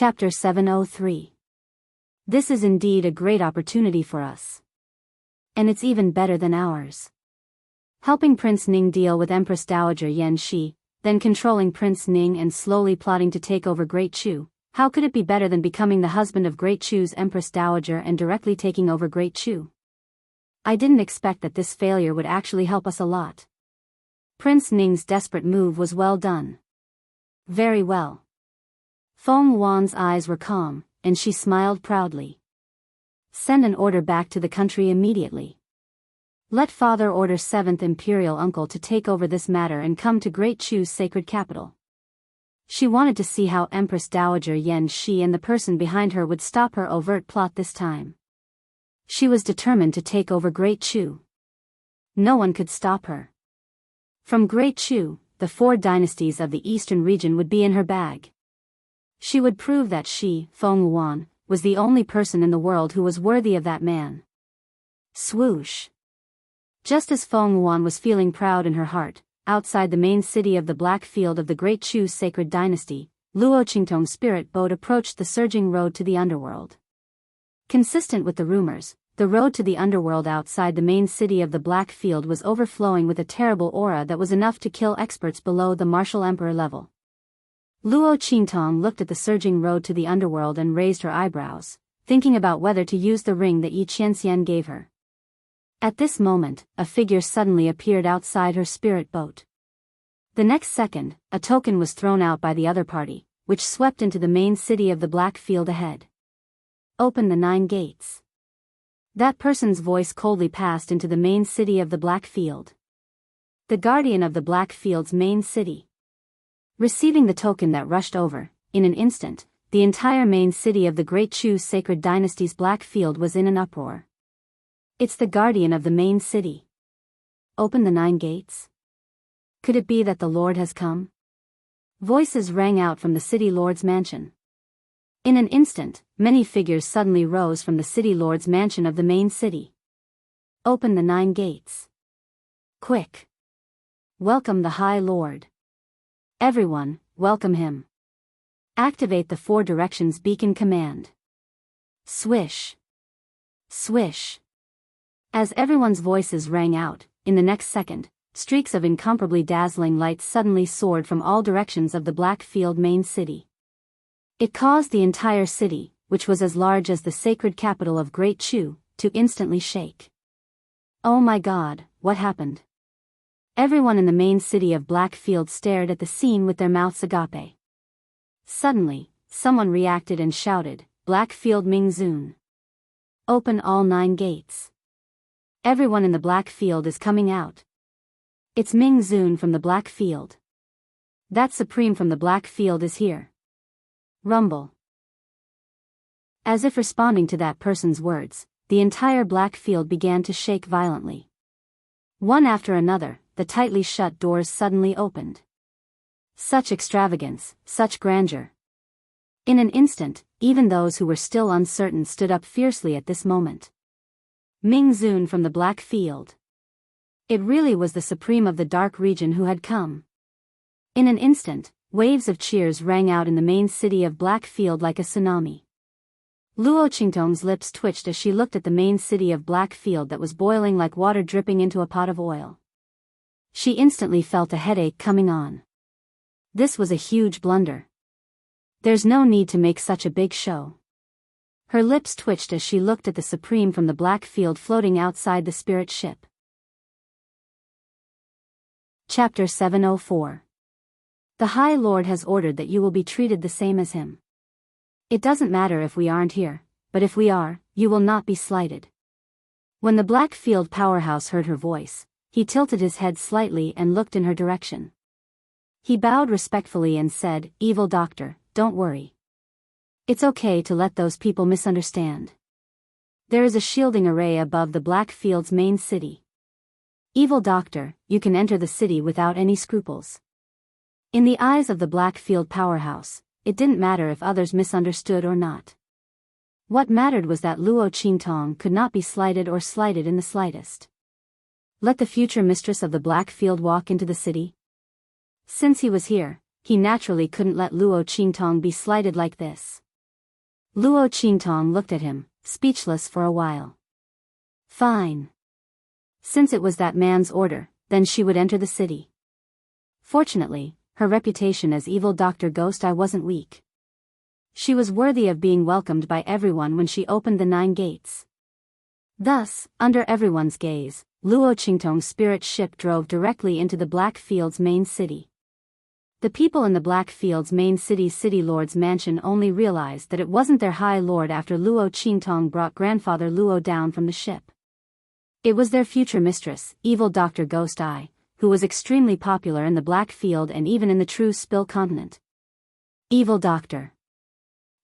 Chapter 703. This is indeed a great opportunity for us. And it's even better than ours. Helping Prince Ning deal with Empress Dowager Yan Shi, then controlling Prince Ning and slowly plotting to take over Great Chu. How could it be better than becoming the husband of Great Chu's Empress Dowager and directly taking over Great Chu? I didn't expect that this failure would actually help us a lot. Prince Ning's desperate move was well done. Very well. Feng Wan's eyes were calm, and she smiled proudly. Send an order back to the country immediately. Let Father order 7th Imperial Uncle to take over this matter and come to Great Chu's sacred capital. She wanted to see how Empress Dowager Yan Shi and the person behind her would stop her overt plot this time. She was determined to take over Great Chu. No one could stop her. From Great Chu, the 4 dynasties of the eastern region would be in her bag. She would prove that she, Feng Wan, was the only person in the world who was worthy of that man. Swoosh. Just as Feng Wan was feeling proud in her heart, outside the main city of the Black Field of the Great Chu sacred dynasty, Luo Qingtong's spirit boat approached the surging road to the underworld. Consistent with the rumors, the road to the underworld outside the main city of the Black Field was overflowing with a terrible aura that was enough to kill experts below the martial emperor level. Luo Qingtong looked at the surging road to the underworld and raised her eyebrows, thinking about whether to use the ring that Yi Qianxian gave her. At this moment, a figure suddenly appeared outside her spirit boat. The next second, a token was thrown out by the other party, which swept into the main city of the Black Field ahead. Open the 9 gates. That person's voice coldly passed into the main city of the Black Field. The guardian of the Black Field's main city. Receiving the token that rushed over, in an instant, the entire main city of the Great Chu sacred dynasty's Black Field was in an uproar. It's the guardian of the main city. Open the 9 gates? Could it be that the Lord has come? Voices rang out from the city lord's mansion. In an instant, many figures suddenly rose from the city lord's mansion of the main city. Open the 9 gates. Quick. Welcome the High Lord. Everyone, welcome him. Activate the 4 directions beacon command. Swish. Swish. As everyone's voices rang out, in the next second, streaks of incomparably dazzling light suddenly soared from all directions of the Black Field main city. It caused the entire city, which was as large as the sacred capital of Great Chu, to instantly shake. Oh my God, what happened? Everyone in the main city of Black Field stared at the scene with their mouths agape. Suddenly, someone reacted and shouted, Black Field Ming Zun. Open all 9 gates. Everyone in the Black Field is coming out. It's Ming Zun from the Black Field. That Supreme from the Black Field is here. Rumble. As if responding to that person's words, the entire Black Field began to shake violently. One after another, the tightly shut doors suddenly opened. Such extravagance, such grandeur. In an instant, even those who were still uncertain stood up fiercely at this moment. Ming Zun from the Black Field. It really was the Supreme of the Dark Region who had come. In an instant, waves of cheers rang out in the main city of Black Field like a tsunami. Luo Qingtong's lips twitched as she looked at the main city of Black Field that was boiling like water dripping into a pot of oil. She instantly felt a headache coming on. This was a huge blunder. There's no need to make such a big show. Her lips twitched as she looked at the Supreme from the Black Field floating outside the spirit ship. Chapter 704. The High Lord has ordered that you will be treated the same as him. It doesn't matter if we aren't here, but if we are, you will not be slighted. When the Black Field powerhouse heard her voice, he tilted his head slightly and looked in her direction. He bowed respectfully and said, Evil Doctor, don't worry. It's okay to let those people misunderstand. There is a shielding array above the Black Field's main city. Evil Doctor, you can enter the city without any scruples. In the eyes of the Black Field powerhouse, it didn't matter if others misunderstood or not. What mattered was that Luo Qingtong could not be slighted in the slightest. Let the future mistress of the Black Field walk into the city? Since he was here, he naturally couldn't let Luo Qingtong be slighted like this. Luo Qingtong looked at him, speechless for a while. Fine. Since it was that man's order, then she would enter the city. Fortunately, her reputation as evil Dr. Ghost Eye wasn't weak. She was worthy of being welcomed by everyone when she opened the 9 gates. Thus, under everyone's gaze, Luo Qingtong's spirit ship drove directly into the Black Field's main city. The people in the Black Field's main city's city lord's mansion only realized that it wasn't their high lord after Luo Qingtong brought grandfather Luo down from the ship. It was their future mistress, evil Dr. Ghost Eye, who was extremely popular in the Black Field and even in the True Spill continent. Evil Doctor.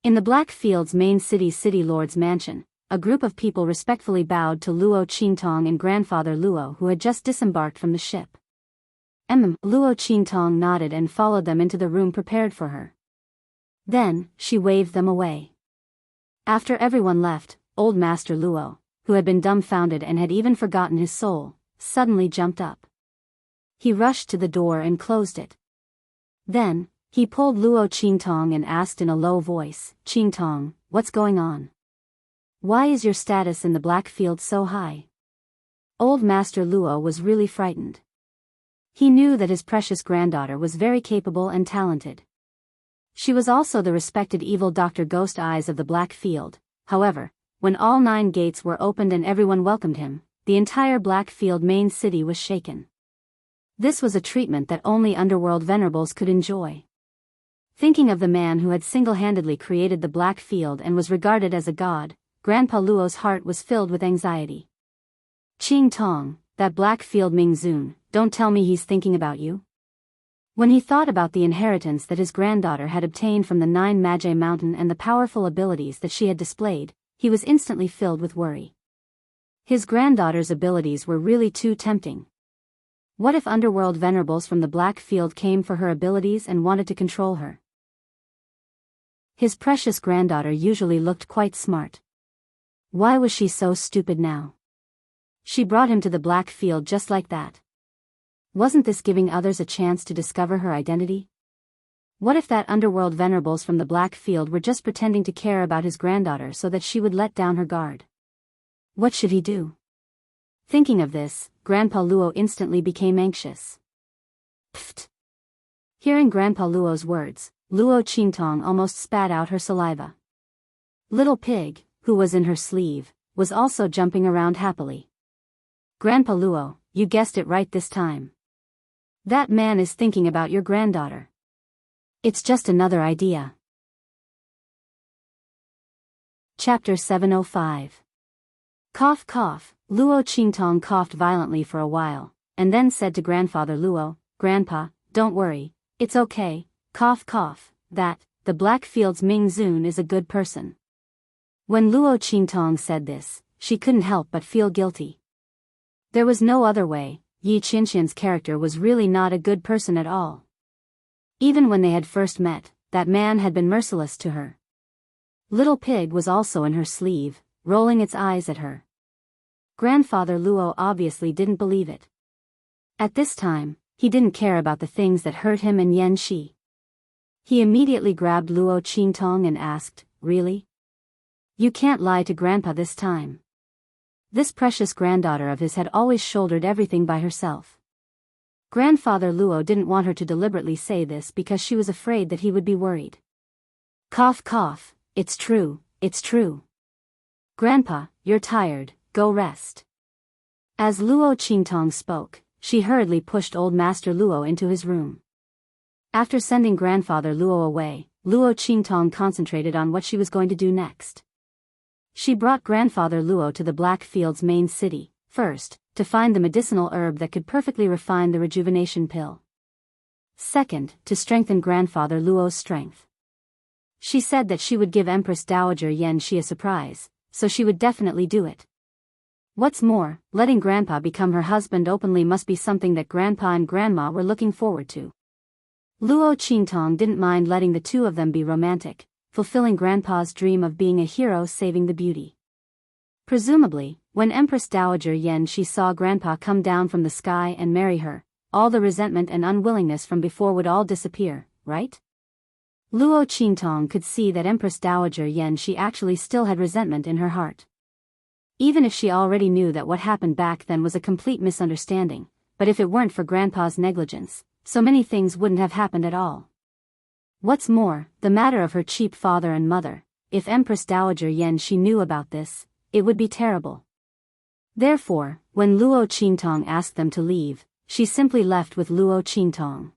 In the Black Field's main city's city lord's mansion, a group of people respectfully bowed to Luo Qingtong and grandfather Luo, who had just disembarked from the ship. Luo Qingtong nodded and followed them into the room prepared for her. Then, she waved them away. After everyone left, old Master Luo, who had been dumbfounded and had even forgotten his soul, suddenly jumped up. He rushed to the door and closed it. Then, he pulled Luo Qingtong and asked in a low voice, "Qingtong, what's going on? Why is your status in the Black Field so high?" Old Master Luo was really frightened. He knew that his precious granddaughter was very capable and talented. She was also the respected evil Dr. Ghost Eyes of the Black Field. However, when all 9 gates were opened and everyone welcomed him, the entire Black Field main city was shaken. This was a treatment that only underworld venerables could enjoy. Thinking of the man who had single-handedly created the Black Field and was regarded as a god, Grandpa Luo's heart was filled with anxiety. "Qingtong, that Black Field Mingzun, don't tell me he's thinking about you?" When he thought about the inheritance that his granddaughter had obtained from the 9 Magi Mountain and the powerful abilities that she had displayed, he was instantly filled with worry. His granddaughter's abilities were really too tempting. What if underworld venerables from the Black Field came for her abilities and wanted to control her? His precious granddaughter usually looked quite smart. Why was she so stupid now? She brought him to the Black Field just like that. Wasn't this giving others a chance to discover her identity? What if that underworld venerables from the Black Field were just pretending to care about his granddaughter so that she would let down her guard? What should he do? Thinking of this, Grandpa Luo instantly became anxious. Pfft! Hearing Grandpa Luo's words, Luo Qingtong almost spat out her saliva. Little Pig, who was in her sleeve, was also jumping around happily. "Grandpa Luo, you guessed it right this time. That man is thinking about your granddaughter. It's just another idea." Chapter 705. Cough cough. Luo Qingtong coughed violently for a while, and then said to grandfather Luo, "Grandpa, don't worry, it's okay, cough cough, the Black Field's Mingzun is a good person." When Luo Qingtong said this, she couldn't help but feel guilty. There was no other way. Yi Qinxian's character was really not a good person at all. Even when they had first met, that man had been merciless to her. Little Pig was also in her sleeve, rolling its eyes at her. Grandfather Luo obviously didn't believe it. At this time, he didn't care about the things that hurt him and Yan Shi. He immediately grabbed Luo Qingtong and asked, "Really? You can't lie to Grandpa this time." This precious granddaughter of his had always shouldered everything by herself. Grandfather Luo didn't want her to deliberately say this because she was afraid that he would be worried. Cough cough, it's true, it's true. Grandpa, you're tired, go rest. As Luo Qingtong spoke, she hurriedly pushed old Master Luo into his room. After sending grandfather Luo away, Luo Qingtong concentrated on what she was going to do next. She brought grandfather Luo to the Black Field's main city, first, to find the medicinal herb that could perfectly refine the rejuvenation pill. Second, to strengthen grandfather Luo's strength. She said that she would give Empress Dowager Yan Shi a surprise, so she would definitely do it. What's more, letting Grandpa become her husband openly must be something that Grandpa and Grandma were looking forward to. Luo Qingtong didn't mind letting the two of them be romantic, fulfilling Grandpa's dream of being a hero saving the beauty. Presumably, when Empress Dowager Yan Shi saw Grandpa come down from the sky and marry her, all the resentment and unwillingness from before would all disappear, right? Luo Qingtong could see that Empress Dowager Yan Shi actually still had resentment in her heart. Even if she already knew that what happened back then was a complete misunderstanding, but if it weren't for Grandpa's negligence, so many things wouldn't have happened at all. What's more, the matter of her cheap father and mother, if Empress Dowager Yan Shi knew about this, it would be terrible. Therefore, when Luo Qingtong asked them to leave, she simply left with Luo Qingtong.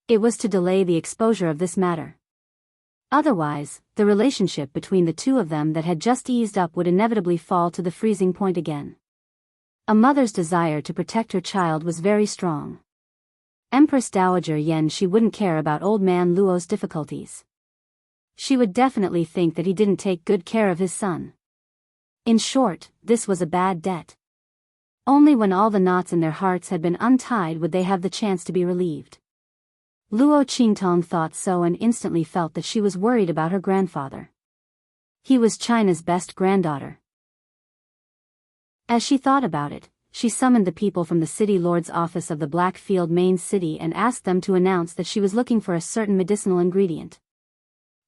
It was to delay the exposure of this matter. Otherwise, the relationship between the two of them that had just eased up would inevitably fall to the freezing point again. A mother's desire to protect her child was very strong. Empress Dowager Yan Shi wouldn't care about old man Luo's difficulties. She would definitely think that he didn't take good care of his son. In short, this was a bad debt. Only when all the knots in their hearts had been untied would they have the chance to be relieved. Luo Qingtong thought so and instantly felt that she was worried about her grandfather. He was China's best granddaughter. As she thought about it, she summoned the people from the city lord's office of the Blackfield main city and asked them to announce that she was looking for a certain medicinal ingredient.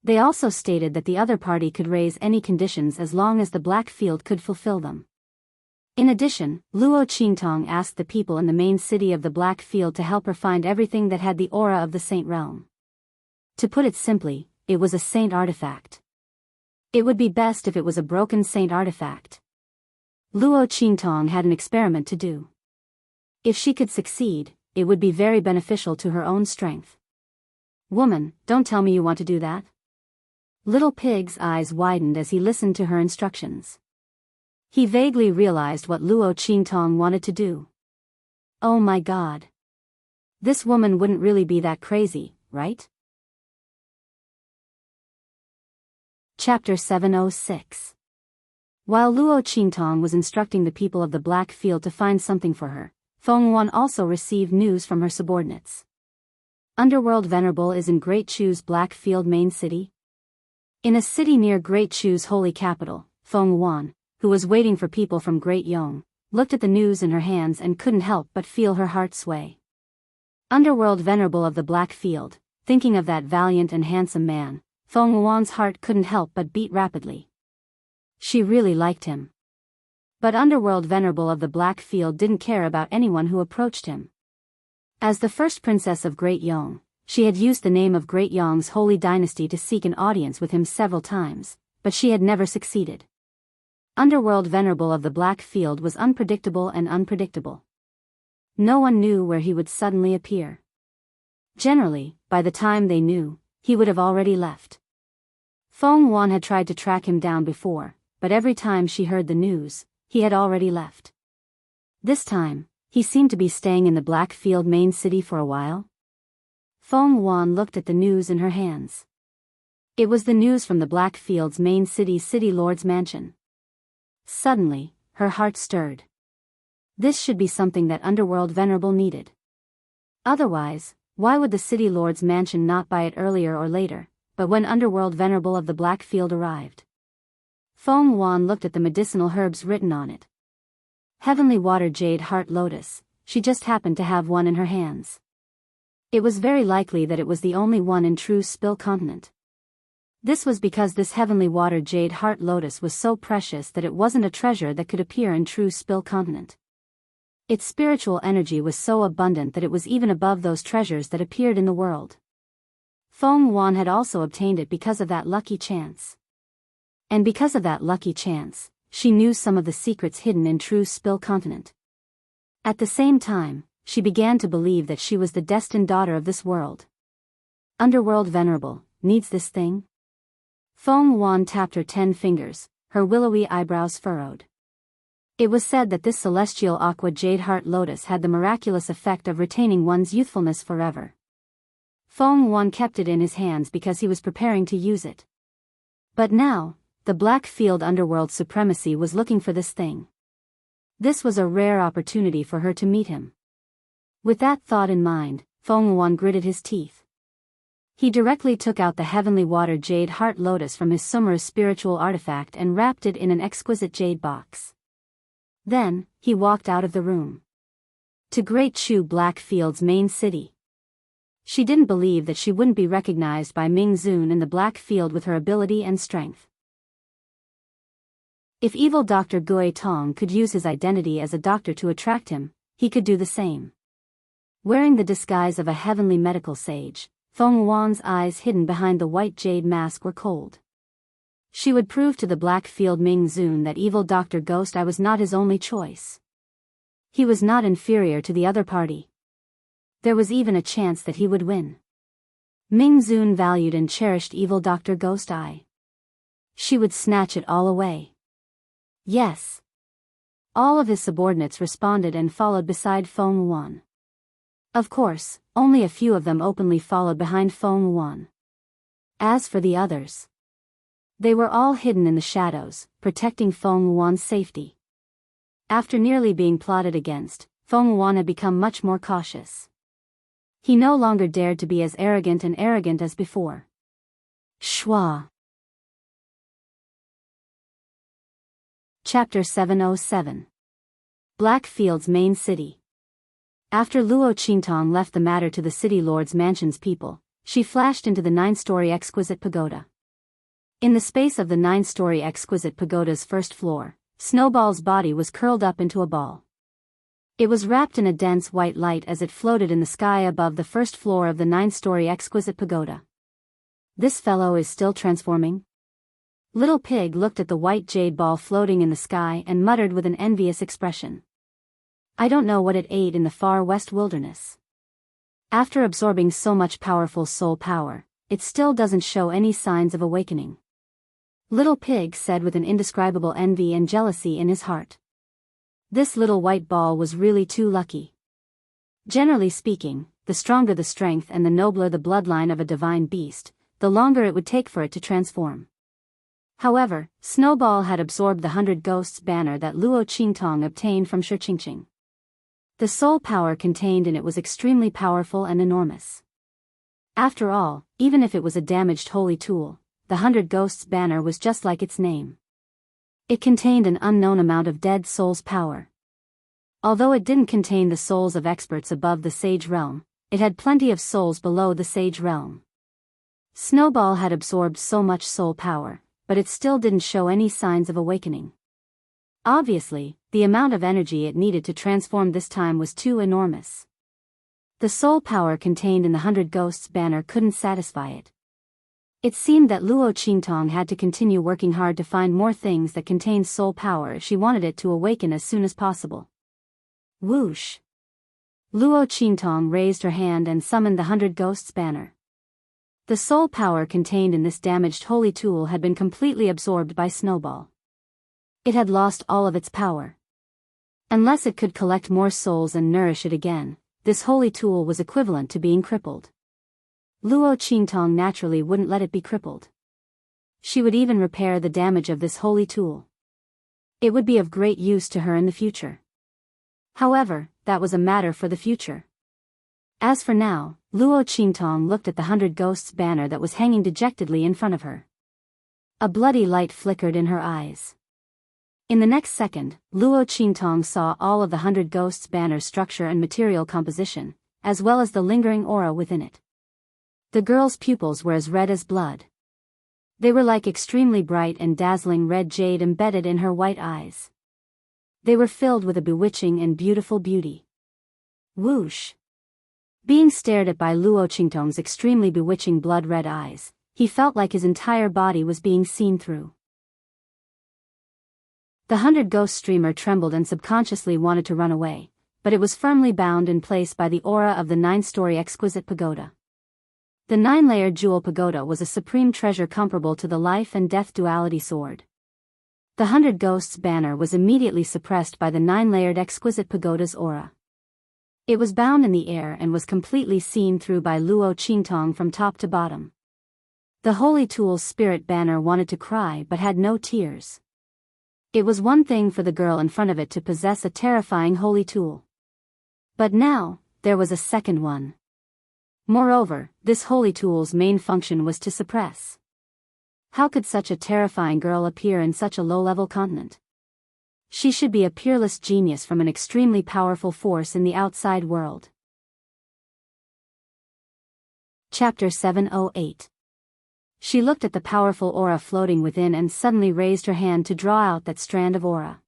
They also stated that the other party could raise any conditions as long as the Blackfield could fulfill them. In addition, Luo Qingtong asked the people in the main city of the Blackfield to help her find everything that had the aura of the Saint Realm. To put it simply, it was a saint artifact. It would be best if it was a broken saint artifact. Luo Qingtong had an experiment to do. If she could succeed, it would be very beneficial to her own strength. Woman, don't tell me you want to do that. Little Pig's eyes widened as he listened to her instructions. He vaguely realized what Luo Qingtong wanted to do. Oh my God. This woman wouldn't really be that crazy, right? Chapter 706. While Luo Qingtong was instructing the people of the Blackfield to find something for her, Feng Wan also received news from her subordinates. Underworld Venerable is in Great Chu's Blackfield main city. In a city near Great Chu's holy capital, Feng Wan, who was waiting for people from Great Yong, looked at the news in her hands and couldn't help but feel her heart sway. Underworld Venerable of the Blackfield, thinking of that valiant and handsome man, Feng Wan's heart couldn't help but beat rapidly. She really liked him. But Underworld Venerable of the Blackfield didn't care about anyone who approached him. As the first princess of Great Yong, she had used the name of Great Yong's holy dynasty to seek an audience with him several times, but she had never succeeded. Underworld Venerable of the Blackfield was unpredictable and unpredictable. No one knew where he would suddenly appear. Generally, by the time they knew, he would have already left. Feng Wan had tried to track him down before, but every time she heard the news, he had already left. This time, he seemed to be staying in the Blackfield main city for a while. Feng Wan looked at the news in her hands. It was the news from the Blackfield's main city lord's mansion. Suddenly, her heart stirred. This should be something that Underworld Venerable needed. Otherwise, why would the city lord's mansion not buy it earlier or later, but when Underworld Venerable of the Blackfield arrived? Feng Wan looked at the medicinal herbs written on it. Heavenly Water Jade Heart Lotus, she just happened to have one in her hands. It was very likely that it was the only one in True Spill Continent. This was because this Heavenly Water Jade Heart Lotus was so precious that it wasn't a treasure that could appear in True Spill Continent. Its spiritual energy was so abundant that it was even above those treasures that appeared in the world. Feng Wan had also obtained it because of that lucky chance. And because of that lucky chance, she knew some of the secrets hidden in True Spill Continent. At the same time, she began to believe that she was the destined daughter of this world. Underworld Venerable needs this thing? Feng Wan tapped her 10 fingers, her willowy eyebrows furrowed. It was said that this celestial aqua jade heart lotus had the miraculous effect of retaining one's youthfulness forever. Feng Wan kept it in his hands because he was preparing to use it. But now, the Blackfield Underworld Supremacy was looking for this thing. This was a rare opportunity for her to meet him. With that thought in mind, Feng Wan gritted his teeth. He directly took out the Heavenly Water Jade Heart Lotus from his Summer's spiritual artifact and wrapped it in an exquisite jade box. Then, he walked out of the room. To Great Chu Blackfield's main city. She didn't believe that she wouldn't be recognized by Ming Zun in the Black Field with her ability and strength. If evil Dr. Gui Tong could use his identity as a doctor to attract him, he could do the same. Wearing the disguise of a heavenly medical sage, Feng Wan's eyes hidden behind the white jade mask were cold. She would prove to the Black Field Ming Zun that evil Dr. Ghost Eye was not his only choice. He was not inferior to the other party. There was even a chance that he would win. Ming Zun valued and cherished evil Dr. Ghost Eye. She would snatch it all away. Yes. All of his subordinates responded and followed beside Feng Wan. Of course, only a few of them openly followed behind Feng Wan. As for the others, they were all hidden in the shadows, protecting Feng Wan's safety. After nearly being plotted against, Feng Wan had become much more cautious. He no longer dared to be as arrogant as before. Schwa. Chapter 707. Blackfield's main city. After Luo Qingtong left the matter to the city lord's mansion's people, she flashed into the 9-story exquisite pagoda. In the space of the 9-story exquisite pagoda's first floor, Snowball's body was curled up into a ball. It was wrapped in a dense white light as it floated in the sky above the first floor of the 9-story exquisite pagoda. This fellow is still transforming? Little Pig looked at the white jade ball floating in the sky and muttered with an envious expression. I don't know what it ate in the far west wilderness. After absorbing so much powerful soul power, it still doesn't show any signs of awakening. Little Pig said with an indescribable envy and jealousy in his heart. This little white ball was really too lucky. Generally speaking, the stronger the strength and the nobler the bloodline of a divine beast, the longer it would take for it to transform. However, Snowball had absorbed the 100 Ghosts banner that Luo Qingtong obtained from Shi Qingqing. The soul power contained in it was extremely powerful and enormous. After all, even if it was a damaged holy tool, the 100 Ghosts banner was just like its name. It contained an unknown amount of dead souls' power. Although it didn't contain the souls of experts above the Sage Realm, it had plenty of souls below the Sage Realm. Snowball had absorbed so much soul power, but it still didn't show any signs of awakening. Obviously, the amount of energy it needed to transform this time was too enormous. The soul power contained in the 100 Ghosts banner couldn't satisfy it. It seemed that Luo Qingtong had to continue working hard to find more things that contained soul power if she wanted it to awaken as soon as possible. Whoosh! Luo Qingtong raised her hand and summoned the 100 Ghosts banner. The soul power contained in this damaged holy tool had been completely absorbed by Snowball. It had lost all of its power. Unless it could collect more souls and nourish it again, this holy tool was equivalent to being crippled. Luo Qingtong naturally wouldn't let it be crippled. She would even repair the damage of this holy tool. It would be of great use to her in the future. However, that was a matter for the future. As for now, Luo Qingtong looked at the 100 Ghosts banner that was hanging dejectedly in front of her. A bloody light flickered in her eyes. In the next second, Luo Qingtong saw all of the 100 Ghosts banner's structure and material composition, as well as the lingering aura within it. The girl's pupils were as red as blood. They were like extremely bright and dazzling red jade embedded in her white eyes. They were filled with a bewitching and beautiful beauty. Whoosh! Being stared at by Luo Qingtong's extremely bewitching blood-red eyes, he felt like his entire body was being seen through. The 100 Ghost streamer trembled and subconsciously wanted to run away, but it was firmly bound in place by the aura of the 9-story exquisite pagoda. The 9-layered jewel pagoda was a supreme treasure comparable to the life and death duality sword. The 100 Ghosts banner was immediately suppressed by the 9-layered exquisite pagoda's aura. It was bound in the air and was completely seen through by Luo Qingtong from top to bottom. The holy tool's spirit banner wanted to cry but had no tears. It was one thing for the girl in front of it to possess a terrifying holy tool. But now, there was a second one. Moreover, this holy tool's main function was to suppress. How could such a terrifying girl appear in such a low-level continent? She should be a peerless genius from an extremely powerful force in the outside world. Chapter 708. She looked at the powerful aura floating within and suddenly raised her hand to draw out that strand of aura.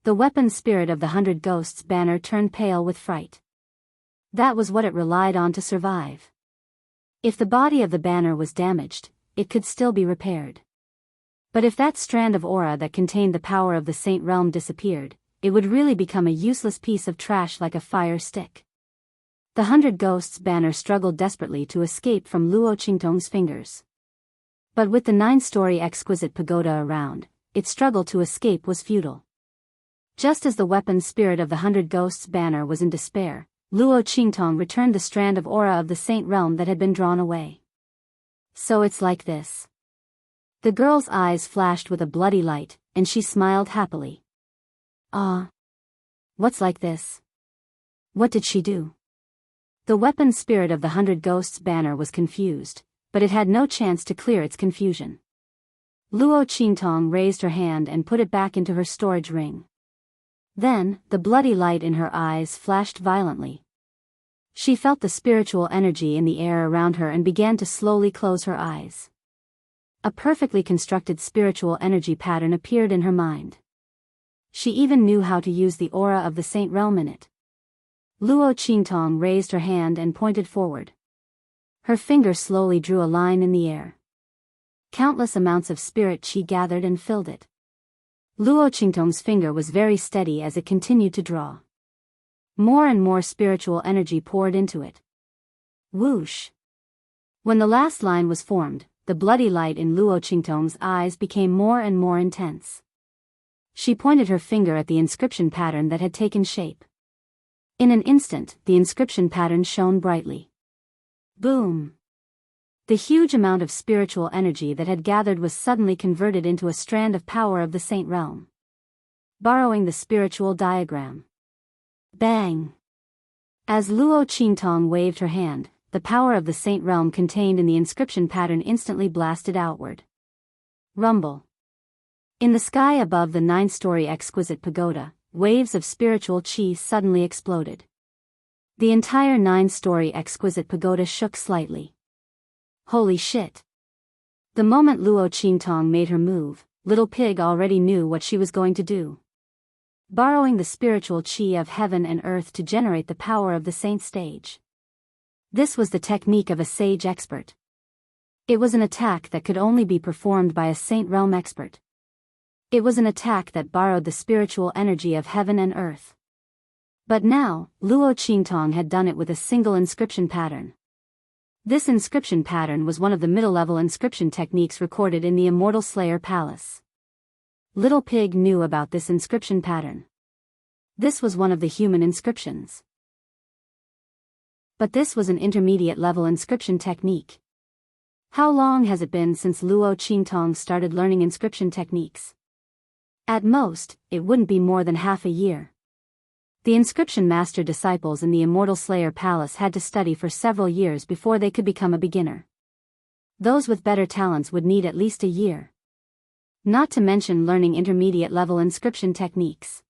The weapon spirit of the 100 Ghosts banner turned pale with fright. That was what it relied on to survive. If the body of the banner was damaged, it could still be repaired. But if that strand of aura that contained the power of the Saint Realm disappeared, it would really become a useless piece of trash like a fire stick. The 100 Ghosts banner struggled desperately to escape from Luo Qingtong's fingers. But with the 9-story exquisite pagoda around, its struggle to escape was futile. Just as the weapon spirit of the 100 Ghosts banner was in despair, Luo Qingtong returned the strand of aura of the Saint Realm that had been drawn away. So it's like this. The girl's eyes flashed with a bloody light, and she smiled happily. Ah. What's like this? What did she do? The weapon spirit of the 100 Ghosts banner was confused, but it had no chance to clear its confusion. Luo Qingtong raised her hand and put it back into her storage ring. Then, the bloody light in her eyes flashed violently. She felt the spiritual energy in the air around her and began to slowly close her eyes. A perfectly constructed spiritual energy pattern appeared in her mind. She even knew how to use the aura of the Saint Realm in it. Luo Qingtong raised her hand and pointed forward. Her finger slowly drew a line in the air. Countless amounts of spirit qi gathered and filled it. Luo Qingtong's finger was very steady as it continued to draw. More and more spiritual energy poured into it. Whoosh! When the last line was formed, the bloody light in Luo Qingtong's eyes became more and more intense. She pointed her finger at the inscription pattern that had taken shape. In an instant, the inscription pattern shone brightly. Boom! The huge amount of spiritual energy that had gathered was suddenly converted into a strand of power of the Saint Realm. Borrowing the spiritual diagram. Bang! As Luo Qingtong waved her hand, the power of the Saint Realm contained in the inscription pattern instantly blasted outward. Rumble! In the sky above the 9-story exquisite pagoda, waves of spiritual qi suddenly exploded. The entire 9-story exquisite pagoda shook slightly. Holy shit! The moment Luo Qingtong made her move, Little Pig already knew what she was going to do. Borrowing the spiritual qi of heaven and earth to generate the power of the saint stage. This was the technique of a sage expert. It was an attack that could only be performed by a Saint Realm expert. It was an attack that borrowed the spiritual energy of heaven and earth. But now, Luo Qingtong had done it with a single inscription pattern. This inscription pattern was one of the middle-level inscription techniques recorded in the Immortal Slayer Palace. Little Pig knew about this inscription pattern. This was one of the human inscriptions. But this was an intermediate-level inscription technique. How long has it been since Luo Qingtong started learning inscription techniques? At most, it wouldn't be more than half a year. The inscription master disciples in the Immortal Slayer Palace had to study for several years before they could become a beginner. Those with better talents would need at least a year. Not to mention learning intermediate-level inscription techniques.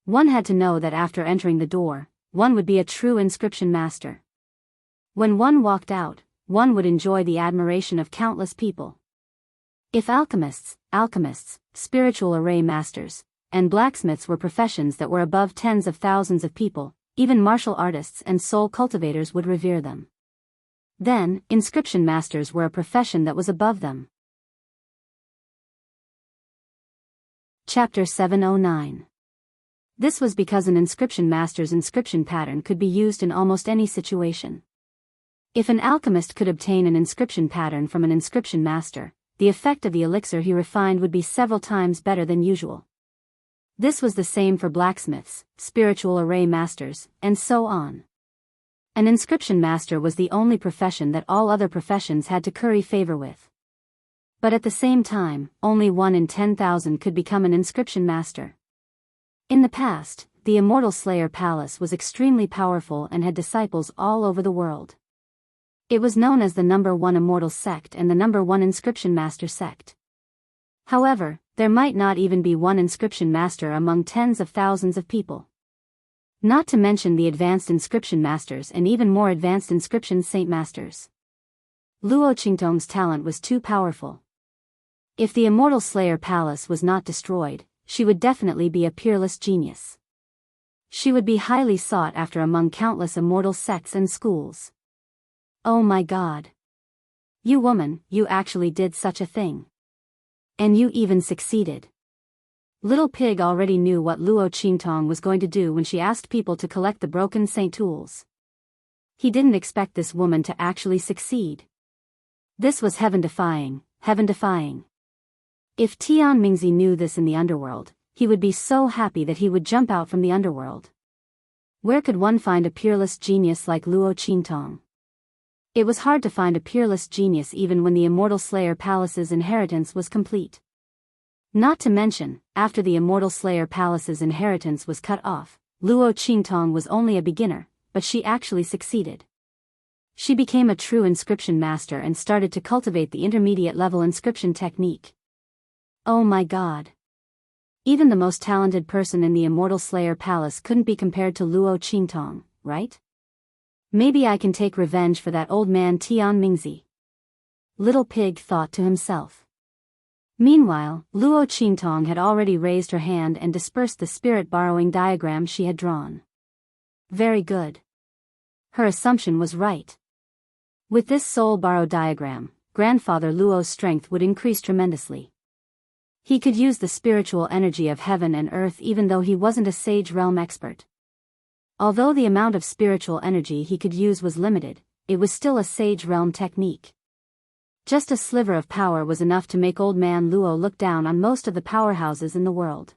One had to know that after entering the door, one would be a true inscription master. When one walked out, one would enjoy the admiration of countless people. If alchemists, spiritual array masters, and blacksmiths were professions that were above tens of thousands of people, even martial artists and soul cultivators would revere them. Then, inscription masters were a profession that was above them. Chapter 709. This was because an inscription master's inscription pattern could be used in almost any situation. If an alchemist could obtain an inscription pattern from an inscription master, the effect of the elixir he refined would be several times better than usual. This was the same for blacksmiths, spiritual array masters, and so on. An inscription master was the only profession that all other professions had to curry favor with. But at the same time, only 1 in 10,000 could become an inscription master. In the past, the Immortal Slayer Palace was extremely powerful and had disciples all over the world. It was known as the #1 Immortal Sect and the #1 Inscription Master Sect. However, there might not even be one inscription master among tens of thousands of people. Not to mention the advanced inscription masters and even more advanced inscription saint masters. Luo Qingtong's talent was too powerful. If the Immortal Slayer Palace was not destroyed, she would definitely be a peerless genius. She would be highly sought after among countless immortal sects and schools. Oh my God. You woman, you actually did such a thing. And you even succeeded. Little Pig already knew what Luo Qingtong was going to do when she asked people to collect the broken saint tools. He didn't expect this woman to actually succeed. This was heaven-defying, heaven-defying. If Tian Mingzi knew this in the underworld, he would be so happy that he would jump out from the underworld. Where could one find a peerless genius like Luo Qingtong? It was hard to find a peerless genius even when the Immortal Slayer Palace's inheritance was complete. Not to mention, after the Immortal Slayer Palace's inheritance was cut off, Luo Qingtong was only a beginner, but she actually succeeded. She became a true inscription master and started to cultivate the intermediate level inscription technique. Oh my God. Even the most talented person in the Immortal Slayer Palace couldn't be compared to Luo Qingtong, right? Maybe I can take revenge for that old man Tian Mingzi. Little Pig thought to himself. Meanwhile, Luo Qingtong had already raised her hand and dispersed the spirit borrowing diagram she had drawn. Very good. Her assumption was right. With this soul borrow diagram, Grandfather Luo's strength would increase tremendously. He could use the spiritual energy of heaven and earth even though he wasn't a sage realm expert. Although the amount of spiritual energy he could use was limited, it was still a sage realm technique. Just a sliver of power was enough to make old man Luo look down on most of the powerhouses in the world.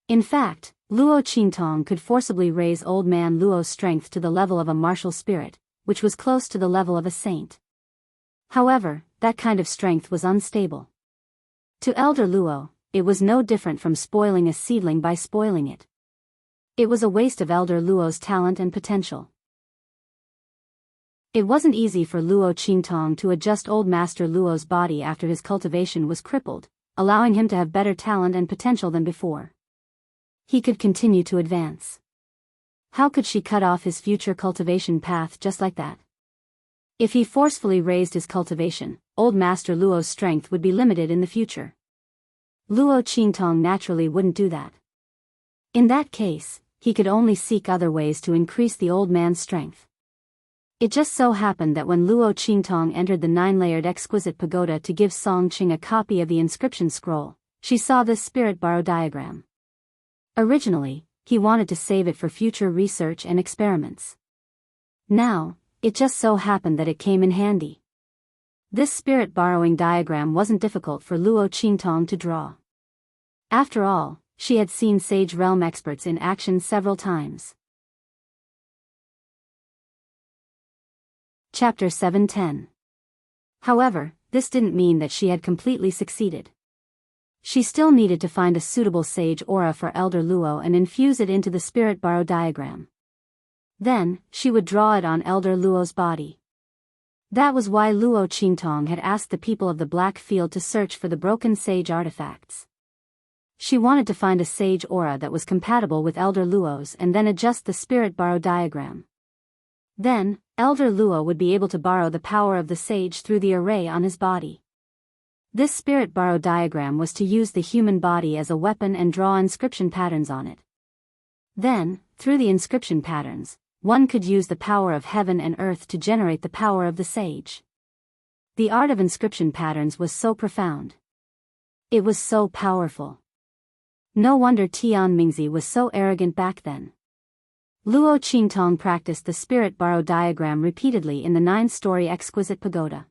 In fact, Luo Qingtong could forcibly raise old man Luo's strength to the level of a martial spirit, which was close to the level of a saint. However, that kind of strength was unstable. To Elder Luo, it was no different from spoiling a seedling by spoiling it. It was a waste of Elder Luo's talent and potential. It wasn't easy for Luo Qingtong to adjust old Master Luo's body after his cultivation was crippled, allowing him to have better talent and potential than before. He could continue to advance. How could she cut off his future cultivation path just like that? If he forcefully raised his cultivation, old Master Luo's strength would be limited in the future. Luo Qingtong naturally wouldn't do that. In that case, he could only seek other ways to increase the old man's strength. It just so happened that when Luo Qingtong entered the 9-layered exquisite pagoda to give Song Qing a copy of the inscription scroll, she saw this spirit borrow diagram. Originally, he wanted to save it for future research and experiments. Now, it just so happened that it came in handy. This spirit borrowing diagram wasn't difficult for Luo Qingtong to draw. After all, she had seen Sage Realm experts in action several times. Chapter 710. However, this didn't mean that she had completely succeeded. She still needed to find a suitable sage aura for Elder Luo and infuse it into the spirit borrow diagram. Then, she would draw it on Elder Luo's body. That was why Luo Qingtong had asked the people of the Black Field to search for the broken sage artifacts. She wanted to find a sage aura that was compatible with Elder Luo's and then adjust the spirit borrow diagram. Then, Elder Luo would be able to borrow the power of the sage through the array on his body. This spirit borrow diagram was to use the human body as a weapon and draw inscription patterns on it. Then, through the inscription patterns, one could use the power of heaven and earth to generate the power of the sage. The art of inscription patterns was so profound. It was so powerful. No wonder Tian Mingzi was so arrogant back then. Luo Qingtong practiced the spirit borrow diagram repeatedly in the 9-story exquisite pagoda.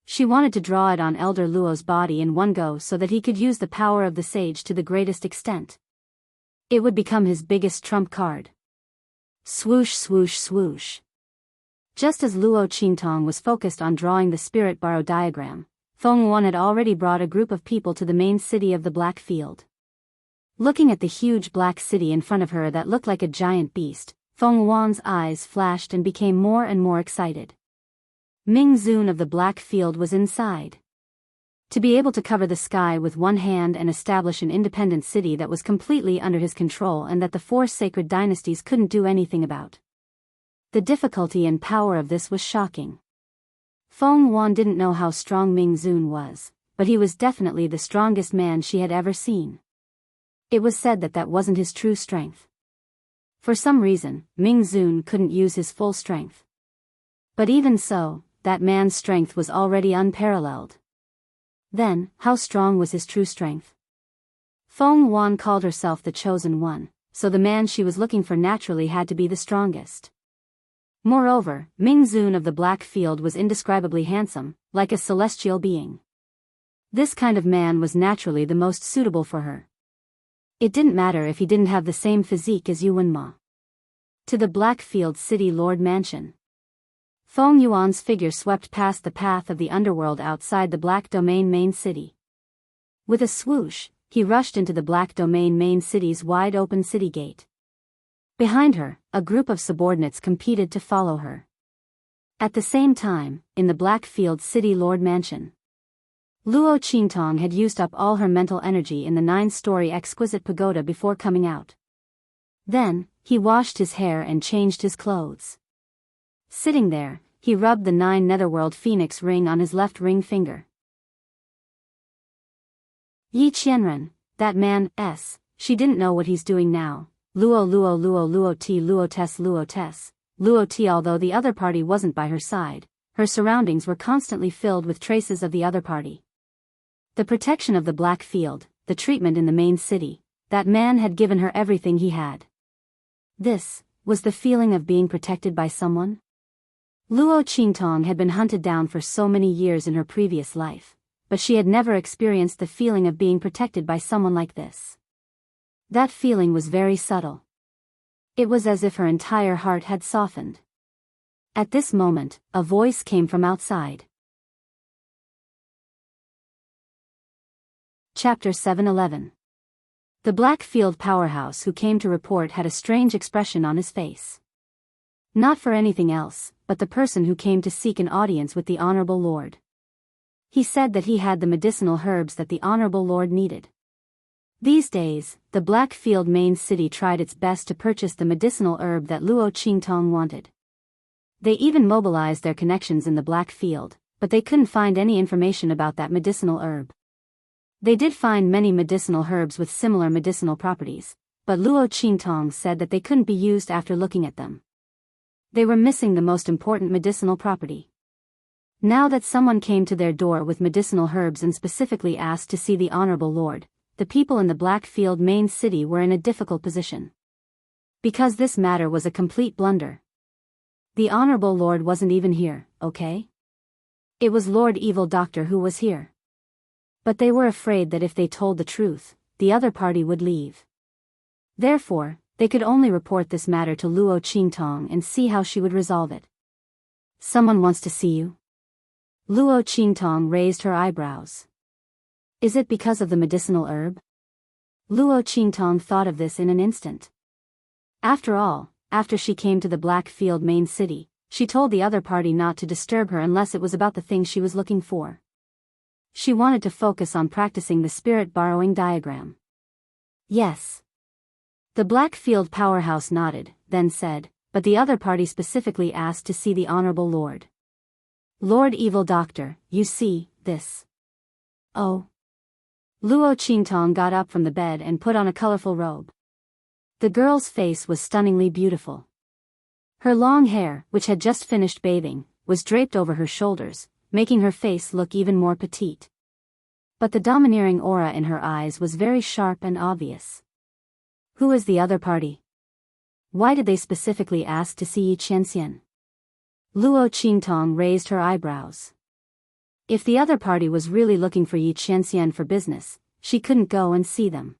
She wanted to draw it on Elder Luo's body in one go so that he could use the power of the sage to the greatest extent. It would become his biggest trump card. Swoosh swoosh swoosh. Just as Luo Qingtong was focused on drawing the spirit borrow diagram, Feng Yuan had already brought a group of people to the main city of the Black Field. Looking at the huge black city in front of her that looked like a giant beast, Feng Yuan's eyes flashed and became more and more excited. Ming Zun of the Black Field was inside. To be able to cover the sky with one hand and establish an independent city that was completely under his control and that the four sacred dynasties couldn't do anything about. The difficulty and power of this was shocking. Feng Yuan didn't know how strong Ming Zun was, but he was definitely the strongest man she had ever seen. It was said that that wasn't his true strength. For some reason, Ming Zun couldn't use his full strength. But even so, that man's strength was already unparalleled. Then, how strong was his true strength? Feng Yuan called herself the chosen one, so the man she was looking for naturally had to be the strongest. Moreover, Ming Zun of the Black Field was indescribably handsome, like a celestial being. This kind of man was naturally the most suitable for her. It didn't matter if he didn't have the same physique as Yuan Ma. To the Black Field City Lord Mansion. Feng Yuan's figure swept past the path of the underworld outside the Black Domain main city. With a swoosh, he rushed into the Black Domain main city's wide-open city gate. Behind her, a group of subordinates competed to follow her. At the same time, in the Black Field City Lord Mansion, Luo Qingtong had used up all her mental energy in the 9-story exquisite pagoda before coming out. Then, he washed his hair and changed his clothes. Sitting there, he rubbed the 9 Netherworld Phoenix ring on his left ring finger. Yi Qianren, that man, she didn't know what he's doing now. Luo T. Although the other party wasn't by her side, her surroundings were constantly filled with traces of the other party. The protection of the Black Field, the treatment in the main city, that man had given her everything he had. This was the feeling of being protected by someone? Luo Qingtong had been hunted down for so many years in her previous life, but she had never experienced the feeling of being protected by someone like this. That feeling was very subtle. It was as if her entire heart had softened. At this moment, a voice came from outside. Chapter 711. The Blackfield powerhouse who came to report had a strange expression on his face. Not for anything else, but the person who came to seek an audience with the Honorable Lord. He said that he had the medicinal herbs that the Honorable Lord needed. These days, the Blackfield main city tried its best to purchase the medicinal herb that Luo Qingtong wanted. They even mobilized their connections in the Blackfield, but they couldn't find any information about that medicinal herb. They did find many medicinal herbs with similar medicinal properties, but Luo Qingtong said that they couldn't be used after looking at them. They were missing the most important medicinal property. Now that someone came to their door with medicinal herbs and specifically asked to see the Honorable Lord, the people in the Blackfield main city were in a difficult position. Because this matter was a complete blunder. The Honorable Lord wasn't even here, okay? It was Lord Evil Doctor who was here. But they were afraid that if they told the truth, the other party would leave. Therefore, they could only report this matter to Luo Qingtong and see how she would resolve it. Someone wants to see you? Luo Qingtong raised her eyebrows. Is it because of the medicinal herb? Luo Qingtong thought of this in an instant. After all, after she came to the Blackfield main city, she told the other party not to disturb her unless it was about the thing she was looking for. She wanted to focus on practicing the spirit borrowing diagram. Yes. The Blackfield powerhouse nodded, then said, but the other party specifically asked to see the Honorable Lord. Lord Evil Doctor, you see, this. Oh. Luo Qingtong got up from the bed and put on a colorful robe. The girl's face was stunningly beautiful. Her long hair, which had just finished bathing, was draped over her shoulders, making her face look even more petite. But the domineering aura in her eyes was very sharp and obvious. Who is the other party? Why did they specifically ask to see Yi Qianxian? Luo Qingtong raised her eyebrows. If the other party was really looking for Yi Qianxian for business, she couldn't go and see them.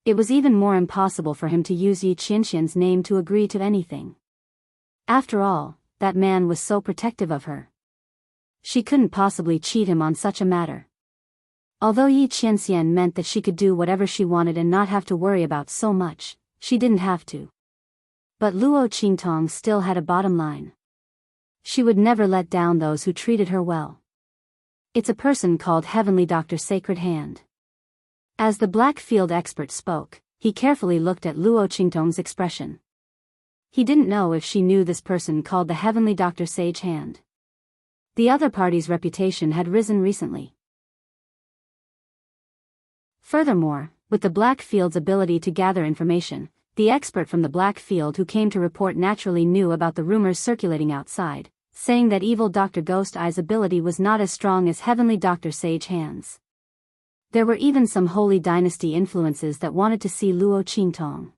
It was even more impossible for him to use Yi Qianxian's name to agree to anything. After all, that man was so protective of her. She couldn't possibly cheat him on such a matter. Although Yi Qianxian meant that she could do whatever she wanted and not have to worry about so much, she didn't have to. But Luo Qingtong still had a bottom line. She would never let down those who treated her well. It's a person called Heavenly Doctor Sacred Hand. As the black field expert spoke, he carefully looked at Luo Qingtong's expression. He didn't know if she knew this person called the Heavenly Doctor Sage Hand. The other party's reputation had risen recently. Furthermore, with the black field's ability to gather information, the expert from the black field who came to report naturally knew about the rumors circulating outside, saying that evil Dr. Ghost Eye's ability was not as strong as Heavenly Dr. Sage Hand's. There were even some Holy Dynasty influences that wanted to see Luo Qingtong.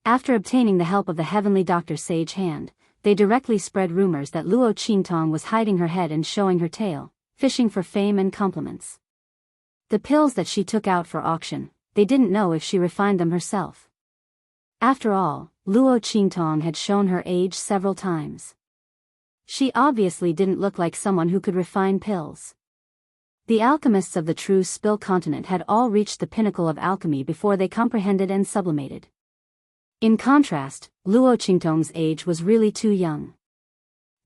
After obtaining the help of the Heavenly Dr. Sage Hand, they directly spread rumors that Luo Qingtong was hiding her head and showing her tail, fishing for fame and compliments. The pills that she took out for auction, they didn't know if she refined them herself. After all, Luo Qingtong had shown her age several times. She obviously didn't look like someone who could refine pills. The alchemists of the true Spill continent had all reached the pinnacle of alchemy before they comprehended and sublimated. In contrast, Luo Qingtong's age was really too young.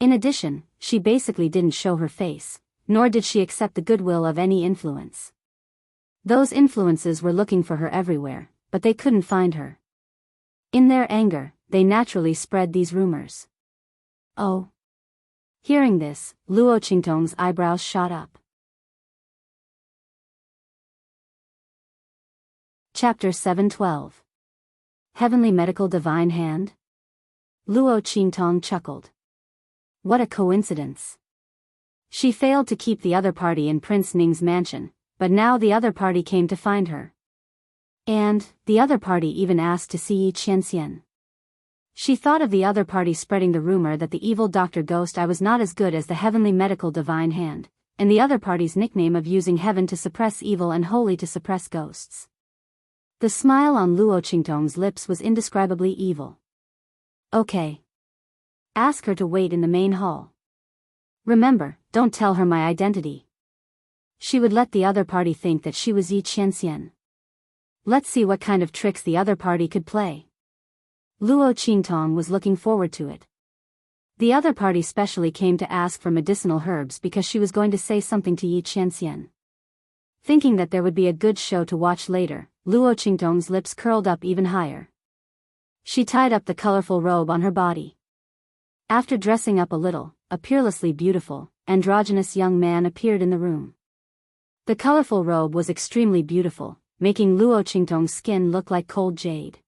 In addition, she basically didn't show her face, nor did she accept the goodwill of any influence. Those influences were looking for her everywhere, but they couldn't find her. In their anger, they naturally spread these rumors. Oh. Hearing this, Luo Qingtong's eyebrows shot up. Chapter 712. Heavenly Medical Divine Hand? Luo Qingtong chuckled. What a coincidence. She failed to keep the other party in Prince Ning's mansion, but now the other party came to find her. And, the other party even asked to see Yi Qianxian. She thought of the other party spreading the rumor that the evil Dr. Ghost Eye was not as good as the Heavenly Medical Divine Hand, and the other party's nickname of using heaven to suppress evil and holy to suppress ghosts. The smile on Luo Qingtong's lips was indescribably evil. Okay. Ask her to wait in the main hall. Remember, don't tell her my identity. She would let the other party think that she was Yi Qianxian. Let's see what kind of tricks the other party could play. Luo Qingtong was looking forward to it. The other party specially came to ask for medicinal herbs because she was going to say something to Yi Qianxian. Thinking that there would be a good show to watch later, Luo Qingtong's lips curled up even higher. She tied up the colorful robe on her body. After dressing up a little, a peerlessly beautiful, androgynous young man appeared in the room. The colorful robe was extremely beautiful, making Luo Qingtong's skin look like cold jade.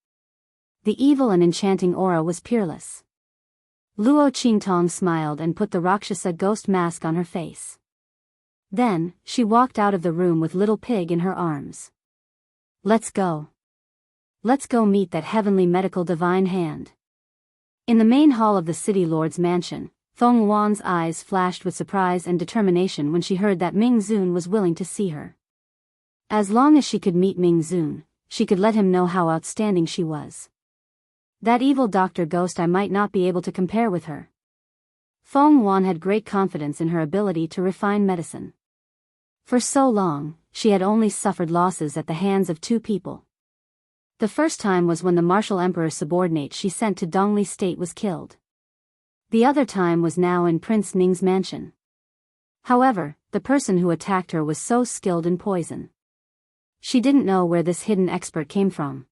The evil and enchanting aura was peerless. Luo Qingtong smiled and put the Rakshasa ghost mask on her face. Then, she walked out of the room with Little Pig in her arms. Let's go. Let's go meet that Heavenly Medical Divine Hand. In the main hall of the City Lord's mansion, Feng Wan's eyes flashed with surprise and determination when she heard that Ming Zun was willing to see her. As long as she could meet Ming Zun, she could let him know how outstanding she was. That evil Dr. Ghost Eye might not be able to compare with her. Feng Wan had great confidence in her ability to refine medicine. For so long, she had only suffered losses at the hands of two people. The first time was when the martial emperor's subordinate she sent to Dongli State was killed. The other time was now in Prince Ning's mansion. However, the person who attacked her was so skilled in poison. She didn't know where this hidden expert came from.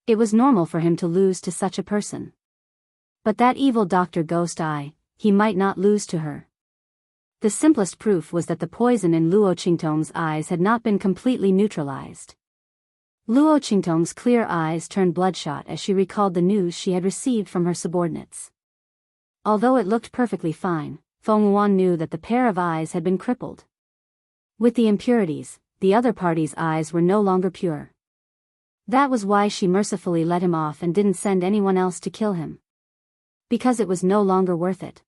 It was normal for him to lose to such a person. But that evil Dr. Ghost Eye, he might not lose to her. The simplest proof was that the poison in Luo Qingtong's eyes had not been completely neutralized. Luo Qingtong's clear eyes turned bloodshot as she recalled the news she had received from her subordinates. Although it looked perfectly fine, Feng Wan knew that the pair of eyes had been crippled. With the impurities, the other party's eyes were no longer pure. That was why she mercifully let him off and didn't send anyone else to kill him. Because it was no longer worth it.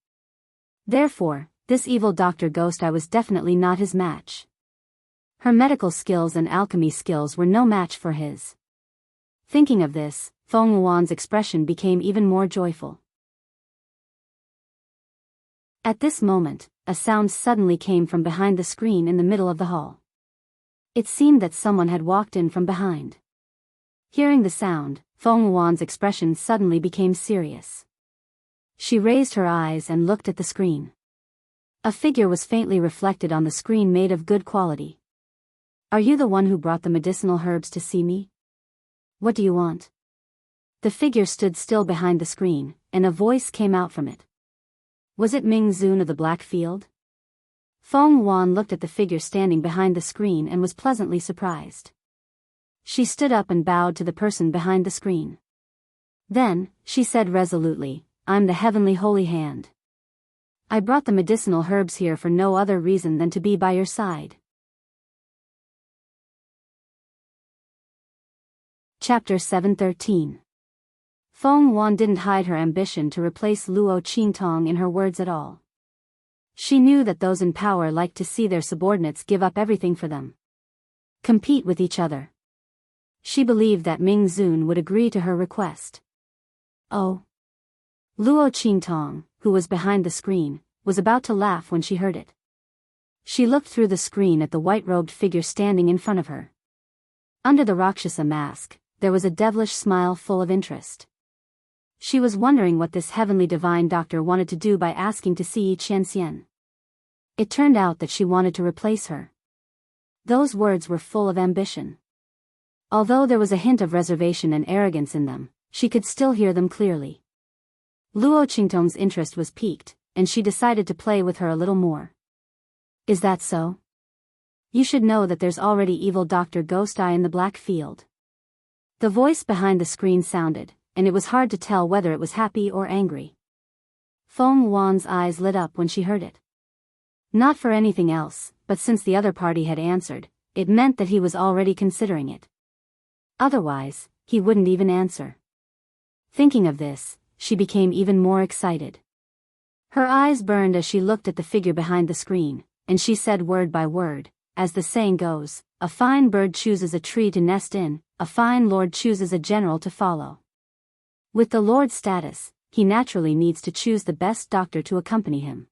Therefore, this evil Dr. Ghost Eye was definitely not his match. Her medical skills and alchemy skills were no match for his. Thinking of this, Feng Wan's expression became even more joyful. At this moment, a sound suddenly came from behind the screen in the middle of the hall. It seemed that someone had walked in from behind. Hearing the sound, Feng Wan's expression suddenly became serious. She raised her eyes and looked at the screen. A figure was faintly reflected on the screen made of good quality. Are you the one who brought the medicinal herbs to see me? What do you want? The figure stood still behind the screen, and a voice came out from it. Was it Ming Zun of the Black Field? Feng Wan looked at the figure standing behind the screen and was pleasantly surprised. She stood up and bowed to the person behind the screen. Then, she said resolutely, I'm the Heavenly Holy Hand. I brought the medicinal herbs here for no other reason than to be by your side. Chapter 713. Feng Wan didn't hide her ambition to replace Luo Qingtong in her words at all. She knew that those in power liked to see their subordinates give up everything for them. Compete with each other. She believed that Ming Zun would agree to her request. Oh. Luo Qingtong, who was behind the screen, was about to laugh when she heard it. She looked through the screen at the white-robed figure standing in front of her. Under the Rakshasa mask, there was a devilish smile full of interest. She was wondering what this heavenly divine doctor wanted to do by asking to see Yi Qianxian. It turned out that she wanted to replace her. Those words were full of ambition. Although there was a hint of reservation and arrogance in them, she could still hear them clearly. Luo Qingtong's interest was piqued, and she decided to play with her a little more. Is that so? You should know that there's already evil Dr. Ghost Eye in the Black Field. The voice behind the screen sounded, and it was hard to tell whether it was happy or angry. Feng Wan's eyes lit up when she heard it. Not for anything else, but since the other party had answered, it meant that he was already considering it. Otherwise, he wouldn't even answer. Thinking of this, she became even more excited. Her eyes burned as she looked at the figure behind the screen, and she said word by word, as the saying goes, a fine bird chooses a tree to nest in, a fine lord chooses a general to follow. With the lord's status, he naturally needs to choose the best doctor to accompany him.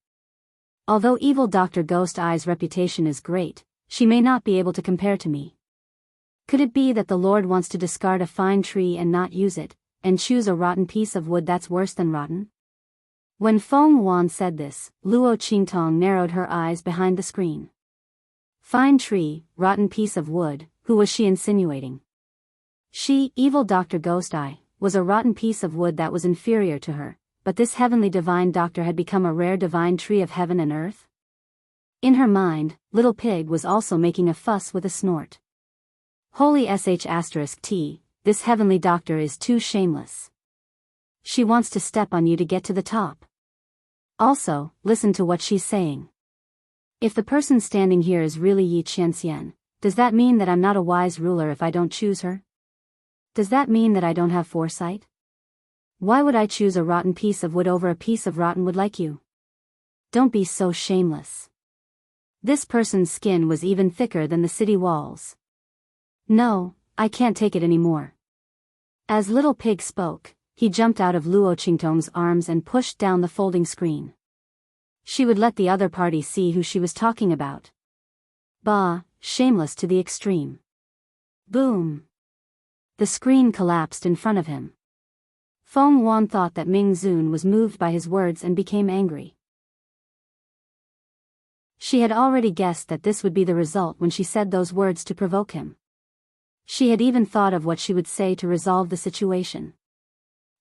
Although evil Dr. Ghost Eye's reputation is great, she may not be able to compare to me. Could it be that the lord wants to discard a fine tree and not use it, and choose a rotten piece of wood that's worse than rotten? When Feng Wan said this, Luo Qingtong narrowed her eyes behind the screen. Fine tree, rotten piece of wood, who was she insinuating? She, evil Dr. Ghost Eye, was a rotten piece of wood that was inferior to her, but this heavenly divine doctor had become a rare divine tree of heaven and earth? In her mind, Little Pig was also making a fuss with a snort. Holy sh*t, this heavenly doctor is too shameless. She wants to step on you to get to the top. Also, listen to what she's saying. If the person standing here is really Yi Qianxian, does that mean that I'm not a wise ruler if I don't choose her? Does that mean that I don't have foresight? Why would I choose a rotten piece of wood over a piece of rotten wood like you? Don't be so shameless. This person's skin was even thicker than the city walls. No, I can't take it anymore. As Little Pig spoke, he jumped out of Luo Qingtong's arms and pushed down the folding screen. She would let the other party see who she was talking about. Bah, shameless to the extreme. Boom. The screen collapsed in front of him. Feng Wan thought that Ming Zun was moved by his words and became angry. She had already guessed that this would be the result when she said those words to provoke him. She had even thought of what she would say to resolve the situation.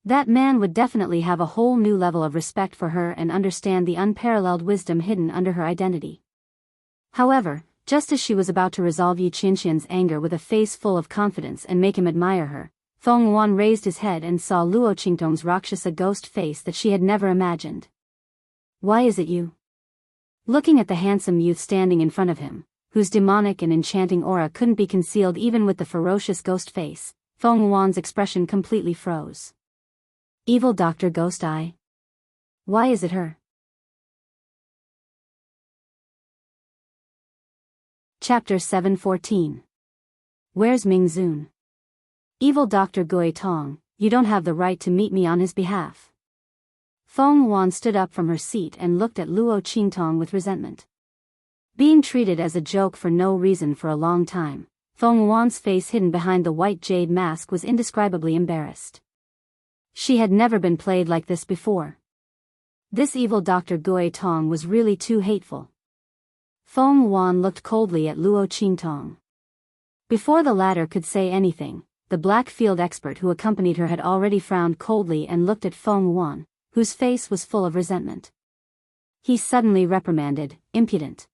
That man would definitely have a whole new level of respect for her and understand the unparalleled wisdom hidden under her identity. However, just as she was about to resolve Yi Qianxian's anger with a face full of confidence and make him admire her, Feng Wan raised his head and saw Luo Qingtong's Rakshasa ghost face that she had never imagined. Why is it you? Looking at the handsome youth standing in front of him, whose demonic and enchanting aura couldn't be concealed even with the ferocious ghost face, Feng Wan's expression completely froze. Evil Dr. Ghost Eye? Why is it her? Chapter 714. Where's Ming Zun? Evil Dr. Gui Tong, you don't have the right to meet me on his behalf. Feng Wan stood up from her seat and looked at Luo Qingtong with resentment. Being treated as a joke for no reason for a long time, Feng Wan's face hidden behind the white jade mask was indescribably embarrassed. She had never been played like this before. This evil Dr. Gui Tong was really too hateful. Feng Yuan looked coldly at Luo Qingtong. Before the latter could say anything, the black field expert who accompanied her had already frowned coldly and looked at Feng Yuan, whose face was full of resentment. He suddenly reprimanded, "Impudent!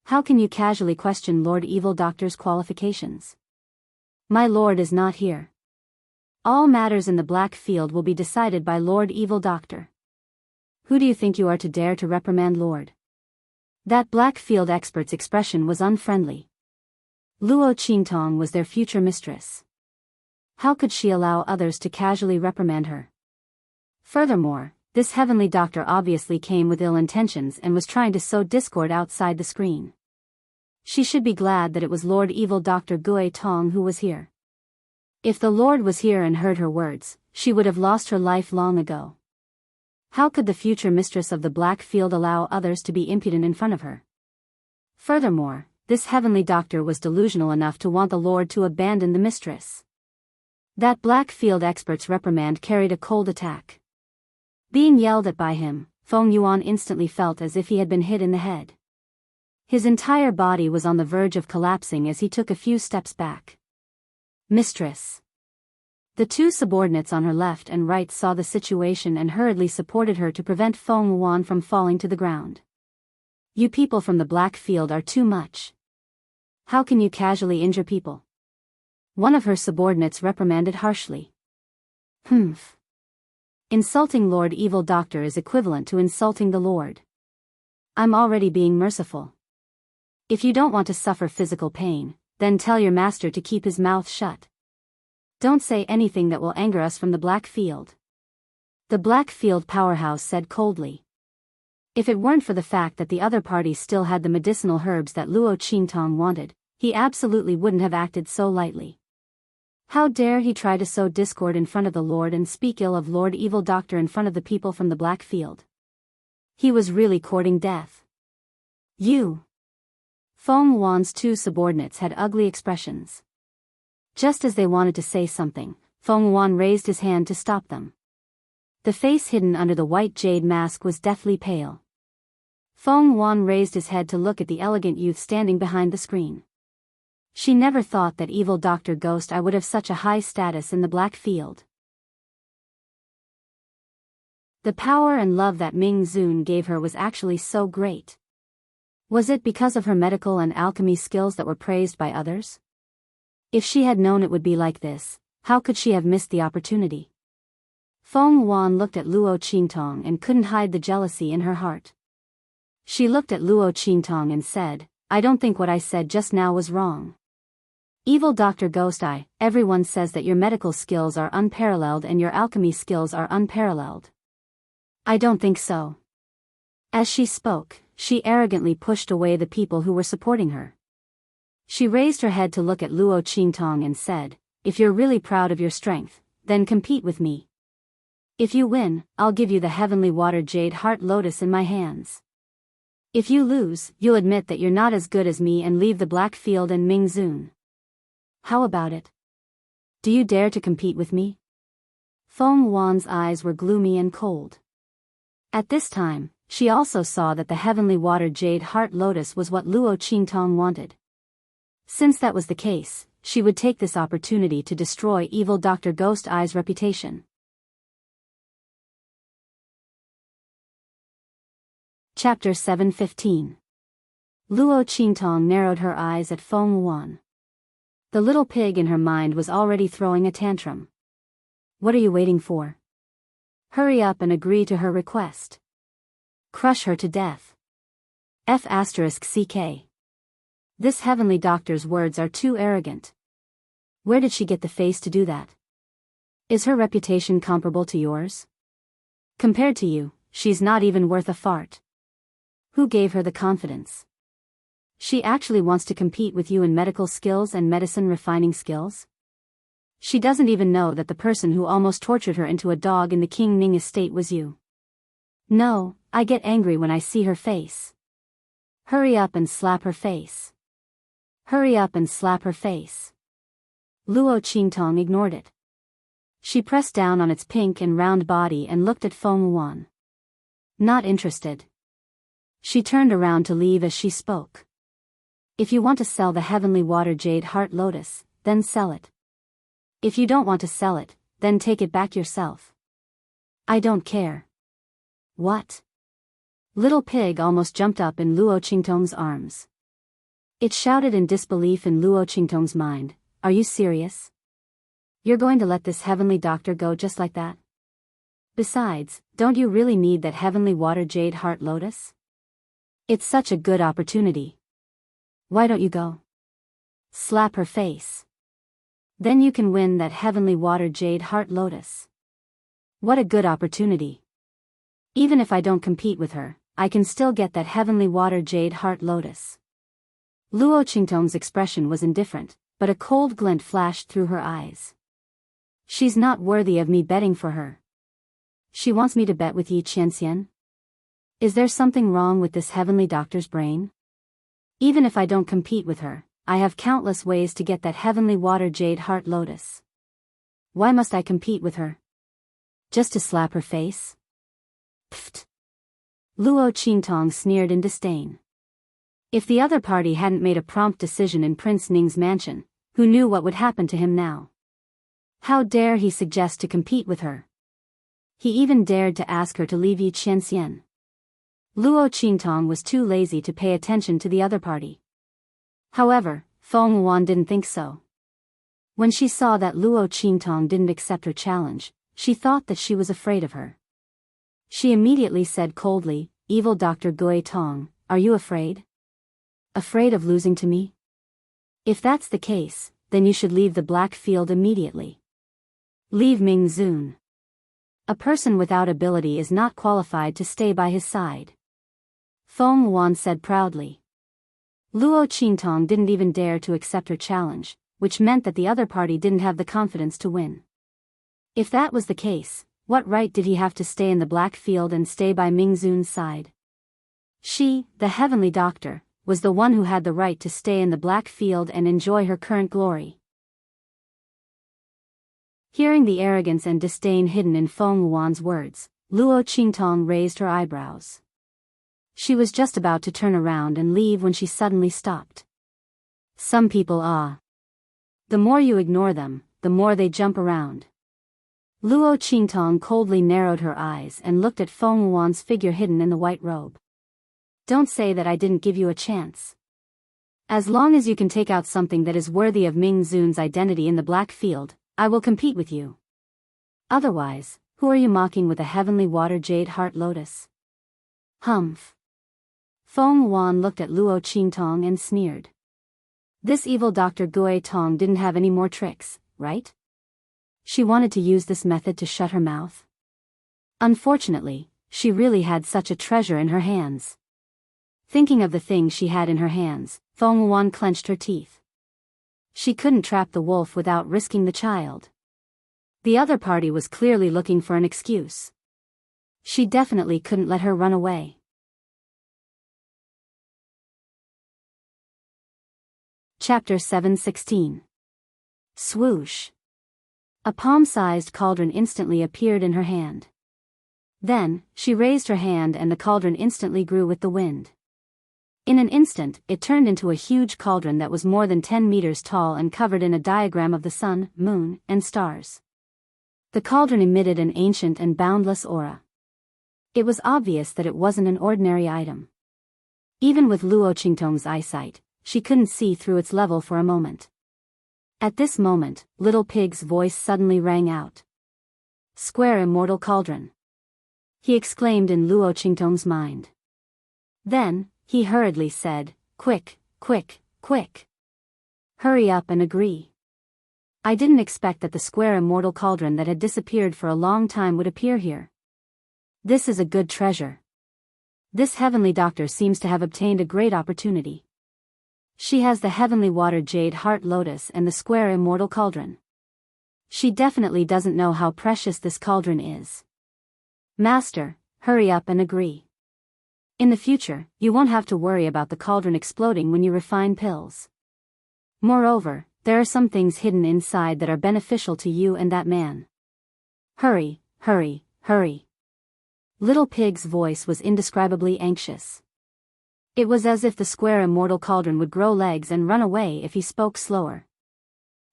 How can you casually question Lord Evil Doctor's qualifications? My lord is not here. All matters in the black field will be decided by Lord Evil Doctor. Who do you think you are to dare to reprimand Lord?" That black field expert's expression was unfriendly. Luo Qingtong was their future mistress. How could she allow others to casually reprimand her? Furthermore, this heavenly doctor obviously came with ill intentions and was trying to sow discord outside the screen. She should be glad that it was Lord Evil Dr. Gui Tong who was here. If the Lord was here and heard her words, she would have lost her life long ago. How could the future mistress of the black field allow others to be impudent in front of her? Furthermore, this heavenly doctor was delusional enough to want the Lord to abandon the mistress. That black field expert's reprimand carried a cold attack. Being yelled at by him, Feng Yuan instantly felt as if he had been hit in the head. His entire body was on the verge of collapsing as he took a few steps back. "Mistress." The two subordinates on her left and right saw the situation and hurriedly supported her to prevent Feng Yuan from falling to the ground. "You people from the black field are too much. How can you casually injure people?" One of her subordinates reprimanded harshly. "Humph. Insulting Lord Evil Doctor is equivalent to insulting the Lord. I'm already being merciful. If you don't want to suffer physical pain, then tell your master to keep his mouth shut. Don't say anything that will anger us from the black field." The black field powerhouse said coldly. If it weren't for the fact that the other party still had the medicinal herbs that Luo Qingtong wanted, he absolutely wouldn't have acted so lightly. How dare he try to sow discord in front of the Lord and speak ill of Lord Evil Doctor in front of the people from the black field? He was really courting death. "You!" Feng Yuan's two subordinates had ugly expressions. Just as they wanted to say something, Feng Yuan raised his hand to stop them. The face hidden under the white jade mask was deathly pale. Feng Yuan raised his head to look at the elegant youth standing behind the screen. She never thought that evil Dr. Ghost I would have such a high status in the black field. The power and love that Ming Zun gave her was actually so great. Was it because of her medical and alchemy skills that were praised by others? If she had known it would be like this, how could she have missed the opportunity? Feng Yuan looked at Luo Qingtong and couldn't hide the jealousy in her heart. She looked at Luo Qingtong and said, "I don't think what I said just now was wrong. Evil Dr. Ghost Eye, everyone says that your medical skills are unparalleled and your alchemy skills are unparalleled. I don't think so." As she spoke, she arrogantly pushed away the people who were supporting her. She raised her head to look at Luo Qingtong and said, "If you're really proud of your strength, then compete with me. If you win, I'll give you the heavenly water jade heart lotus in my hands. If you lose, you'll admit that you're not as good as me and leave the black field and Ming Zun. How about it? Do you dare to compete with me?" Feng Yuan's eyes were gloomy and cold. At this time, she also saw that the heavenly water jade heart lotus was what Luo Qingtong wanted. Since that was the case, she would take this opportunity to destroy evil Dr. Ghost Eye's reputation. Chapter 7:15. Luo Qingtong narrowed her eyes at Feng Yuan. The little pig in her mind was already throwing a tantrum. What are you waiting for? Hurry up and agree to her request. Crush her to death. F***CK. This heavenly doctor's words are too arrogant. Where did she get the face to do that? Is her reputation comparable to yours? Compared to you, she's not even worth a fart. Who gave her the confidence? She actually wants to compete with you in medical skills and medicine refining skills? She doesn't even know that the person who almost tortured her into a dog in the King Ning estate was you. No, I get angry when I see her face. Hurry up and slap her face. Hurry up and slap her face. Luo Qingtong ignored it. She pressed down on its pink and round body and looked at Feng Yuan. Not interested. She turned around to leave as she spoke. If you want to sell the Heavenly Water Jade Heart Lotus, then sell it. If you don't want to sell it, then take it back yourself. I don't care. What? Little Pig almost jumped up in Luo Qingtong's arms. It shouted in disbelief in Luo Qingtong's mind, are you serious? You're going to let this heavenly doctor go just like that? Besides, don't you really need that Heavenly Water Jade Heart Lotus? It's such a good opportunity. Why don't you go? Slap her face. Then you can win that Heavenly Water Jade Heart Lotus. What a good opportunity. Even if I don't compete with her, I can still get that Heavenly Water Jade Heart Lotus. Luo Qingtong's expression was indifferent, but a cold glint flashed through her eyes. She's not worthy of me betting for her. She wants me to bet with Yi Qianxian? Is there something wrong with this heavenly doctor's brain? Even if I don't compete with her, I have countless ways to get that Heavenly Water Jade Heart Lotus. Why must I compete with her? Just to slap her face? Pfft. Luo Qingtong sneered in disdain. If the other party hadn't made a prompt decision in Prince Ning's mansion, who knew what would happen to him now? How dare he suggest to compete with her? He even dared to ask her to leave Yi Qianxian. Luo Qingtong was too lazy to pay attention to the other party. However, Feng Wan didn't think so. When she saw that Luo Qingtong didn't accept her challenge, she thought that she was afraid of her. She immediately said coldly, Evil Dr. Gui Tong, are you afraid? Afraid of losing to me? If that's the case, then you should leave the Black Field immediately. Leave Ming Zun. A person without ability is not qualified to stay by his side. Feng Wan said proudly. Luo Qingtong didn't even dare to accept her challenge, which meant that the other party didn't have the confidence to win. If that was the case, what right did he have to stay in the Black Field and stay by Ming Zun's side? She, the heavenly doctor, was the one who had the right to stay in the Black Field and enjoy her current glory. Hearing the arrogance and disdain hidden in Feng Wan's words, Luo Qingtong raised her eyebrows. She was just about to turn around and leave when she suddenly stopped. Some people are. The more you ignore them, the more they jump around. Luo Qingtong coldly narrowed her eyes and looked at Feng Wan's figure hidden in the white robe. Don't say that I didn't give you a chance. As long as you can take out something that is worthy of Ming Zun's identity in the Black Field, I will compete with you. Otherwise, who are you mocking with a Heavenly Water Jade Heart Lotus? Humph. Feng Wan looked at Luo Qingtong and sneered. This evil Dr. Gui Tong didn't have any more tricks, right? She wanted to use this method to shut her mouth. Unfortunately, she really had such a treasure in her hands. Thinking of the thing she had in her hands, Feng Wan clenched her teeth. She couldn't trap the wolf without risking the child. The other party was clearly looking for an excuse. She definitely couldn't let her run away. Chapter 7:16. Swoosh. A palm-sized cauldron instantly appeared in her hand. Then, she raised her hand and the cauldron instantly grew with the wind. In an instant, it turned into a huge cauldron that was more than 10 meters tall and covered in a diagram of the sun, moon, and stars. The cauldron emitted an ancient and boundless aura. It was obvious that it wasn't an ordinary item. Even with Luo Qingtong's eyesight, she couldn't see through its level for a moment. At this moment, Little Pig's voice suddenly rang out. Square Immortal Cauldron. He exclaimed in Luo Qingtong's mind. Then, he hurriedly said, Quick, quick, quick. Hurry up and agree. I didn't expect that the Square Immortal Cauldron that had disappeared for a long time would appear here. This is a good treasure. This heavenly doctor seems to have obtained a great opportunity. She has the Heavenly Water Jade Heart Lotus and the Square Immortal Cauldron. She definitely doesn't know how precious this cauldron is. Master, hurry up and agree. In the future, you won't have to worry about the cauldron exploding when you refine pills. Moreover, there are some things hidden inside that are beneficial to you and that man. Hurry, hurry, hurry. Little Pig's voice was indescribably anxious. It was as if the square immortal cauldron would grow legs and run away if he spoke slower.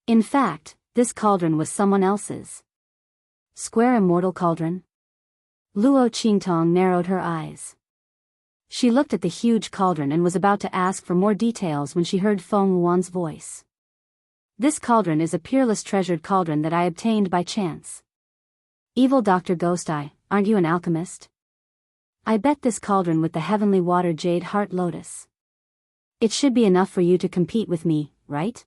In fact, this cauldron was someone else's. Square immortal cauldron? Luo Qingtong narrowed her eyes. She looked at the huge cauldron and was about to ask for more details when she heard Feng Wuan's voice. This cauldron is a peerless treasured cauldron that I obtained by chance. Evil Dr. Ghost Eye, aren't you an alchemist? I bet this cauldron with the heavenly water jade heart lotus. It should be enough for you to compete with me, right?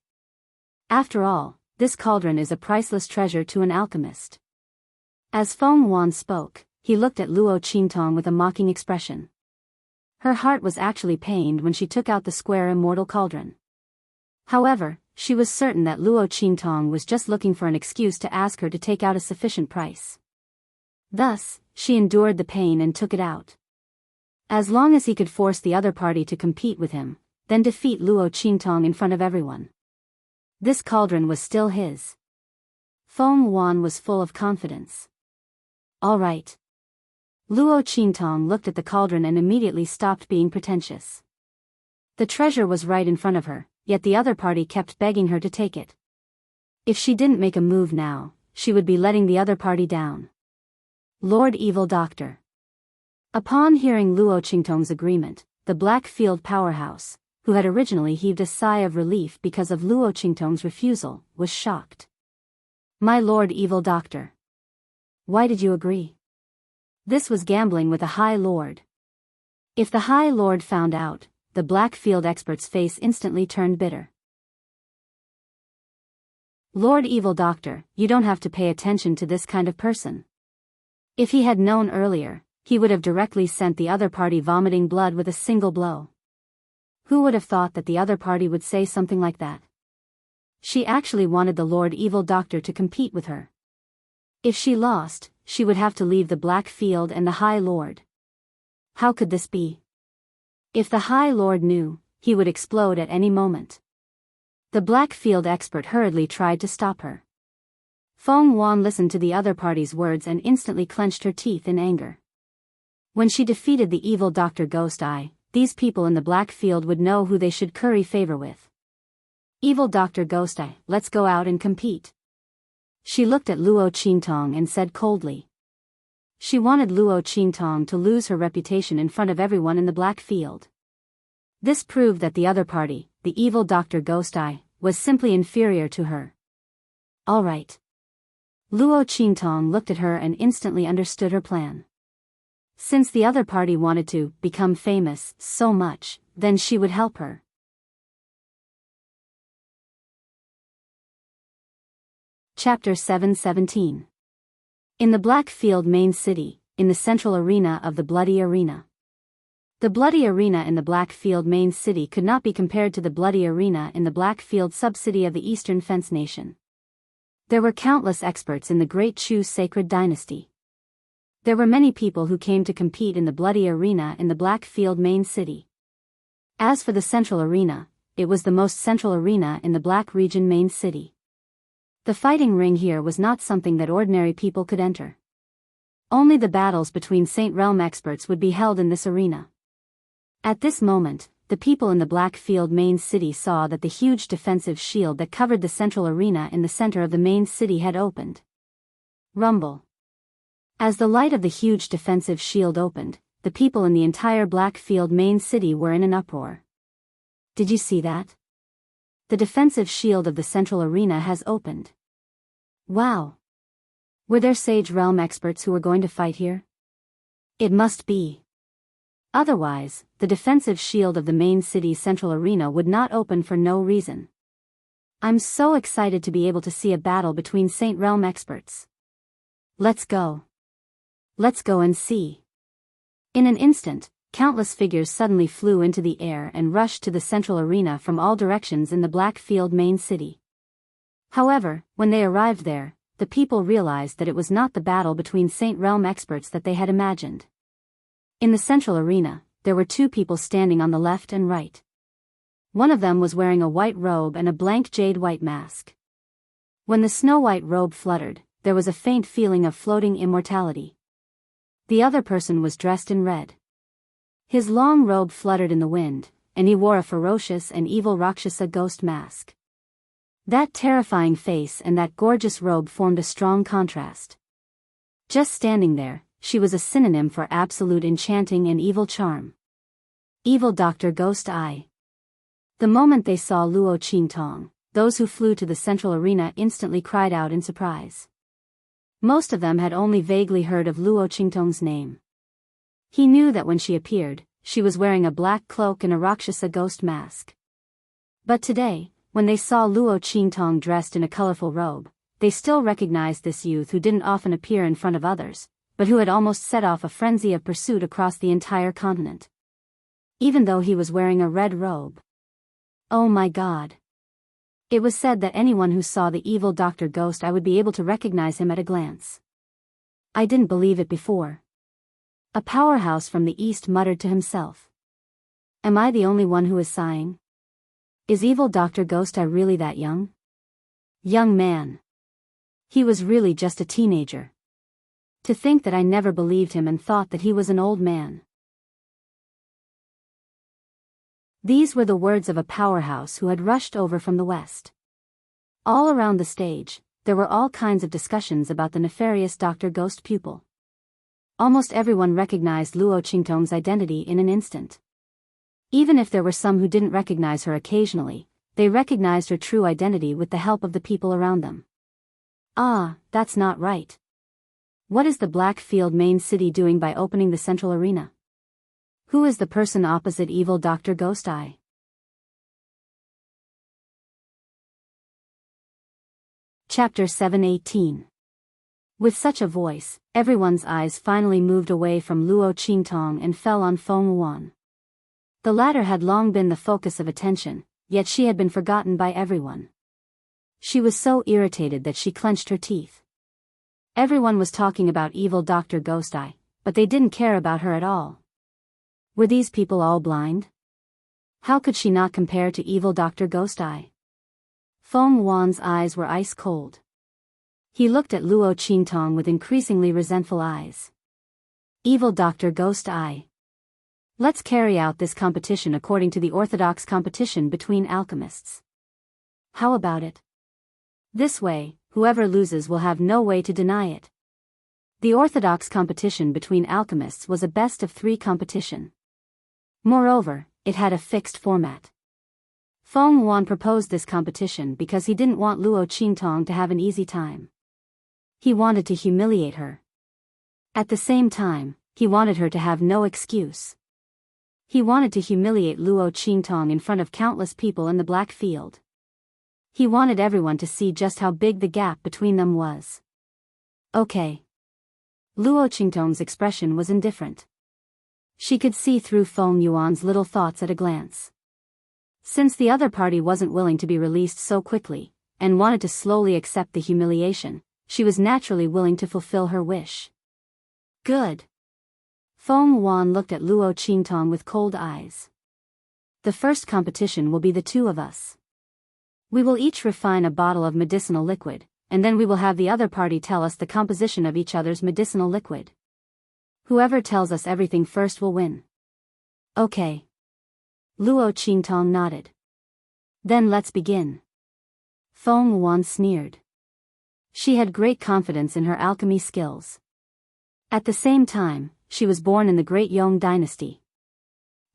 After all, this cauldron is a priceless treasure to an alchemist. As Feng Wuan spoke, he looked at Luo Qingtong with a mocking expression. Her heart was actually pained when she took out the square immortal cauldron. However, she was certain that Luo Qingtong was just looking for an excuse to ask her to take out a sufficient price. Thus, she endured the pain and took it out. As long as he could force the other party to compete with him, then defeat Luo Qingtong in front of everyone. This cauldron was still his. Feng Wuan was full of confidence. All right. Luo Qingtong looked at the cauldron and immediately stopped being pretentious. The treasure was right in front of her, yet the other party kept begging her to take it. If she didn't make a move now, she would be letting the other party down. Lord Evil Doctor. Upon hearing Luo Qingtong's agreement, the Blackfield powerhouse, who had originally heaved a sigh of relief because of Luo Qingtong's refusal, was shocked. My Lord Evil Doctor. Why did you agree? This was gambling with a High Lord. If the High Lord found out, the Blackfield expert's face instantly turned bitter. Lord Evil Doctor, you don't have to pay attention to this kind of person. If he had known earlier, he would have directly sent the other party vomiting blood with a single blow. Who would have thought that the other party would say something like that? She actually wanted the Lord Evil Doctor to compete with her. If she lost, she would have to leave the Blackfield and the High Lord. How could this be? If the High Lord knew, he would explode at any moment. The Blackfield expert hurriedly tried to stop her. Feng Wuan listened to the other party's words and instantly clenched her teeth in anger. When she defeated the evil Dr. Ghost Eye, these people in the Blackfield would know who they should curry favor with. Evil Dr. Ghost Eye, let's go out and compete. She looked at Luo Qingtong and said coldly. She wanted Luo Qingtong to lose her reputation in front of everyone in the Blackfield. This proved that the other party, the evil Dr. Ghost Eye, was simply inferior to her. All right. Luo Qingtong looked at her and instantly understood her plan. Since the other party wanted to become famous so much, then she would help her. Chapter 717. In the Blackfield main city, in the central arena of the Bloody Arena. The Bloody Arena in the Blackfield main city could not be compared to the Bloody Arena in the Blackfield subcity of the Eastern Fence Nation. There were countless experts in the Great Chu sacred dynasty. There were many people who came to compete in the Bloody Arena in the Blackfield main city. As for the central arena, it was the most central arena in the Black region main city. The fighting ring here was not something that ordinary people could enter. Only the battles between Saint Realm experts would be held in this arena. At this moment, the people in the Blackfield main city saw that the huge defensive shield that covered the central arena in the center of the main city had opened. Rumble. As the light of the huge defensive shield opened, the people in the entire Blackfield main city were in an uproar. Did you see that? The defensive shield of the central arena has opened. Wow! Were there Sage Realm experts who were going to fight here? It must be. Otherwise, the defensive shield of the main city's central arena would not open for no reason. I'm so excited to be able to see a battle between Saint Realm experts. Let's go. Let's go and see. In an instant, countless figures suddenly flew into the air and rushed to the central arena from all directions in the Blackfield main city. However, when they arrived there, the people realized that it was not the battle between Saint Realm experts that they had imagined. In the central arena, there were two people standing on the left and right. One of them was wearing a white robe and a blank jade white mask. When the snow-white robe fluttered, there was a faint feeling of floating immortality. The other person was dressed in red. His long robe fluttered in the wind, and he wore a ferocious and evil Rakshasa ghost mask. That terrifying face and that gorgeous robe formed a strong contrast. Just standing there, she was a synonym for absolute enchanting and evil charm. Evil Dr. Ghost Eye. The moment they saw Luo Qingtong, those who flew to the central arena instantly cried out in surprise. Most of them had only vaguely heard of Luo Qingtong's name. He knew that when she appeared, she was wearing a black cloak and a Rakshasa ghost mask. But today, when they saw Luo Qingtong dressed in a colorful robe, they still recognized this youth who didn't often appear in front of others, but who had almost set off a frenzy of pursuit across the entire continent. Even though he was wearing a red robe. Oh my God. It was said that anyone who saw the evil Dr. Ghost Eye would be able to recognize him at a glance. I didn't believe it before. A powerhouse from the east muttered to himself. Am I the only one who is sighing? Is evil Dr. Ghost Eye really that young? Young man. He was really just a teenager. To think that I never believed him and thought that he was an old man. These were the words of a powerhouse who had rushed over from the west. All around the stage, there were all kinds of discussions about the nefarious Dr. Ghost pupil. Almost everyone recognized Luo Qingtong's identity in an instant. Even if there were some who didn't recognize her occasionally, they recognized her true identity with the help of the people around them. Ah, that's not right. What is the Blackfield main city doing by opening the central arena? Who is the person opposite evil Dr. Ghost Eye? Chapter 718. With such a voice, everyone's eyes finally moved away from Luo Qingtong and fell on Feng Wuan. The latter had long been the focus of attention, yet she had been forgotten by everyone. She was so irritated that she clenched her teeth. Everyone was talking about evil Dr. Ghost Eye, but they didn't care about her at all. Were these people all blind? How could she not compare to evil Dr. Ghost Eye? Feng Wan's eyes were ice cold. He looked at Luo Qingtong with increasingly resentful eyes. Evil Dr. Ghost Eye. Let's carry out this competition according to the orthodox competition between alchemists. How about it? This way, whoever loses will have no way to deny it. The orthodox competition between alchemists was a best-of-3 competition. Moreover, it had a fixed format. Feng Wan proposed this competition because he didn't want Luo Qingtong to have an easy time. He wanted to humiliate her. At the same time, he wanted her to have no excuse. He wanted to humiliate Luo Qingtong in front of countless people in the Black Field. He wanted everyone to see just how big the gap between them was. Okay. Luo Qingtong's expression was indifferent. She could see through Feng Yuan's little thoughts at a glance. Since the other party wasn't willing to be released so quickly, and wanted to slowly accept the humiliation, she was naturally willing to fulfill her wish. Good. Feng Yuan looked at Luo Qingtong with cold eyes. The first competition will be the two of us. We will each refine a bottle of medicinal liquid, and then we will have the other party tell us the composition of each other's medicinal liquid. Whoever tells us everything first will win. Okay. Luo Qingtong nodded. Then let's begin. Feng Yuan sneered. She had great confidence in her alchemy skills. At the same time, she was born in the Great Yong dynasty.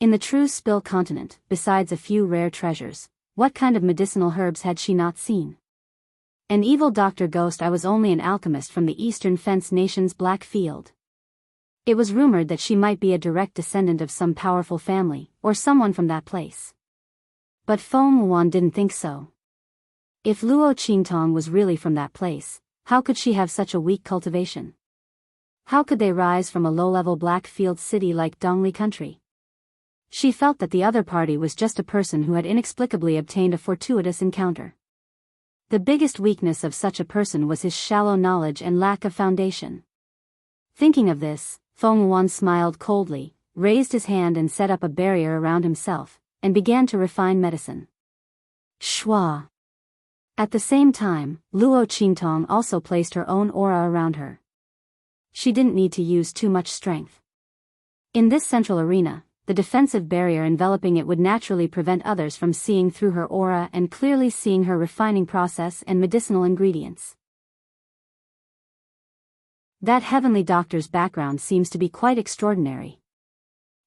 In the true Spill continent, besides a few rare treasures, what kind of medicinal herbs had she not seen? An evil Dr. Ghost Eye was only an alchemist from the eastern fence nation's Black Field. It was rumored that she might be a direct descendant of some powerful family, or someone from that place. But Feng Yuan didn't think so. If Luo Qingtong was really from that place, how could she have such a weak cultivation? How could they rise from a low-level Black Field city like Dongli country? She felt that the other party was just a person who had inexplicably obtained a fortuitous encounter. The biggest weakness of such a person was his shallow knowledge and lack of foundation. Thinking of this, Feng Yuan smiled coldly, raised his hand and set up a barrier around himself, and began to refine medicine. Shwa. At the same time, Luo Qingtong also placed her own aura around her. She didn't need to use too much strength. In this central arena, the defensive barrier enveloping it would naturally prevent others from seeing through her aura and clearly seeing her refining process and medicinal ingredients. That heavenly doctor's background seems to be quite extraordinary.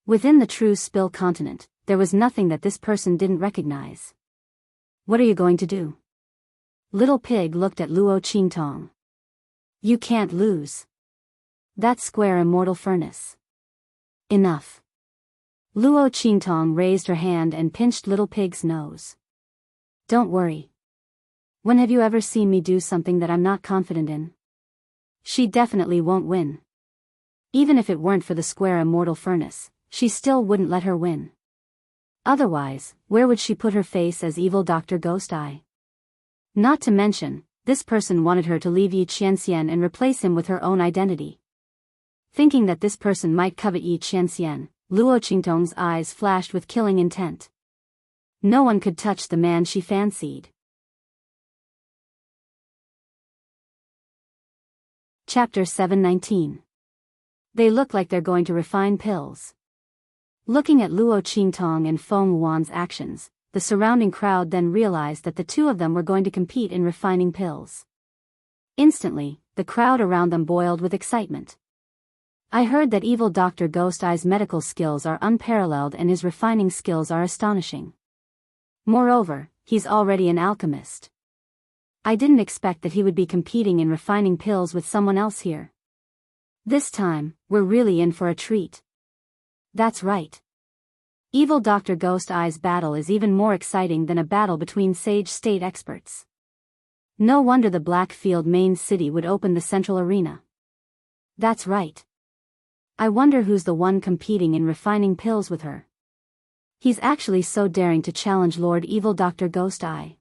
Within the true Spill continent, there was nothing that this person didn't recognize. What are you going to do? Little Pig looked at Luo Qingtong. You can't lose. That square immortal furnace. Enough. Luo Qingtong raised her hand and pinched Little Pig's nose. Don't worry. When have you ever seen me do something that I'm not confident in? She definitely won't win. Even if it weren't for the square immortal furnace, she still wouldn't let her win. Otherwise, where would she put her face as evil Dr. Ghost Eye? Not to mention, this person wanted her to leave Yi Qianxian and replace him with her own identity. Thinking that this person might covet Yi Qianxian, Luo Qingtong's eyes flashed with killing intent. No one could touch the man she fancied. Chapter 719. They look like they're going to refine pills. Looking at Luo Qingtong and Feng Wuan's actions, the surrounding crowd then realized that the two of them were going to compete in refining pills. Instantly, the crowd around them boiled with excitement. I heard that evil Dr. Ghost Eye's medical skills are unparalleled and his refining skills are astonishing. Moreover, he's already an alchemist. I didn't expect that he would be competing in refining pills with someone else here. This time, we're really in for a treat. That's right. Evil Dr. Ghost Eye's battle is even more exciting than a battle between sage state experts. No wonder the Blackfield main city would open the central arena. That's right. I wonder who's the one competing in refining pills with her. He's actually so daring to challenge Lord Evil Dr. Ghost Eye.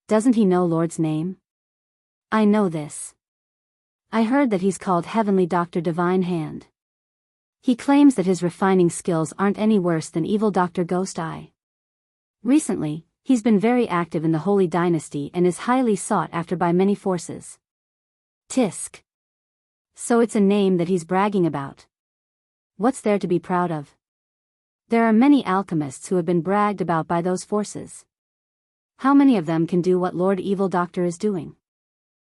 Doesn't he know Lord's name? I know this. I heard that he's called Heavenly Dr. Divine Hand. He claims that his refining skills aren't any worse than evil Dr. Ghost Eye. Recently, he's been very active in the Holy Dynasty and is highly sought after by many forces. Tisk. So it's a name that he's bragging about. What's there to be proud of? There are many alchemists who have been bragged about by those forces. How many of them can do what Lord Evil Doctor is doing?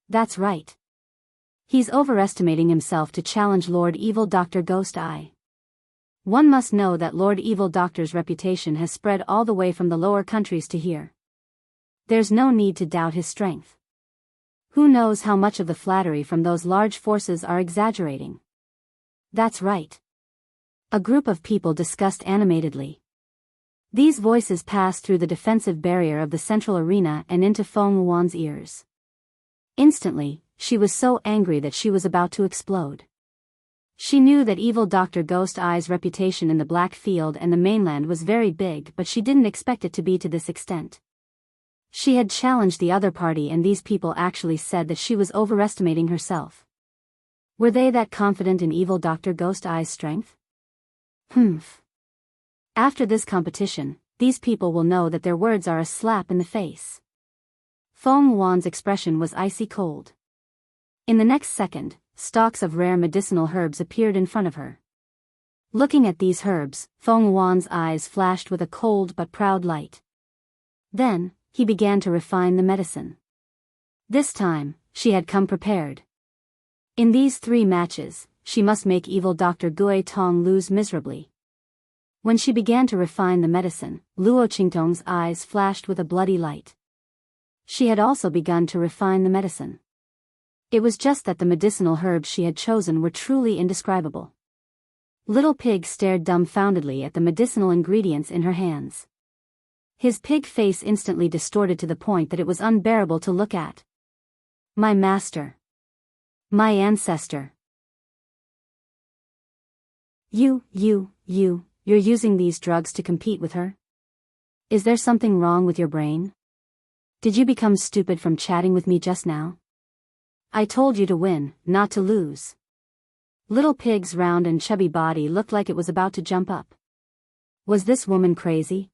That's right. He's overestimating himself to challenge Lord Evil Dr. Ghost Eye. One must know that Lord Evil Doctor's reputation has spread all the way from the lower countries to here. There's no need to doubt his strength. Who knows how much of the flattery from those large forces are exaggerating? That's right. A group of people discussed animatedly. These voices passed through the defensive barrier of the central arena and into Feng Wuan's ears. Instantly, she was so angry that she was about to explode. She knew that evil Dr. Ghost Eye's reputation in the Black Field and the mainland was very big, but she didn't expect it to be to this extent. She had challenged the other party and these people actually said that she was overestimating herself. Were they that confident in evil Dr. Ghost Eye's strength? Humph. After this competition, these people will know that their words are a slap in the face. Feng Wuan's expression was icy cold. In the next second, stalks of rare medicinal herbs appeared in front of her. Looking at these herbs, Feng Wuan's eyes flashed with a cold but proud light. Then, he began to refine the medicine. This time, she had come prepared. In these 3 matches, she must make evil Dr. Gui Tong lose miserably. When she began to refine the medicine, Luo Qingtong's eyes flashed with a bloody light. She had also begun to refine the medicine. It was just that the medicinal herbs she had chosen were truly indescribable. Little Pig stared dumbfoundedly at the medicinal ingredients in her hands. His pig face instantly distorted to the point that it was unbearable to look at. My master. My ancestor. You're using these drugs to compete with her? Is there something wrong with your brain? Did you become stupid from chatting with me just now? I told you to win, not to lose. Little Pig's round and chubby body looked like it was about to jump up. Was this woman crazy?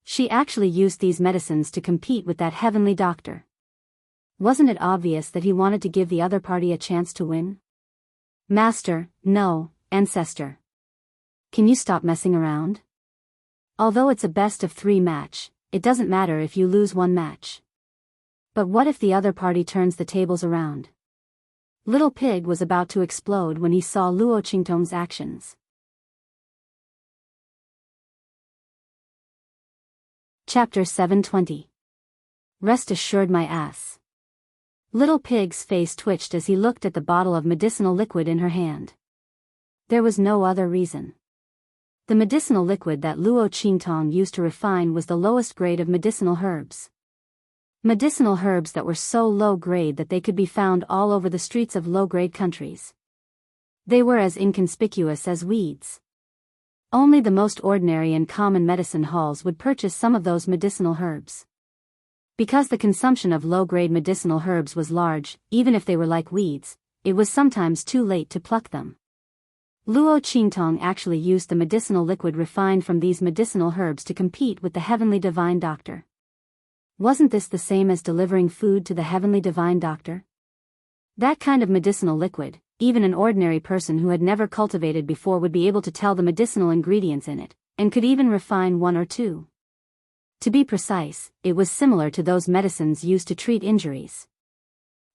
She actually used these medicines to compete with that heavenly doctor. Wasn't it obvious that he wanted to give the other party a chance to win? Master, no, ancestor. Can you stop messing around? Although it's a best of 3 match, it doesn't matter if you lose one match. But what if the other party turns the tables around? Little Pig was about to explode when he saw Luo Qingtong's actions. Chapter 720. Rest assured my ass. Little Pig's face twitched as he looked at the bottle of medicinal liquid in her hand. There was no other reason. The medicinal liquid that Luo Qingtong used to refine was the lowest grade of medicinal herbs. Medicinal herbs that were so low grade that they could be found all over the streets of low-grade countries. They were as inconspicuous as weeds. Only the most ordinary and common medicine halls would purchase some of those medicinal herbs. Because the consumption of low-grade medicinal herbs was large, even if they were like weeds, it was sometimes too late to pluck them. Luo Qingtong actually used the medicinal liquid refined from these medicinal herbs to compete with the heavenly divine doctor. Wasn't this the same as delivering food to the heavenly divine doctor? That kind of medicinal liquid, even an ordinary person who had never cultivated before would be able to tell the medicinal ingredients in it, and could even refine 1 or 2. To be precise, it was similar to those medicines used to treat injuries.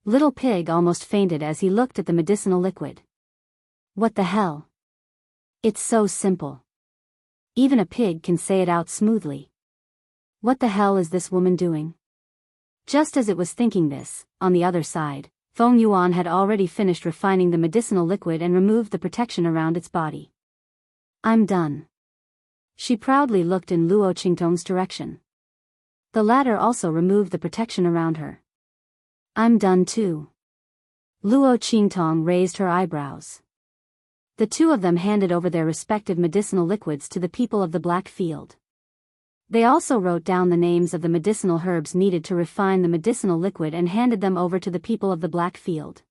Little Pig almost fainted as he looked at the medicinal liquid. What the hell? It's so simple. Even a pig can say it out smoothly. What the hell is this woman doing? Just as it was thinking this, on the other side, Feng Yuan had already finished refining the medicinal liquid and removed the protection around its body. I'm done. She proudly looked in Luo Qingtong's direction. The latter also removed the protection around her. I'm done too. Luo Qingtong raised her eyebrows. The two of them handed over their respective medicinal liquids to the people of the Black Field. They also wrote down the names of the medicinal herbs needed to refine the medicinal liquid and handed them over to the people of the Black Field.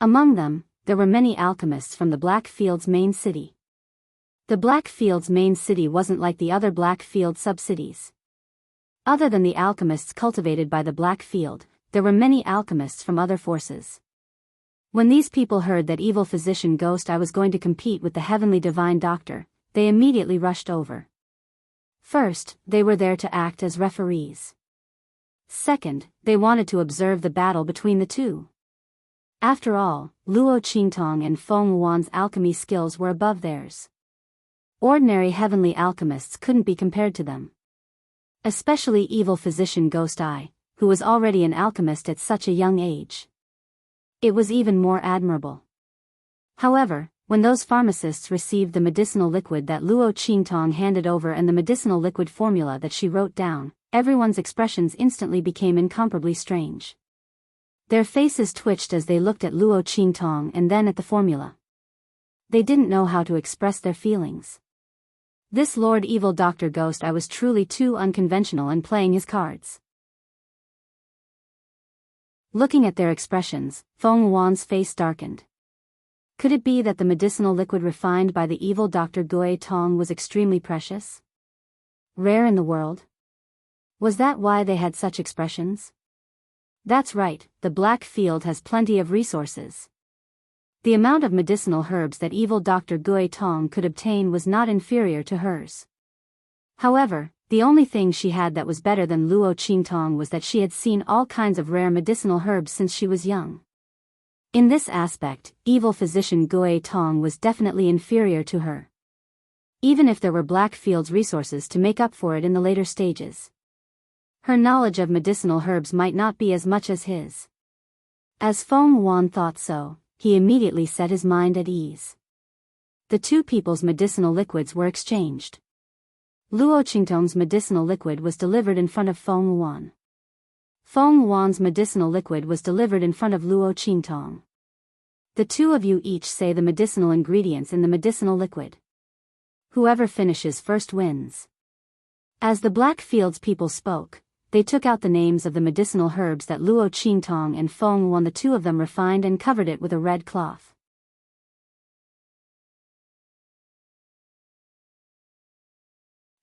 Among them, there were many alchemists from the Black Field's main city. The Black Field's main city wasn't like the other Black Field sub-cities. Other than the alchemists cultivated by the Black Field, there were many alchemists from other forces. When these people heard that evil physician Ghost I was going to compete with the heavenly divine doctor, they immediately rushed over. First, they were there to act as referees. Second, they wanted to observe the battle between the two. After all, Luo Qingtong and Feng Yuan's alchemy skills were above theirs. Ordinary heavenly alchemists couldn't be compared to them. Especially evil physician Ghost Eye, who was already an alchemist at such a young age. It was even more admirable. However, when those pharmacists received the medicinal liquid that Luo Qingtong handed over and the medicinal liquid formula that she wrote down, everyone's expressions instantly became incomparably strange. Their faces twitched as they looked at Luo Qingtong and then at the formula. They didn't know how to express their feelings. This Lord Evil Dr. Ghost I was truly too unconventional in playing his cards. Looking at their expressions, Feng Yuan's face darkened. Could it be that the medicinal liquid refined by the evil Dr. Gui Tong was extremely precious? Rare in the world? Was that why they had such expressions? That's right, the Black Field has plenty of resources. The amount of medicinal herbs that evil Dr. Gui Tong could obtain was not inferior to hers. However, the only thing she had that was better than Luo Qingtong was that she had seen all kinds of rare medicinal herbs since she was young. In this aspect, evil physician Gui Tong was definitely inferior to her. Even if there were Black Field's resources to make up for it in the later stages. Her knowledge of medicinal herbs might not be as much as his. As Feng Yuan thought so, he immediately set his mind at ease. The two people's medicinal liquids were exchanged. Luo Qingtong's medicinal liquid was delivered in front of Feng Yuan. Feng Yuan's medicinal liquid was delivered in front of Luo Qingtong. The two of you each say the medicinal ingredients in the medicinal liquid. Whoever finishes first wins. As the Black Fields people spoke, they took out the names of the medicinal herbs that Luo Qingtong and Feng Yuan, the two of them, refined and covered it with a red cloth.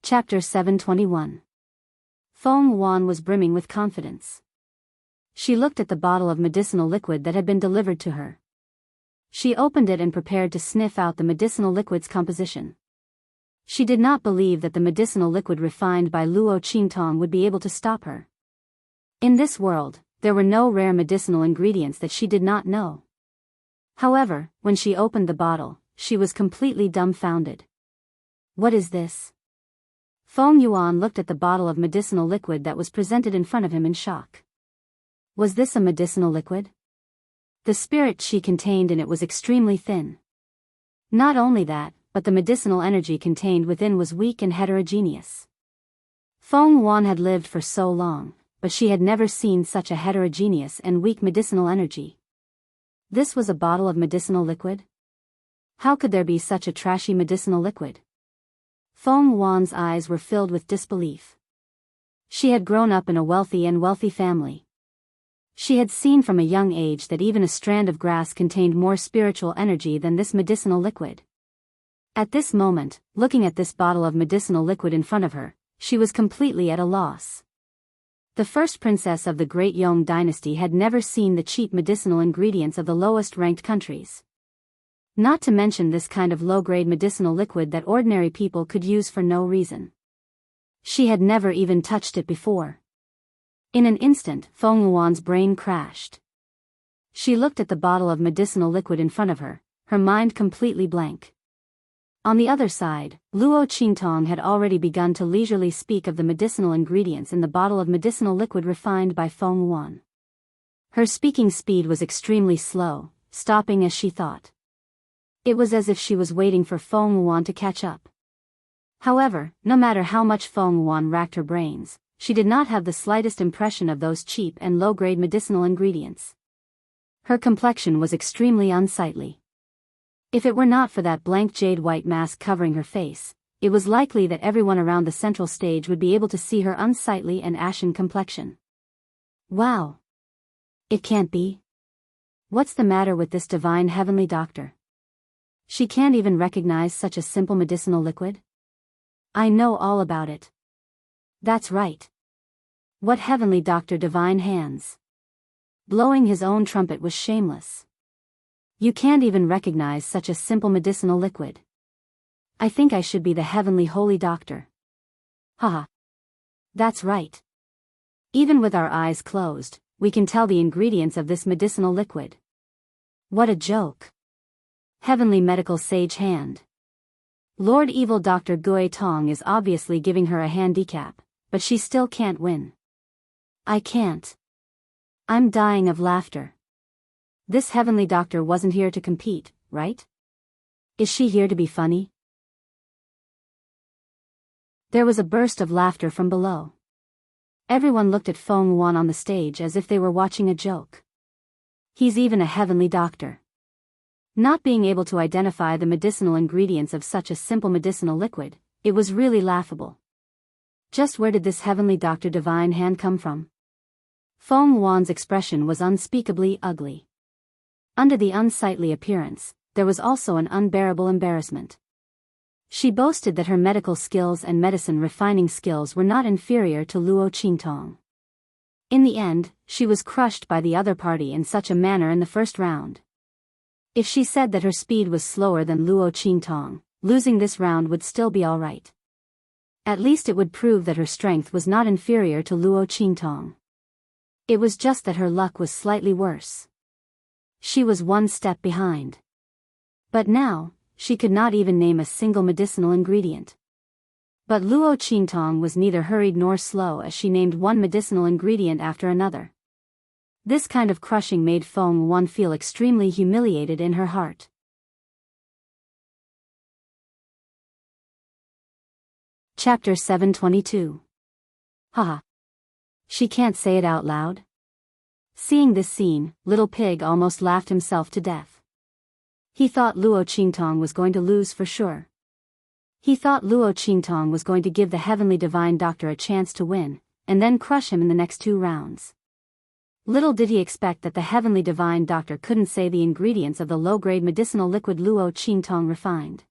Chapter 721. Feng Yuan was brimming with confidence. She looked at the bottle of medicinal liquid that had been delivered to her. She opened it and prepared to sniff out the medicinal liquid's composition. She did not believe that the medicinal liquid refined by Luo Qingtong would be able to stop her. In this world, there were no rare medicinal ingredients that she did not know. However, when she opened the bottle, she was completely dumbfounded. What is this? Feng Yuan looked at the bottle of medicinal liquid that was presented in front of him in shock. Was this a medicinal liquid? The spirit qi contained in it was extremely thin. Not only that, but the medicinal energy contained within was weak and heterogeneous. Feng Yuan had lived for so long, but she had never seen such a heterogeneous and weak medicinal energy. This was a bottle of medicinal liquid? How could there be such a trashy medicinal liquid? Feng Yuan's eyes were filled with disbelief. She had grown up in a wealthy family. She had seen from a young age that even a strand of grass contained more spiritual energy than this medicinal liquid. At this moment, looking at this bottle of medicinal liquid in front of her, she was completely at a loss. The first princess of the Great Yong dynasty had never seen the cheap medicinal ingredients of the lowest-ranked countries. Not to mention this kind of low-grade medicinal liquid that ordinary people could use for no reason. She had never even touched it before. In an instant, Feng Yuan's brain crashed. She looked at the bottle of medicinal liquid in front of her, her mind completely blank. On the other side, Luo Qingtong had already begun to leisurely speak of the medicinal ingredients in the bottle of medicinal liquid refined by Feng Yuan. Her speaking speed was extremely slow, stopping as she thought. It was as if she was waiting for Feng Yuan to catch up. However, no matter how much Feng Yuan racked her brains, she did not have the slightest impression of those cheap and low-grade medicinal ingredients. Her complexion was extremely unsightly. If it were not for that blank jade-white mask covering her face, it was likely that everyone around the central stage would be able to see her unsightly and ashen complexion. Wow! It can't be. What's the matter with this divine heavenly doctor? She can't even recognize such a simple medicinal liquid? I know all about it. That's right. What heavenly doctor divine hands? Blowing his own trumpet was shameless. You can't even recognize such a simple medicinal liquid. I think I should be the heavenly holy doctor. Haha. That's right. Even with our eyes closed, we can tell the ingredients of this medicinal liquid. What a joke. Heavenly medical sage hand. Lord Evil Dr. Gui Tong is obviously giving her a handicap, but she still can't win. I can't. I'm dying of laughter. This heavenly doctor wasn't here to compete, right? Is she here to be funny? There was a burst of laughter from below. Everyone looked at Feng Yuan on the stage as if they were watching a joke. He's even a heavenly doctor. Not being able to identify the medicinal ingredients of such a simple medicinal liquid, it was really laughable. Just where did this heavenly doctor divine hand come from? Feng Yuan's expression was unspeakably ugly. Under the unsightly appearance, there was also an unbearable embarrassment. She boasted that her medical skills and medicine refining skills were not inferior to Luo Qingtong. In the end, she was crushed by the other party in such a manner in the first round. If she said that her speed was slower than Luo Qingtong, losing this round would still be alright. At least it would prove that her strength was not inferior to Luo Qingtong. It was just that her luck was slightly worse. She was one step behind. But now, she could not even name a single medicinal ingredient. But Luo Qingtong was neither hurried nor slow as she named one medicinal ingredient after another. This kind of crushing made Feng Yuan feel extremely humiliated in her heart. Chapter 722. Haha. She can't say it out loud? Seeing this scene, Little Pig almost laughed himself to death. He thought Luo Qingtong was going to lose for sure. He thought Luo Qingtong was going to give the heavenly divine doctor a chance to win, and then crush him in the next 2 rounds. Little did he expect that the heavenly divine doctor couldn't say the ingredients of the low-grade medicinal liquid Luo Qingtong refined.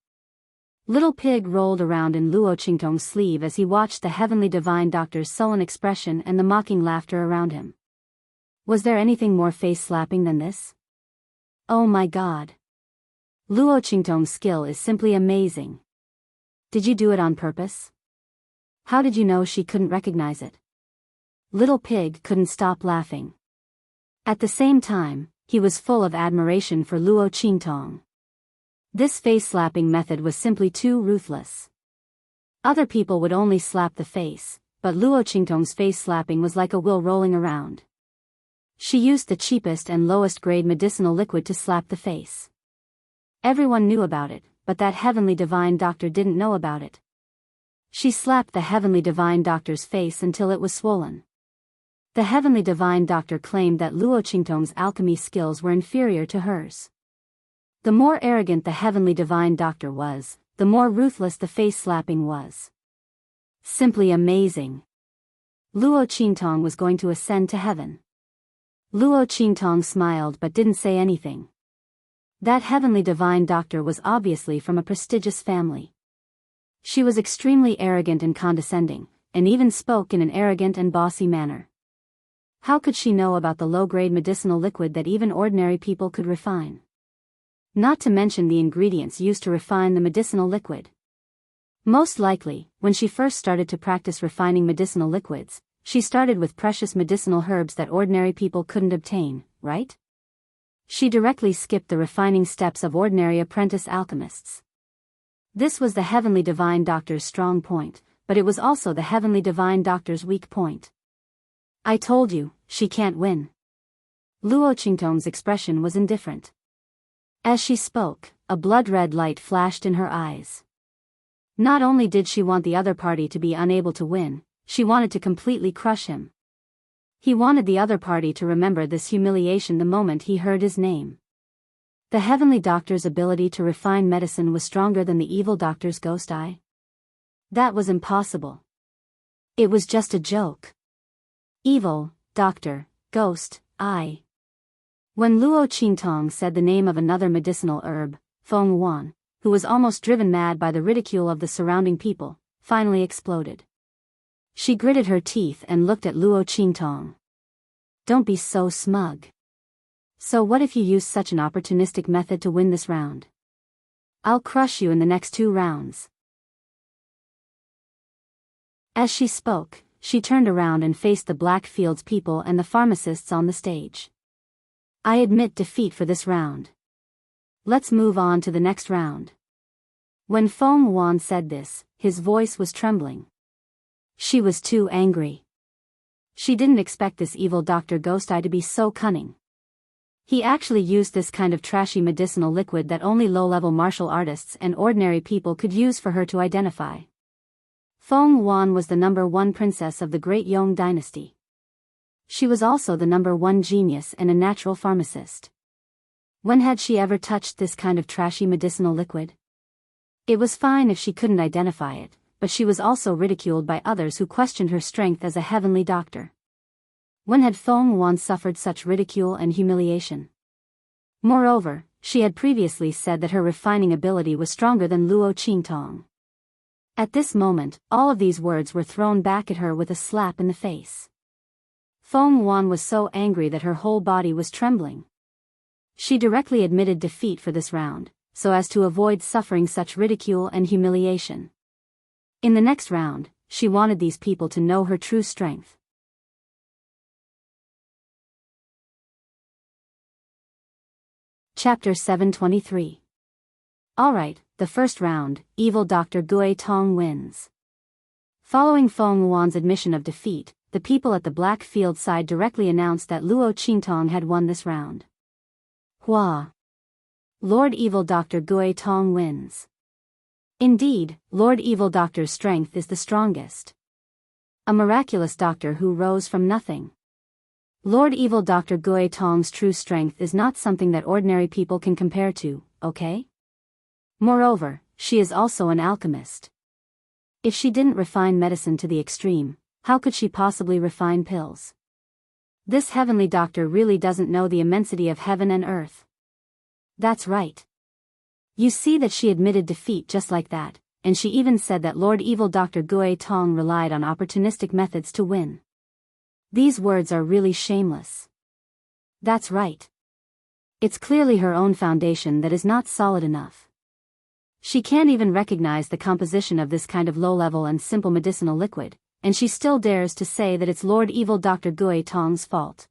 Little Pig rolled around in Luo Qingtong's sleeve as he watched the heavenly divine doctor's sullen expression and the mocking laughter around him. Was there anything more face-slapping than this? Oh my God. Luo Qingtong's skill is simply amazing. Did you do it on purpose? How did you know she couldn't recognize it? Little Pig couldn't stop laughing. At the same time, he was full of admiration for Luo Qingtong. This face-slapping method was simply too ruthless. Other people would only slap the face, but Luo Qingtong's face-slapping was like a wheel rolling around. She used the cheapest and lowest-grade medicinal liquid to slap the face. Everyone knew about it, but that heavenly divine doctor didn't know about it. She slapped the heavenly divine doctor's face until it was swollen. The heavenly divine doctor claimed that Luo Qingtong's alchemy skills were inferior to hers. The more arrogant the heavenly divine doctor was, the more ruthless the face-slapping was. Simply amazing. Luo Qingtong was going to ascend to heaven. Luo Qingtong smiled but didn't say anything. That heavenly divine doctor was obviously from a prestigious family. She was extremely arrogant and condescending, and even spoke in an arrogant and bossy manner. How could she know about the low-grade medicinal liquid that even ordinary people could refine? Not to mention the ingredients used to refine the medicinal liquid. Most likely, when she first started to practice refining medicinal liquids, she started with precious medicinal herbs that ordinary people couldn't obtain, right? She directly skipped the refining steps of ordinary apprentice alchemists. This was the heavenly divine doctor's strong point, but it was also the heavenly divine doctor's weak point. I told you, she can't win. Luo Qingtong's expression was indifferent. As she spoke, a blood-red light flashed in her eyes. Not only did she want the other party to be unable to win, she wanted to completely crush him. He wanted the other party to remember this humiliation the moment he heard his name. The heavenly doctor's ability to refine medicine was stronger than the evil doctor's ghost eye. That was impossible. It was just a joke. Evil, doctor, ghost, eye. When Luo Qingtong said the name of another medicinal herb, Feng Wan, who was almost driven mad by the ridicule of the surrounding people, finally exploded. She gritted her teeth and looked at Luo Qingtong. Don't be so smug. So what if you use such an opportunistic method to win this round? I'll crush you in the next 2 rounds. As she spoke, she turned around and faced the Blackfields people and the pharmacists on the stage. I admit defeat for this round. Let's move on to the next round. When Feng Wan said this, his voice was trembling. She was too angry. She didn't expect this evil Dr. Ghost Eye to be so cunning. He actually used this kind of trashy medicinal liquid that only low-level martial artists and ordinary people could use for her to identify. Feng Wan was the #1 princess of the Great Yong dynasty. She was also the #1 genius and a natural pharmacist. When had she ever touched this kind of trashy medicinal liquid? It was fine if she couldn't identify it, but she was also ridiculed by others who questioned her strength as a heavenly doctor. When had Feng Wan suffered such ridicule and humiliation? Moreover, she had previously said that her refining ability was stronger than Luo Qingtong. At this moment, all of these words were thrown back at her with a slap in the face. Feng Wan was so angry that her whole body was trembling. She directly admitted defeat for this round, so as to avoid suffering such ridicule and humiliation. In the next round, she wanted these people to know her true strength. Chapter 723. Alright, the first round, Evil Dr. Gui Tong wins. Following Feng Wan's admission of defeat, the people at the Blackfield side directly announced that Luo Qingtong had won this round. Hua! Lord Evil Dr. Gui Tong wins. Indeed, Lord Evil Doctor's strength is the strongest. A miraculous doctor who rose from nothing. Lord Evil Dr. Gui Tong's true strength is not something that ordinary people can compare to, okay? Moreover, she is also an alchemist. If she didn't refine medicine to the extreme, how could she possibly refine pills? This heavenly doctor really doesn't know the immensity of heaven and earth. That's right. You see that she admitted defeat just like that, and she even said that Lord Evil Dr. Gui Tong relied on opportunistic methods to win. These words are really shameless. That's right. It's clearly her own foundation that is not solid enough. She can't even recognize the composition of this kind of low-level and simple medicinal liquid, and she still dares to say that it's Lord Evil Dr. Gui Tong's fault.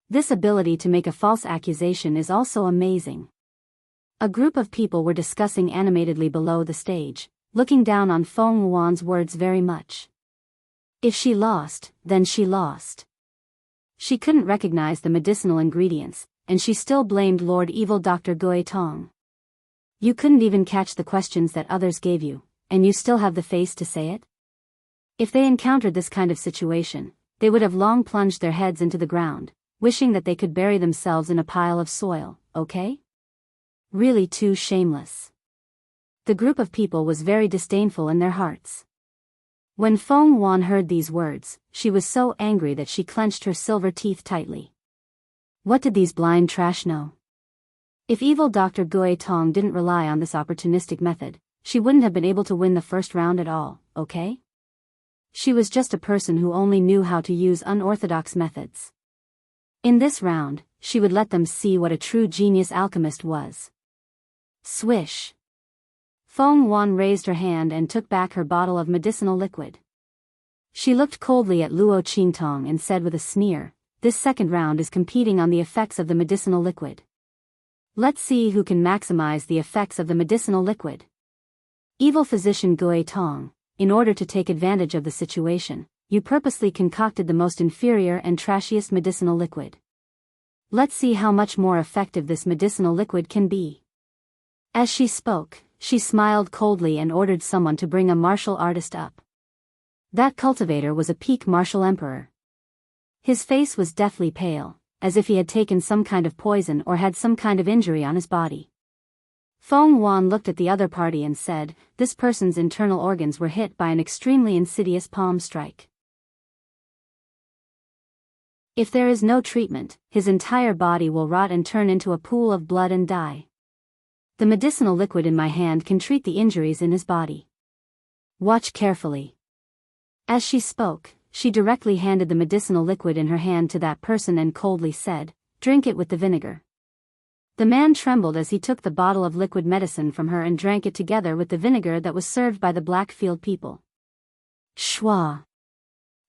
This ability to make a false accusation is also amazing. A group of people were discussing animatedly below the stage, looking down on Feng Yuan's words very much. If she lost, then she lost. She couldn't recognize the medicinal ingredients, and she still blamed Lord Evil Dr. Gui Tong. You couldn't even catch the questions that others gave you, and you still have the face to say it? If they encountered this kind of situation, they would have long plunged their heads into the ground, wishing that they could bury themselves in a pile of soil, okay? Really too shameless. The group of people was very disdainful in their hearts. When Feng Yuan heard these words, she was so angry that she clenched her silver teeth tightly. What did these blind trash know? If evil Dr. Gui Tong didn't rely on this opportunistic method, she wouldn't have been able to win the first round at all, okay? She was just a person who only knew how to use unorthodox methods. In this round, she would let them see what a true genius alchemist was. Swish! Feng Yuan raised her hand and took back her bottle of medicinal liquid. She looked coldly at Luo Qingtong and said with a sneer, "This second round is competing on the effects of the medicinal liquid. Let's see who can maximize the effects of the medicinal liquid." Evil physician Gui Tong, in order to take advantage of the situation, you purposely concocted the most inferior and trashiest medicinal liquid. Let's see how much more effective this medicinal liquid can be. As she spoke, she smiled coldly and ordered someone to bring a martial artist up. That cultivator was a peak martial emperor. His face was deathly pale, as if he had taken some kind of poison or had some kind of injury on his body. Feng Yuan looked at the other party and said, "This person's internal organs were hit by an extremely insidious palm strike. If there is no treatment, his entire body will rot and turn into a pool of blood and die. The medicinal liquid in my hand can treat the injuries in his body. Watch carefully." As she spoke, she directly handed the medicinal liquid in her hand to that person and coldly said, "Drink it with the vinegar." The man trembled as he took the bottle of liquid medicine from her and drank it together with the vinegar that was served by the Blackfield people. Schwa!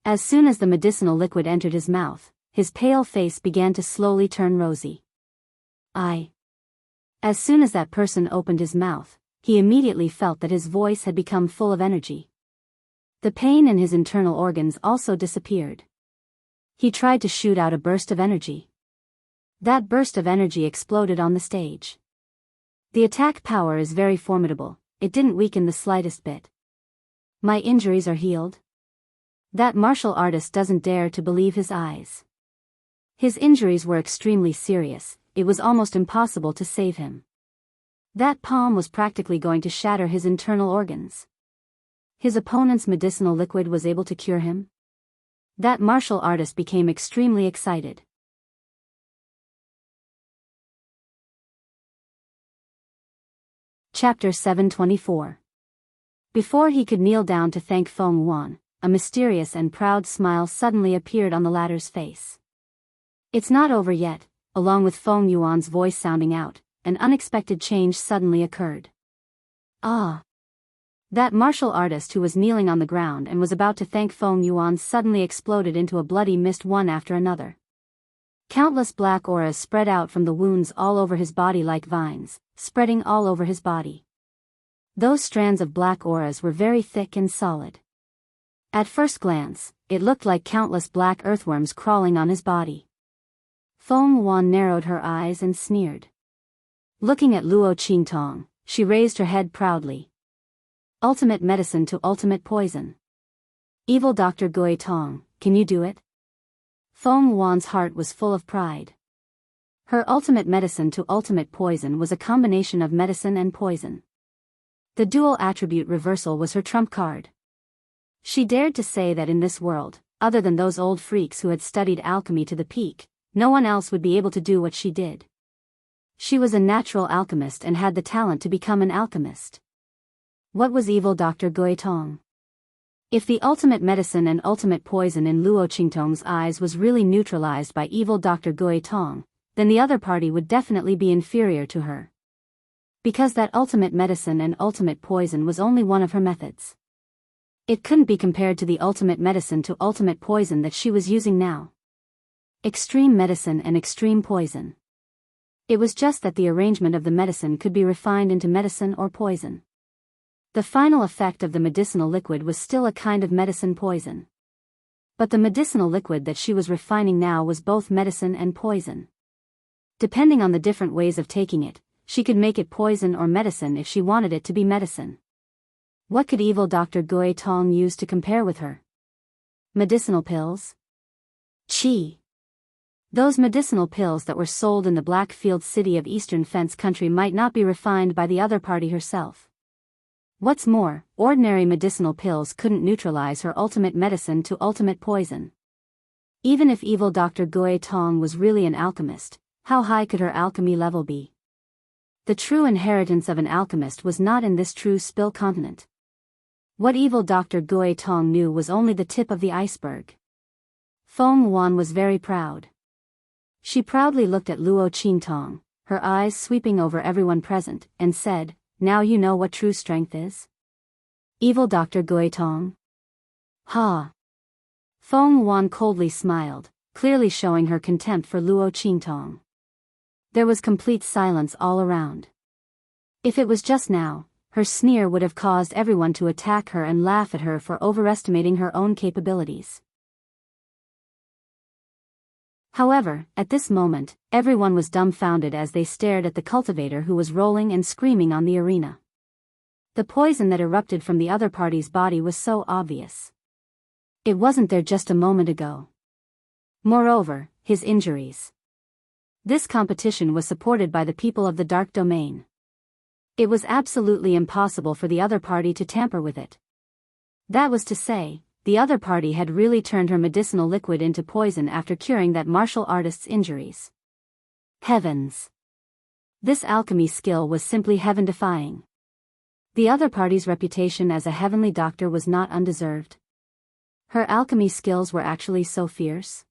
As soon as the medicinal liquid entered his mouth, his pale face began to slowly turn rosy. As soon as that person opened his mouth, he immediately felt that his voice had become full of energy. The pain in his internal organs also disappeared. He tried to shoot out a burst of energy. That burst of energy exploded on the stage. The attack power is very formidable, it didn't weaken the slightest bit. My injuries are healed? That martial artist doesn't dare to believe his eyes. His injuries were extremely serious, it was almost impossible to save him. That palm was practically going to shatter his internal organs. His opponent's medicinal liquid was able to cure him? That martial artist became extremely excited. Chapter 724. Before he could kneel down to thank Feng Yuan, a mysterious and proud smile suddenly appeared on the latter's face. "It's not over yet," along with Feng Yuan's voice sounding out, an unexpected change suddenly occurred. Ah! That martial artist who was kneeling on the ground and was about to thank Feng Yuan suddenly exploded into a bloody mist one after another. Countless black auras spread out from the wounds all over his body like vines, spreading all over his body. Those strands of black auras were very thick and solid. At first glance, it looked like countless black earthworms crawling on his body. Feng Yuan narrowed her eyes and sneered. Looking at Luo Qingtong, she raised her head proudly. "Ultimate medicine to ultimate poison. Evil Dr. Gui Tong, can you do it?" Feng Yuan's heart was full of pride. Her ultimate medicine to ultimate poison was a combination of medicine and poison. The dual attribute reversal was her trump card. She dared to say that in this world, other than those old freaks who had studied alchemy to the peak, no one else would be able to do what she did. She was a natural alchemist and had the talent to become an alchemist. What was evil Dr. Gui Tong? If the ultimate medicine and ultimate poison in Luo Qingtong's eyes was really neutralized by evil Dr. Gui Tong, then the other party would definitely be inferior to her. Because that ultimate medicine and ultimate poison was only one of her methods. It couldn't be compared to the ultimate medicine to ultimate poison that she was using now. Extreme medicine and extreme poison. It was just that the arrangement of the medicine could be refined into medicine or poison. The final effect of the medicinal liquid was still a kind of medicine poison. But the medicinal liquid that she was refining now was both medicine and poison. Depending on the different ways of taking it, she could make it poison or medicine if she wanted it to be medicine. What could evil Dr. Gui Tong use to compare with her? Medicinal pills? Qi. Those medicinal pills that were sold in the Blackfield city of Eastern Fence country might not be refined by the other party herself. What's more, ordinary medicinal pills couldn't neutralize her ultimate medicine to ultimate poison. Even if evil Dr. Gui Tong was really an alchemist, how high could her alchemy level be? The true inheritance of an alchemist was not in this true spill continent. What evil Dr. Gui Tong knew was only the tip of the iceberg. Feng Wan was very proud. She proudly looked at Luo Qingtong, her eyes sweeping over everyone present, and said, "Now you know what true strength is?" Evil Dr. Gui Tong? Ha! Feng Wan coldly smiled, clearly showing her contempt for Luo Qingtong. There was complete silence all around. If it was just now, her sneer would have caused everyone to attack her and laugh at her for overestimating her own capabilities. However, at this moment, everyone was dumbfounded as they stared at the cultivator who was rolling and screaming on the arena. The poison that erupted from the other party's body was so obvious. It wasn't there just a moment ago. Moreover, his injuries. This competition was supported by the people of the Dark Domain. It was absolutely impossible for the other party to tamper with it. That was to say, the other party had really turned her medicinal liquid into poison after curing that martial artist's injuries. Heavens! This alchemy skill was simply heaven-defying. The other party's reputation as a heavenly doctor was not undeserved. Her alchemy skills were actually so fierce.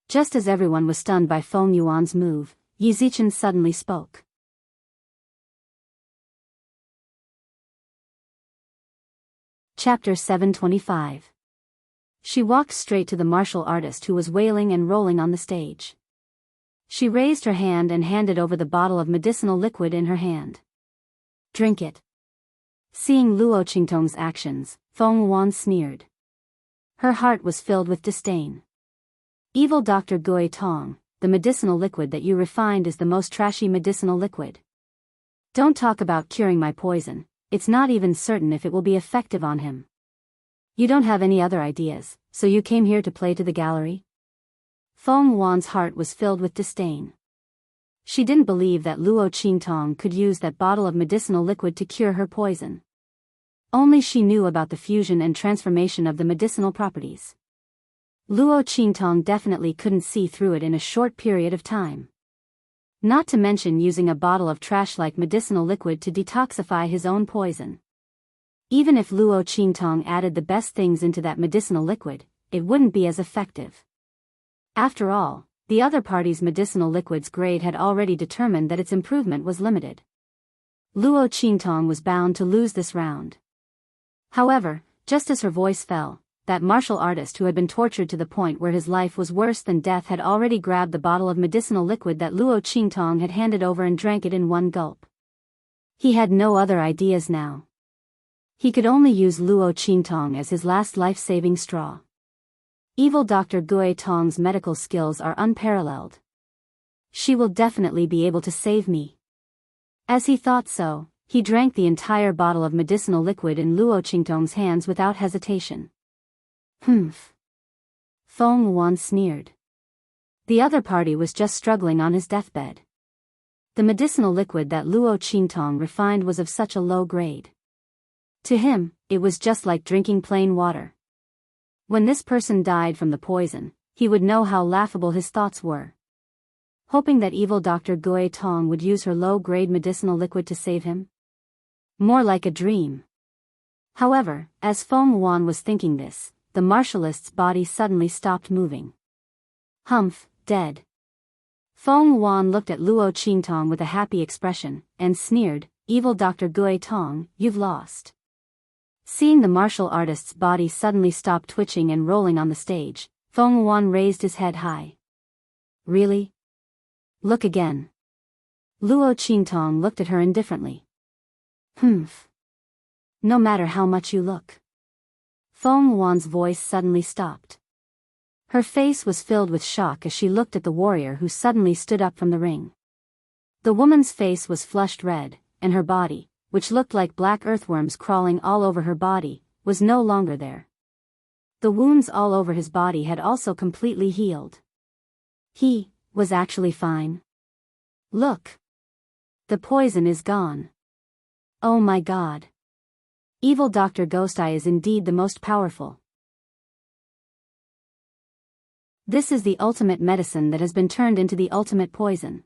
Just as everyone was stunned by Feng Yuan's move, Yi Zichen suddenly spoke. Chapter 725. She walked straight to the martial artist who was wailing and rolling on the stage. She raised her hand and handed over the bottle of medicinal liquid in her hand. "Drink it." Seeing Luo Qingtong's actions, Feng Wan sneered. Her heart was filled with disdain. Evil Dr. Gui Tong, the medicinal liquid that you refined is the most trashy medicinal liquid. Don't talk about curing my poison, it's not even certain if it will be effective on him. You don't have any other ideas, so you came here to play to the gallery? Feng Wan's heart was filled with disdain. She didn't believe that Luo Qingtong could use that bottle of medicinal liquid to cure her poison. Only she knew about the fusion and transformation of the medicinal properties. Luo Qingtong definitely couldn't see through it in a short period of time. Not to mention using a bottle of trash-like medicinal liquid to detoxify his own poison. Even if Luo Qingtong added the best things into that medicinal liquid, it wouldn't be as effective. After all, the other party's medicinal liquid's grade had already determined that its improvement was limited. Luo Qingtong was bound to lose this round. However, just as her voice fell, that martial artist who had been tortured to the point where his life was worse than death had already grabbed the bottle of medicinal liquid that Luo Qingtong had handed over and drank it in one gulp. He had no other ideas now. He could only use Luo Qingtong as his last life-saving straw. Evil Dr. Gui Tong's medical skills are unparalleled. She will definitely be able to save me. As he thought so, he drank the entire bottle of medicinal liquid in Luo Qingtong's hands without hesitation. Humph. Feng Wan sneered. The other party was just struggling on his deathbed. The medicinal liquid that Luo Qingtong refined was of such a low grade. To him, it was just like drinking plain water. When this person died from the poison, he would know how laughable his thoughts were. Hoping that evil Dr. Gui Tong would use her low-grade medicinal liquid to save him? More like a dream. However, as Feng Wan was thinking this, the martialist's body suddenly stopped moving. Humph, dead. Feng Wan looked at Luo Qingtong with a happy expression, and sneered, "Evil Dr. Gui Tong, you've lost." Seeing the martial artist's body suddenly stop twitching and rolling on the stage, Feng Wan raised his head high. "Really? Look again." Luo Qingtong looked at her indifferently. "Humph. No matter how much you look." Feng Wan's voice suddenly stopped. Her face was filled with shock as she looked at the warrior who suddenly stood up from the ring. The woman's face was flushed red, and her body, which looked like black earthworms crawling all over her body, was no longer there. The wounds all over his body had also completely healed. He was actually fine. "Look. The poison is gone. Oh my God. Evil Dr. Ghost Eye is indeed the most powerful. This is the ultimate medicine that has been turned into the ultimate poison.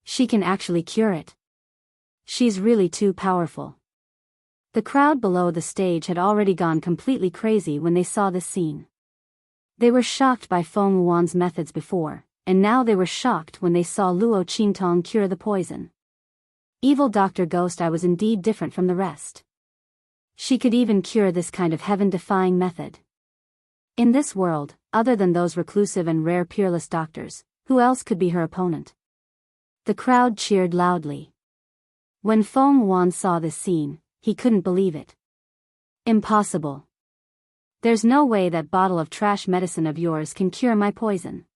She can actually cure it. She's really too powerful." The crowd below the stage had already gone completely crazy when they saw this scene. They were shocked by Feng Wan's methods before, and now they were shocked when they saw Luo Qingtong cure the poison. Evil Dr. Ghost Eye was indeed different from the rest. She could even cure this kind of heaven-defying method. In this world, other than those reclusive and rare peerless doctors, who else could be her opponent? The crowd cheered loudly. When Feng Wan saw this scene, he couldn't believe it. "Impossible. There's no way that bottle of trash medicine of yours can cure my poison."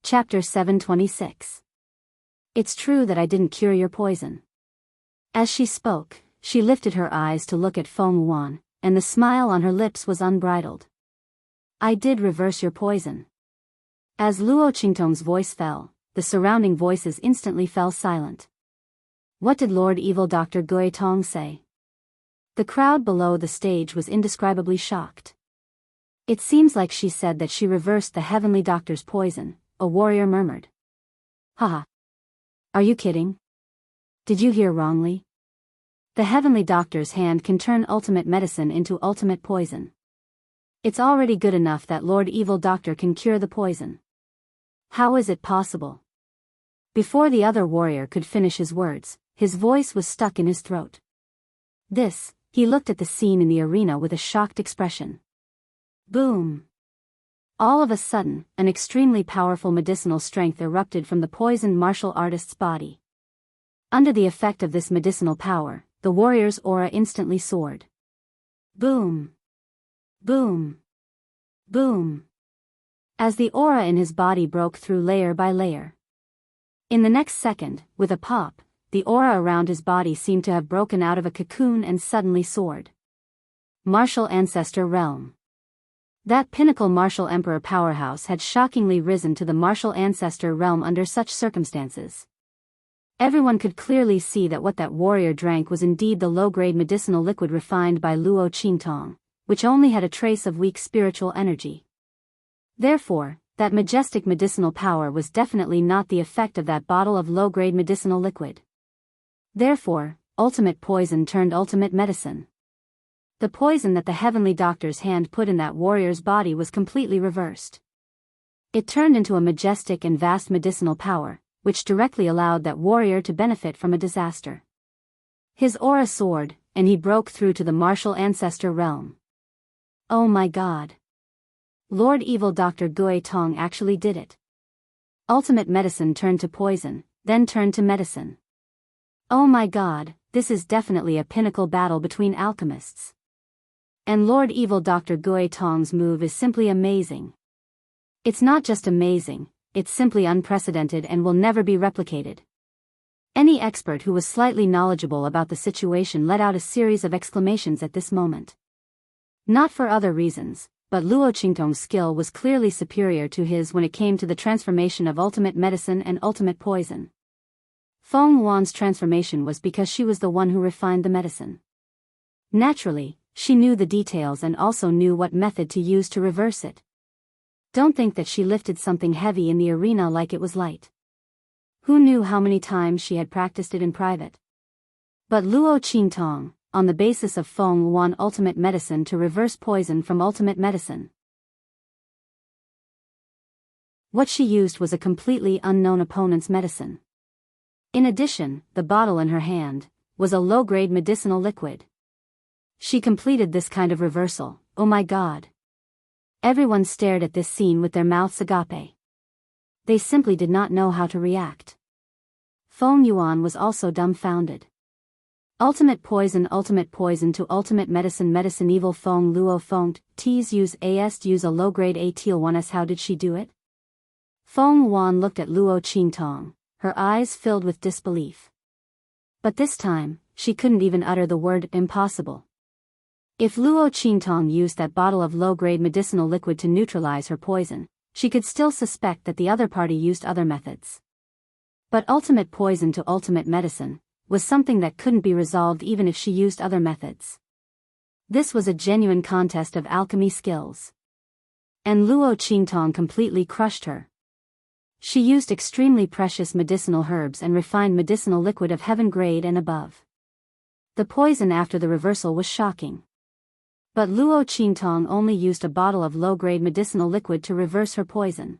Chapter 726. It's true that I didn't cure your poison. As she spoke, she lifted her eyes to look at Feng Wan, and the smile on her lips was unbridled. "I did reverse your poison." As Luo Qingtong's voice fell, the surrounding voices instantly fell silent. What did Lord Evil Dr. Gui Tong say? The crowd below the stage was indescribably shocked. "It seems like she said that she reversed the heavenly doctor's poison," a warrior murmured. "Haha. Are you kidding? Did you hear wrongly? The heavenly doctor's hand can turn ultimate medicine into ultimate poison. It's already good enough that Lord Evil Doctor can cure the poison. How is it possible?" Before the other warrior could finish his words, his voice was stuck in his throat. He looked at the scene in the arena with a shocked expression. Boom! All of a sudden, an extremely powerful medicinal strength erupted from the poisoned martial artist's body. Under the effect of this medicinal power, the warrior's aura instantly soared. Boom! Boom! Boom! As the aura in his body broke through layer by layer. In the next second, with a pop, the aura around his body seemed to have broken out of a cocoon and suddenly soared. Martial Ancestor Realm. That pinnacle martial emperor powerhouse had shockingly risen to the martial ancestor realm under such circumstances. Everyone could clearly see that what that warrior drank was indeed the low-grade medicinal liquid refined by Luo Qingtong, which only had a trace of weak spiritual energy. Therefore, that majestic medicinal power was definitely not the effect of that bottle of low-grade medicinal liquid. Therefore, ultimate poison turned ultimate medicine. The poison that the heavenly doctor's hand put in that warrior's body was completely reversed. It turned into a majestic and vast medicinal power, which directly allowed that warrior to benefit from a disaster. His aura soared, and he broke through to the martial ancestor realm. Oh my God! Lord Evil Dr. Gui Tong actually did it. Ultimate medicine turned to poison, then turned to medicine. Oh my God, this is definitely a pinnacle battle between alchemists. And Lord Evil Dr. Gui Tong's move is simply amazing. It's not just amazing, it's simply unprecedented and will never be replicated. Any expert who was slightly knowledgeable about the situation let out a series of exclamations at this moment. Not for other reasons, but Luo Qingtong's skill was clearly superior to his when it came to the transformation of ultimate medicine and ultimate poison. Feng Wan's transformation was because she was the one who refined the medicine. Naturally, she knew the details and also knew what method to use to reverse it. Don't think that she lifted something heavy in the arena like it was light. Who knew how many times she had practiced it in private? But Luo Qingtong, on the basis of Feng Yuan ultimate medicine to reverse poison from ultimate medicine. What she used was a completely unknown opponent's medicine. In addition, the bottle in her hand was a low-grade medicinal liquid. She completed this kind of reversal. Oh my god. Everyone stared at this scene with their mouths agape. They simply did not know how to react. Feng Yuan was also dumbfounded. Ultimate poison to ultimate medicine evil Feng Luo Feng T's use a low-grade ATL 1s. How did she do it? Feng Yuan looked at Luo Qingtong, her eyes filled with disbelief. But this time, she couldn't even utter the word impossible. If Luo Qingtong used that bottle of low-grade medicinal liquid to neutralize her poison, she could still suspect that the other party used other methods. But ultimate poison to ultimate medicine was something that couldn't be resolved even if she used other methods. This was a genuine contest of alchemy skills. And Luo Qingtong completely crushed her. She used extremely precious medicinal herbs and refined medicinal liquid of heaven grade and above. The poison after the reversal was shocking. But Luo Qingtong only used a bottle of low-grade medicinal liquid to reverse her poison.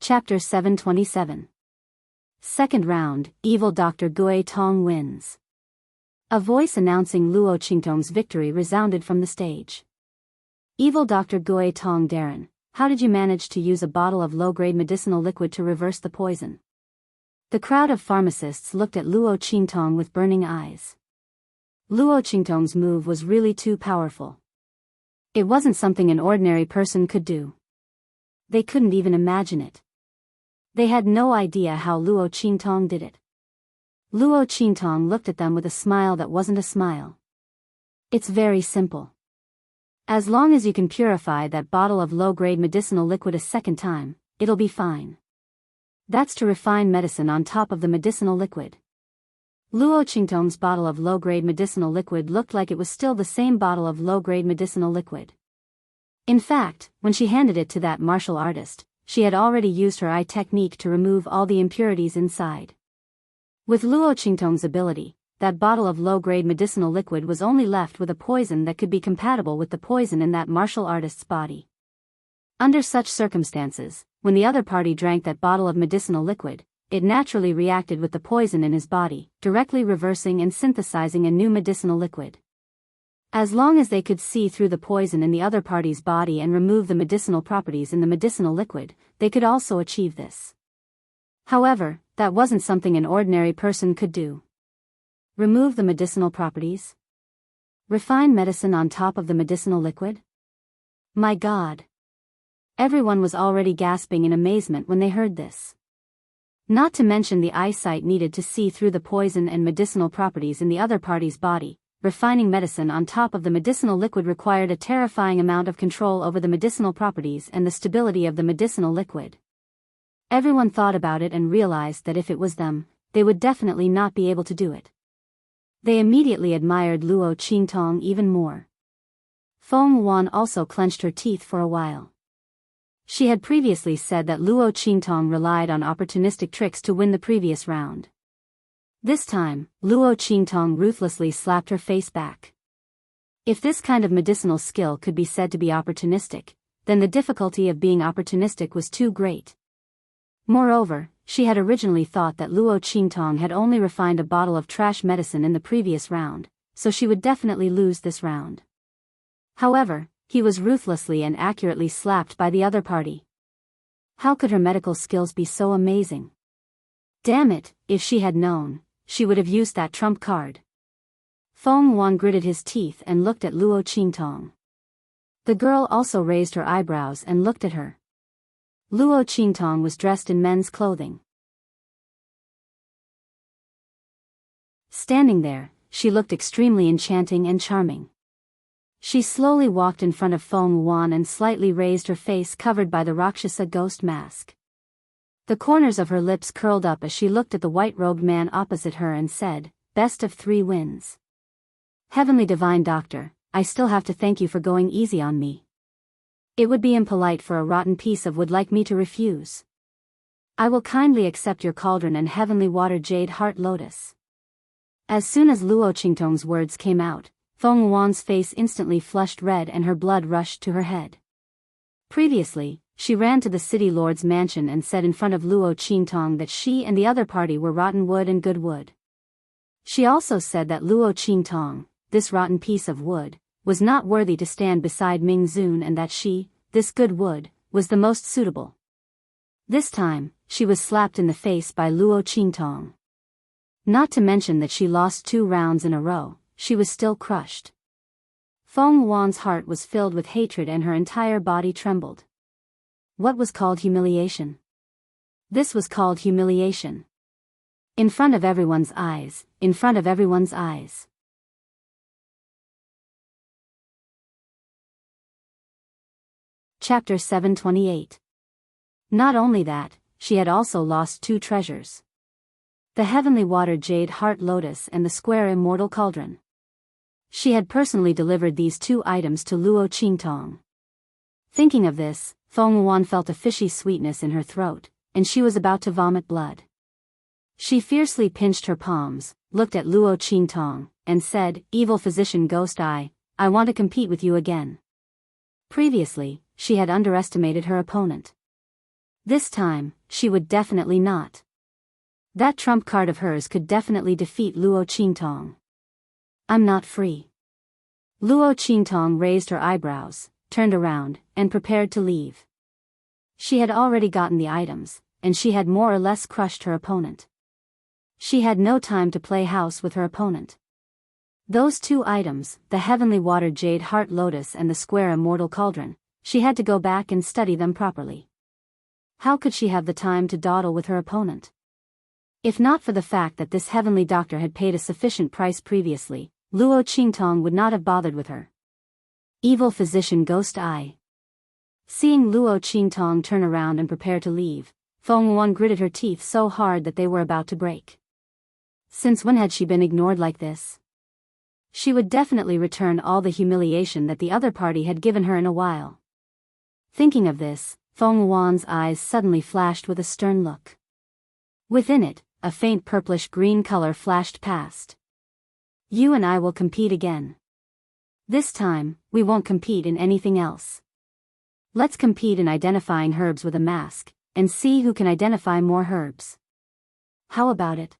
Chapter 727. Second round, Evil Dr. Gui Tong wins. A voice announcing Luo Qingtong's victory resounded from the stage. Evil Dr. Gui Tong Darren, how did you manage to use a bottle of low-grade medicinal liquid to reverse the poison? The crowd of pharmacists looked at Luo Qingtong with burning eyes. Luo Qingtong's move was really too powerful. It wasn't something an ordinary person could do. They couldn't even imagine it. They had no idea how Luo Qingtong did it. Luo Qingtong looked at them with a smile that wasn't a smile. It's very simple. As long as you can purify that bottle of low-grade medicinal liquid a second time, it'll be fine. That's to refine medicine on top of the medicinal liquid. Luo Qingtong's bottle of low-grade medicinal liquid looked like it was still the same bottle of low-grade medicinal liquid. In fact, when she handed it to that martial artist, she had already used her eye technique to remove all the impurities inside. With Luo Qingtong's ability, that bottle of low-grade medicinal liquid was only left with a poison that could be compatible with the poison in that martial artist's body. Under such circumstances, when the other party drank that bottle of medicinal liquid, it naturally reacted with the poison in his body, directly reversing and synthesizing a new medicinal liquid. As long as they could see through the poison in the other party's body and remove the medicinal properties in the medicinal liquid, they could also achieve this. However, that wasn't something an ordinary person could do. Remove the medicinal properties? Refine medicine on top of the medicinal liquid? My God! Everyone was already gasping in amazement when they heard this. Not to mention the eyesight needed to see through the poison and medicinal properties in the other party's body. Refining medicine on top of the medicinal liquid required a terrifying amount of control over the medicinal properties and the stability of the medicinal liquid. Everyone thought about it and realized that if it was them, they would definitely not be able to do it. They immediately admired Luo Qingtong even more. Feng Yuan also clenched her teeth for a while. She had previously said that Luo Qingtong relied on opportunistic tricks to win the previous round. This time, Luo Qingtong ruthlessly slapped her face back. If this kind of medicinal skill could be said to be opportunistic, then the difficulty of being opportunistic was too great. Moreover, she had originally thought that Luo Qingtong had only refined a bottle of trash medicine in the previous round, so she would definitely lose this round. However, he was ruthlessly and accurately slapped by the other party. How could her medical skills be so amazing? Damn it, if she had known, she would have used that trump card. Feng Yuan gritted his teeth and looked at Luo Qingtong. The girl also raised her eyebrows and looked at her. Luo Qingtong was dressed in men's clothing. Standing there, she looked extremely enchanting and charming. She slowly walked in front of Feng Yuan and slightly raised her face covered by the Rakshasa ghost mask. The corners of her lips curled up as she looked at the white-robed man opposite her and said, "Best of 3 wins. Heavenly Divine Doctor, I still have to thank you for going easy on me. It would be impolite for a rotten piece of wood like me to refuse." I will kindly accept your cauldron and heavenly water jade heart lotus. As soon as Luo Qingtong's words came out, Feng Wan's face instantly flushed red and her blood rushed to her head. Previously, she ran to the city lord's mansion and said in front of Luo Qingtong that she and the other party were rotten wood and good wood. She also said that Luo Qingtong, this rotten piece of wood, was not worthy to stand beside Ming Zun and that she, this good wood, was the most suitable. This time, she was slapped in the face by Luo Qingtong. Not to mention that she lost 2 rounds in a row, she was still crushed. Feng Wan's heart was filled with hatred and her entire body trembled. What was called humiliation? This was called humiliation. In front of everyone's eyes, in front of everyone's eyes. Chapter 728. Not only that, she had also lost 2 treasures. The heavenly water jade heart lotus and the square immortal cauldron. She had personally delivered these 2 items to Luo Qingtong. Thinking of this, Feng Wan felt a fishy sweetness in her throat, and she was about to vomit blood. She fiercely pinched her palms, looked at Luo Qingtong, and said, "Evil physician Ghost Eye, I want to compete with you again." Previously, she had underestimated her opponent. This time, she would definitely not. That trump card of hers could definitely defeat Luo Qingtong. I'm not free. Luo Qingtong raised her eyebrows, turned around, and prepared to leave. She had already gotten the items, and she had more or less crushed her opponent. She had no time to play house with her opponent. Those 2 items, the heavenly water jade heart lotus and the square immortal cauldron, she had to go back and study them properly. How could she have the time to dawdle with her opponent? If not for the fact that this heavenly doctor had paid a sufficient price previously, Luo Qingtong would not have bothered with her. Evil physician Ghost Eye. Seeing Luo Qingtong turn around and prepare to leave, Feng Wan gritted her teeth so hard that they were about to break. Since when had she been ignored like this? She would definitely return all the humiliation that the other party had given her in a while. Thinking of this, Feng Wan's eyes suddenly flashed with a stern look. Within it, a faint purplish-green color flashed past. You and I will compete again. This time, we won't compete in anything else. Let's compete in identifying herbs with a mask, and see who can identify more herbs. How about it?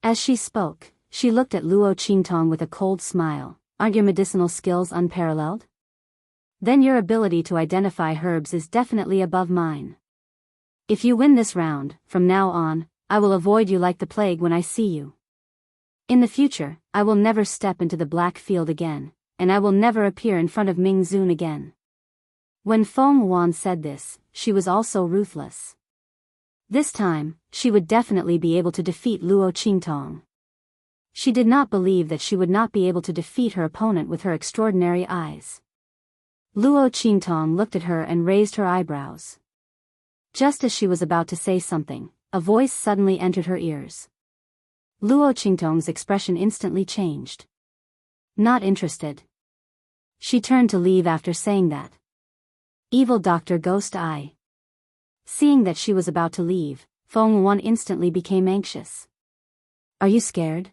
As she spoke, she looked at Luo Qingtong with a cold smile. Aren't your medicinal skills unparalleled? Then your ability to identify herbs is definitely above mine. If you win this round, from now on, I will avoid you like the plague when I see you. In the future, I will never step into the black field again, and I will never appear in front of Ming Zun again. When Feng Wan said this, she was also ruthless. This time, she would definitely be able to defeat Luo Qingtong. She did not believe that she would not be able to defeat her opponent with her extraordinary eyes. Luo Qingtong looked at her and raised her eyebrows. Just as she was about to say something, a voice suddenly entered her ears. Luo Qingtong's expression instantly changed. Not interested. She turned to leave after saying that. Evil Dr. Ghost Eye. Seeing that she was about to leave, Feng Wan instantly became anxious. Are you scared?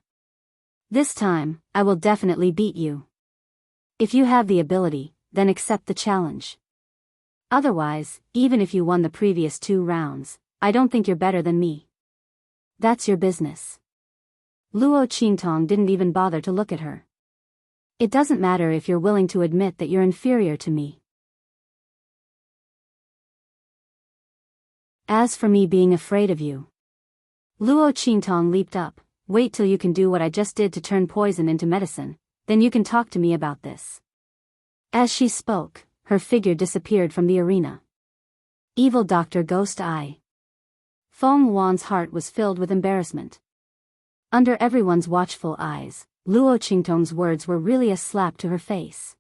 This time, I will definitely beat you. If you have the ability, then accept the challenge. Otherwise, even if you won the previous 2 rounds, I don't think you're better than me. That's your business. Luo Qingtong didn't even bother to look at her. It doesn't matter if you're willing to admit that you're inferior to me. As for me being afraid of you. Luo Qingtong leaped up. Wait till you can do what I just did to turn poison into medicine, then you can talk to me about this. As she spoke, her figure disappeared from the arena. Evil Dr. Ghost Eye. Feng Wan's heart was filled with embarrassment. Under everyone's watchful eyes, Luo Qingtong's words were really a slap to her face.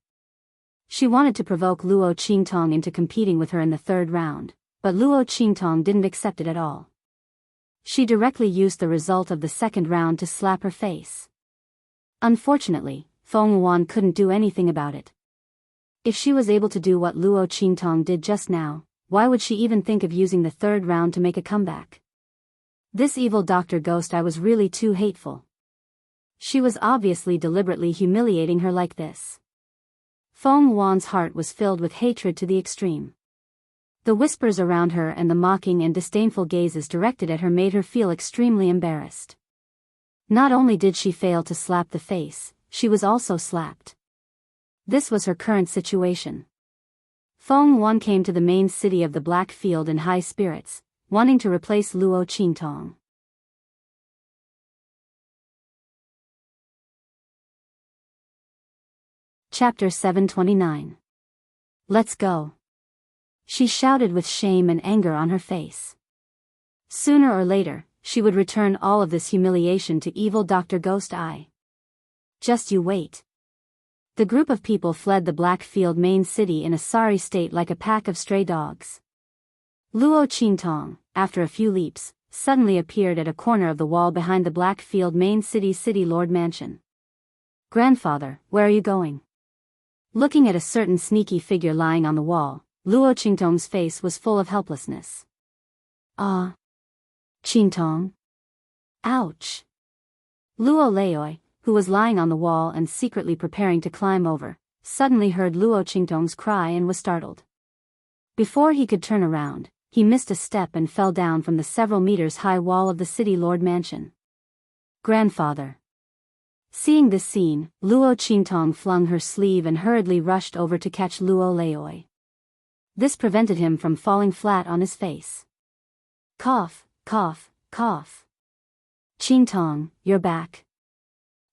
She wanted to provoke Luo Qingtong into competing with her in the 3rd round, but Luo Qingtong didn't accept it at all. She directly used the result of the 2nd round to slap her face. Unfortunately, Feng Wan couldn't do anything about it. If she was able to do what Luo Qingtong did just now, why would she even think of using the third round to make a comeback? This evil Dr. Ghost Eye was really too hateful. She was obviously deliberately humiliating her like this. Feng Wan's heart was filled with hatred to the extreme. The whispers around her and the mocking and disdainful gazes directed at her made her feel extremely embarrassed. Not only did she fail to slap the face, she was also slapped. This was her current situation. Feng Wan came to the main city of the Black Field in high spirits, wanting to replace Luo Qingtong. Chapter 729. Let's go. She shouted with shame and anger on her face. Sooner or later, she would return all of this humiliation to evil Dr. Ghost Eye. Just you wait. The group of people fled the Black Field main city in a sorry state like a pack of stray dogs. Luo Qingtong, after a few leaps, suddenly appeared at a corner of the wall behind the Black Field main city Lord Mansion. Grandfather, where are you going? Looking at a certain sneaky figure lying on the wall, Luo Qingtong's face was full of helplessness. Ah. Qingtong. Ouch. Luo Leoi, who was lying on the wall and secretly preparing to climb over, suddenly heard Luo Qingtong's cry and was startled. Before he could turn around, he missed a step and fell down from the several meters high wall of the city Lord Mansion. Grandfather. Seeing this scene, Luo Qingtong flung her sleeve and hurriedly rushed over to catch Luo Leoi. This prevented him from falling flat on his face. Cough, cough, cough. Qingtong, you're back.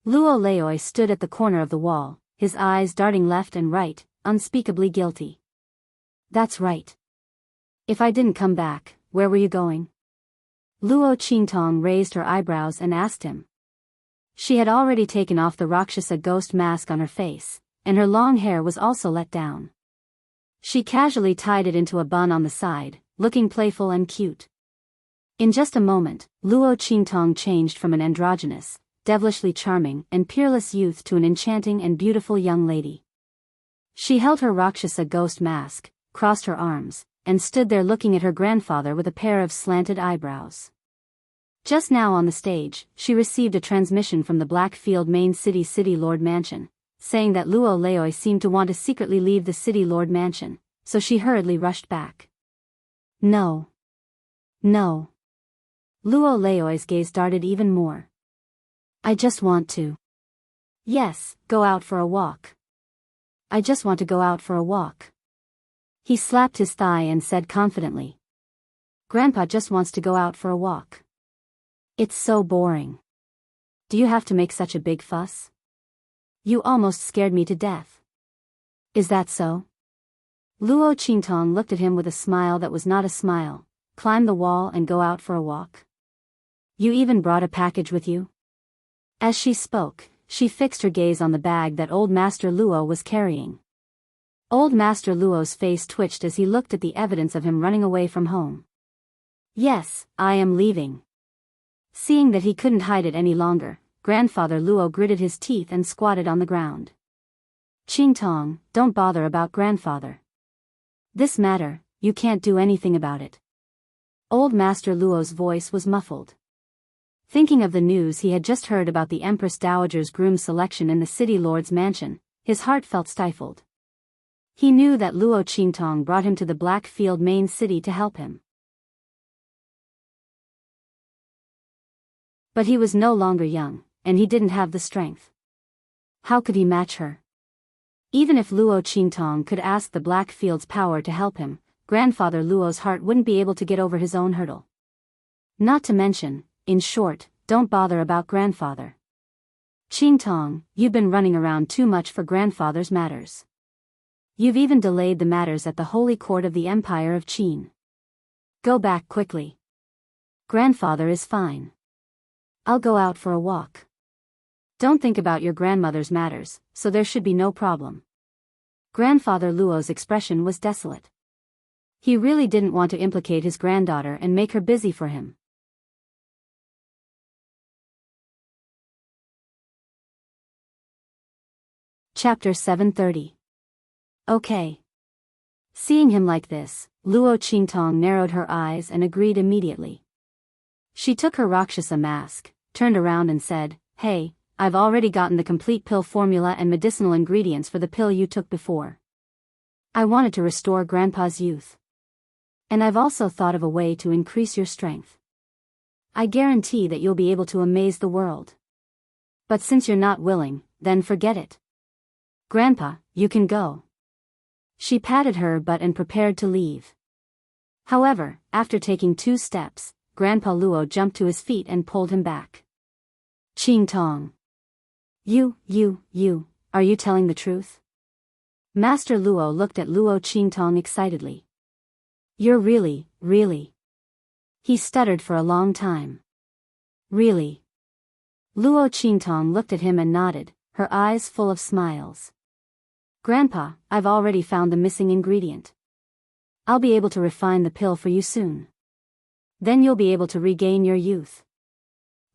Luo Leoi stood at the corner of the wall, his eyes darting left and right, unspeakably guilty. That's right. If I didn't come back, where were you going? Luo Qingtong raised her eyebrows and asked him. She had already taken off the Rakshasa ghost mask on her face, and her long hair was also let down. She casually tied it into a bun on the side, looking playful and cute. In just a moment, Luo Qingtong changed from an androgynous, devilishly charming and peerless youth to an enchanting and beautiful young lady. She held her Rakshasa ghost mask, crossed her arms, and stood there looking at her grandfather with a pair of slanted eyebrows. Just now on the stage, she received a transmission from the Black Field main city Lord Mansion, saying that Luo Leoi seemed to want to secretly leave the city Lord Mansion, so she hurriedly rushed back. No. No. Luo Leoi's gaze darted even more. I just want to. Yes, go out for a walk. I just want to go out for a walk. He slapped his thigh and said confidently. Grandpa just wants to go out for a walk. It's so boring. Do you have to make such a big fuss? You almost scared me to death. Is that so? Luo Qingtong looked at him with a smile that was not a smile. Climb the wall and go out for a walk? You even brought a package with you? As she spoke, she fixed her gaze on the bag that Old Master Luo was carrying. Old Master Luo's face twitched as he looked at the evidence of him running away from home. Yes, I am leaving. Seeing that he couldn't hide it any longer, Grandfather Luo gritted his teeth and squatted on the ground. Qingtong, don't bother about Grandfather. This matter, you can't do anything about it. Old Master Luo's voice was muffled. Thinking of the news he had just heard about the Empress Dowager's groom selection in the city lord's mansion, his heart felt stifled. He knew that Luo Qingtong brought him to the Black Field main city to help him. But he was no longer young, and he didn't have the strength. How could he match her? Even if Luo Qingtong could ask the Black Field's power to help him, Grandfather Luo's heart wouldn't be able to get over his own hurdle. Not to mention, in short, don't bother about Grandfather. Qingtong, you've been running around too much for Grandfather's matters. You've even delayed the matters at the Holy Court of the Empire of Qin. Go back quickly. Grandfather is fine. I'll go out for a walk. Don't think about your grandmother's matters, so there should be no problem. Grandfather Luo's expression was desolate. He really didn't want to implicate his granddaughter and make her busy for him. Chapter 730. Okay. Seeing him like this, Luo Qingtong narrowed her eyes and agreed immediately. She took her Rakshasa mask, turned around and said, "Hey, I've already gotten the complete pill formula and medicinal ingredients for the pill you took before. I wanted to restore Grandpa's youth. And I've also thought of a way to increase your strength. I guarantee that you'll be able to amaze the world. But since you're not willing, then forget it. Grandpa, you can go." She patted her butt and prepared to leave. However, after taking 2 steps, Grandpa Luo jumped to his feet and pulled him back. "Qingtong. Are you telling the truth?" Master Luo looked at Luo Qingtong excitedly. "You're really." He stuttered for a long time. "Really?" Luo Qingtong looked at him and nodded, her eyes full of smiles. "Grandpa, I've already found the missing ingredient. I'll be able to refine the pill for you soon. Then you'll be able to regain your youth.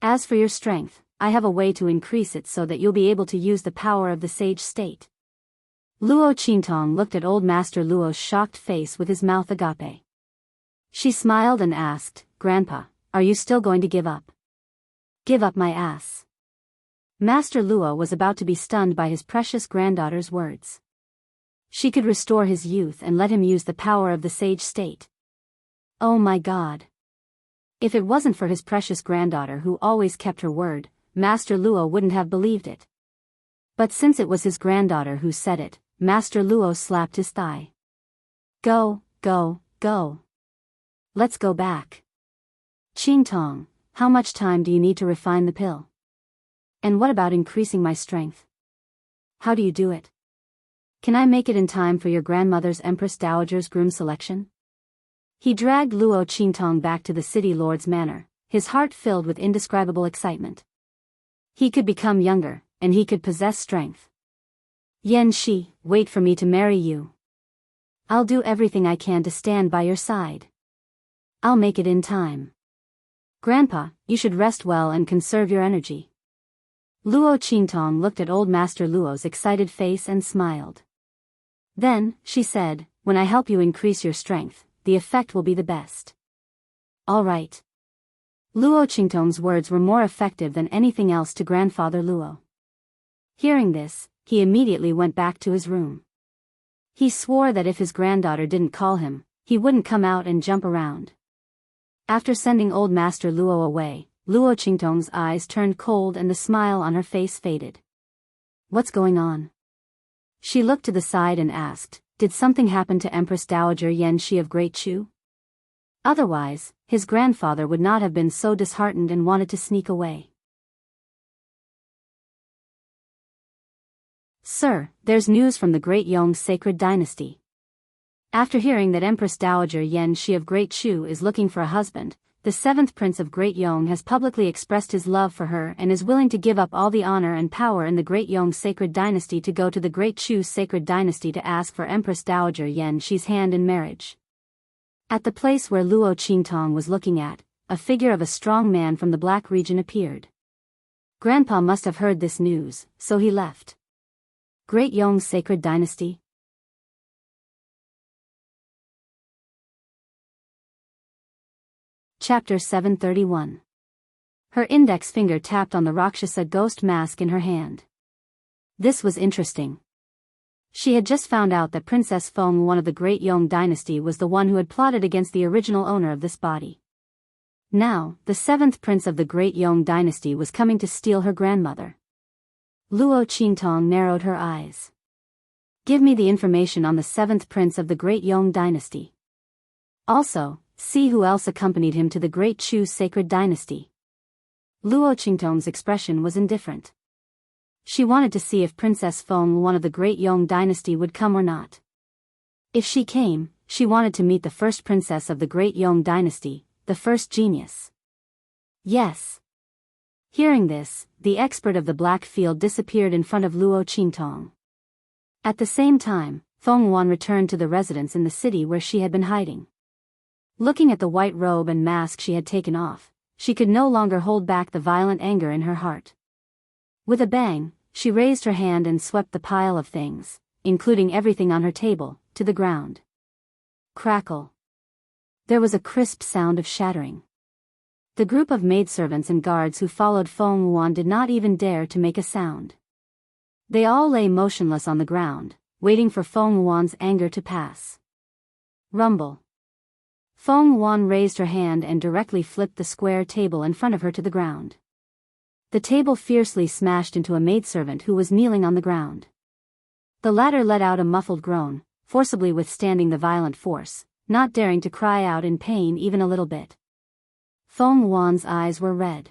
As for your strength, I have a way to increase it so that you'll be able to use the power of the sage state." Luo Qingtong looked at old Master Luo's shocked face with his mouth agape. She smiled and asked, "Grandpa, are you still going to give up?" "Give up my ass." Master Luo was about to be stunned by his precious granddaughter's words. She could restore his youth and let him use the power of the sage state. Oh my God. If it wasn't for his precious granddaughter who always kept her word, Master Luo wouldn't have believed it. But since it was his granddaughter who said it, Master Luo slapped his thigh. Go. Let's go back. Qingtong, how much time do you need to refine the pill? And what about increasing my strength? How do you do it? Can I make it in time for your grandmother's Empress Dowager's groom selection? He dragged Luo Qingtong back to the city lord's manor, his heart filled with indescribable excitement. He could become younger, and he could possess strength. Yan Shi, wait for me to marry you. I'll do everything I can to stand by your side. I'll make it in time. Grandpa, you should rest well and conserve your energy. Luo Qingtong looked at old Master Luo's excited face and smiled. Then, she said, when I help you increase your strength, the effect will be the best. All right. Luo Qingtong's words were more effective than anything else to Grandfather Luo. Hearing this, he immediately went back to his room. He swore that if his granddaughter didn't call him, he wouldn't come out and jump around. After sending old Master Luo away, Luo Qingtong's eyes turned cold and the smile on her face faded. What's going on? She looked to the side and asked, did something happen to Empress Dowager Yan Shi of Great Chu? Otherwise, his grandfather would not have been so disheartened and wanted to sneak away. Sir, there's news from the Great Yong Sacred Dynasty. After hearing that Empress Dowager Yan Shi of Great Chu is looking for a husband, the 7th Prince of Great Yong has publicly expressed his love for her and is willing to give up all the honor and power in the Great Yong Sacred Dynasty to go to the Great Chu Sacred Dynasty to ask for Empress Dowager Yan Shi's hand in marriage. At the place where Luo Qingtong was looking at, a figure of a strong man from the Black region appeared. Grandpa must have heard this news, so he left. Great Yong Sacred Dynasty. Chapter 731. Her index finger tapped on the Rakshasa ghost mask in her hand. This was interesting. She had just found out that Princess Feng, one of the Great Yong dynasty, was the one who had plotted against the original owner of this body. Now, the 7th Prince of the Great Yong dynasty was coming to steal her grandmother. Luo Qingtong narrowed her eyes. Give me the information on the 7th Prince of the Great Yong dynasty. Also, see who else accompanied him to the Great Chu Sacred Dynasty. Luo Qingtong's expression was indifferent. She wanted to see if Princess Feng, one of the Great Yong dynasty, would come or not. If she came, she wanted to meet the first princess of the Great Yong dynasty, the first genius. Yes. Hearing this, the expert of the Black Field disappeared in front of Luo Qingtong. At the same time, Feng Wan returned to the residence in the city where she had been hiding. Looking at the white robe and mask she had taken off, she could no longer hold back the violent anger in her heart. With a bang, she raised her hand and swept the pile of things, including everything on her table, to the ground. Crackle. There was a crisp sound of shattering. The group of maidservants and guards who followed Feng Wuan did not even dare to make a sound. They all lay motionless on the ground, waiting for Feng Wuan's anger to pass. Rumble. Feng Wuan raised her hand and directly flipped the square table in front of her to the ground. The table fiercely smashed into a maidservant who was kneeling on the ground. The latter let out a muffled groan, forcibly withstanding the violent force, not daring to cry out in pain even a little bit. Feng Wuan's eyes were red.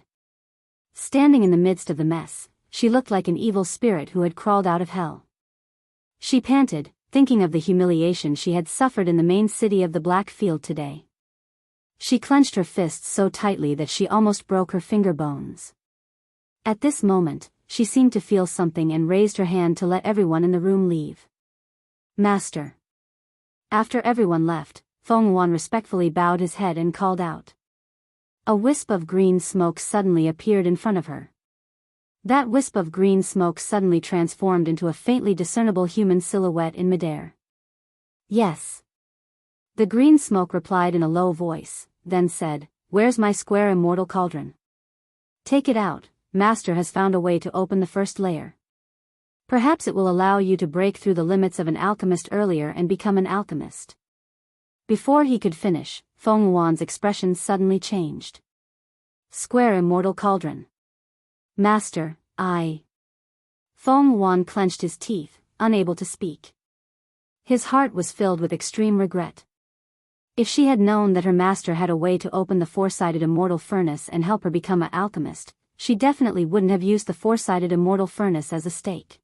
Standing in the midst of the mess, she looked like an evil spirit who had crawled out of hell. She panted, thinking of the humiliation she had suffered in the main city of the Black Field today. She clenched her fists so tightly that she almost broke her finger bones. At this moment, she seemed to feel something and raised her hand to let everyone in the room leave. Master. After everyone left, Feng Wuan respectfully bowed his head and called out. A wisp of green smoke suddenly appeared in front of her. That wisp of green smoke suddenly transformed into a faintly discernible human silhouette in midair. Yes. The green smoke replied in a low voice, then said, "Where's my square immortal cauldron? Take it out, Master has found a way to open the first layer. Perhaps it will allow you to break through the limits of an alchemist earlier and become an alchemist." Before he could finish, Feng Wuan's expression suddenly changed. Square immortal cauldron. Master, I... Feng Wuan clenched his teeth, unable to speak. His heart was filled with extreme regret. If she had known that her master had a way to open the four-sided immortal furnace and help her become an alchemist, she definitely wouldn't have used the four-sided immortal furnace as a stake.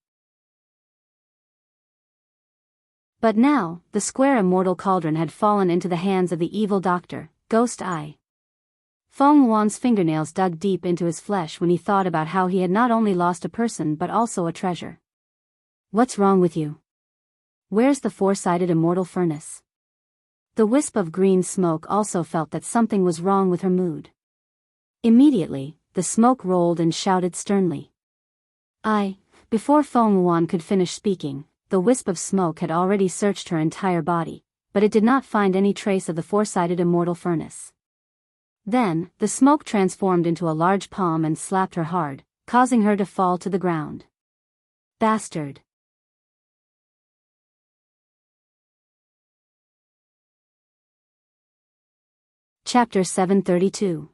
But now, the square immortal cauldron had fallen into the hands of the evil doctor, Ghost Eye. Feng Wuan's fingernails dug deep into his flesh when he thought about how he had not only lost a person but also a treasure. What's wrong with you? Where's the four-sided immortal furnace? The wisp of green smoke also felt that something was wrong with her mood. Immediately, the smoke rolled and shouted sternly. Before Feng Wuan could finish speaking, the wisp of smoke had already searched her entire body, but it did not find any trace of the four-sided immortal furnace. Then, the smoke transformed into a large palm and slapped her hard, causing her to fall to the ground. Bastard! Chapter 732.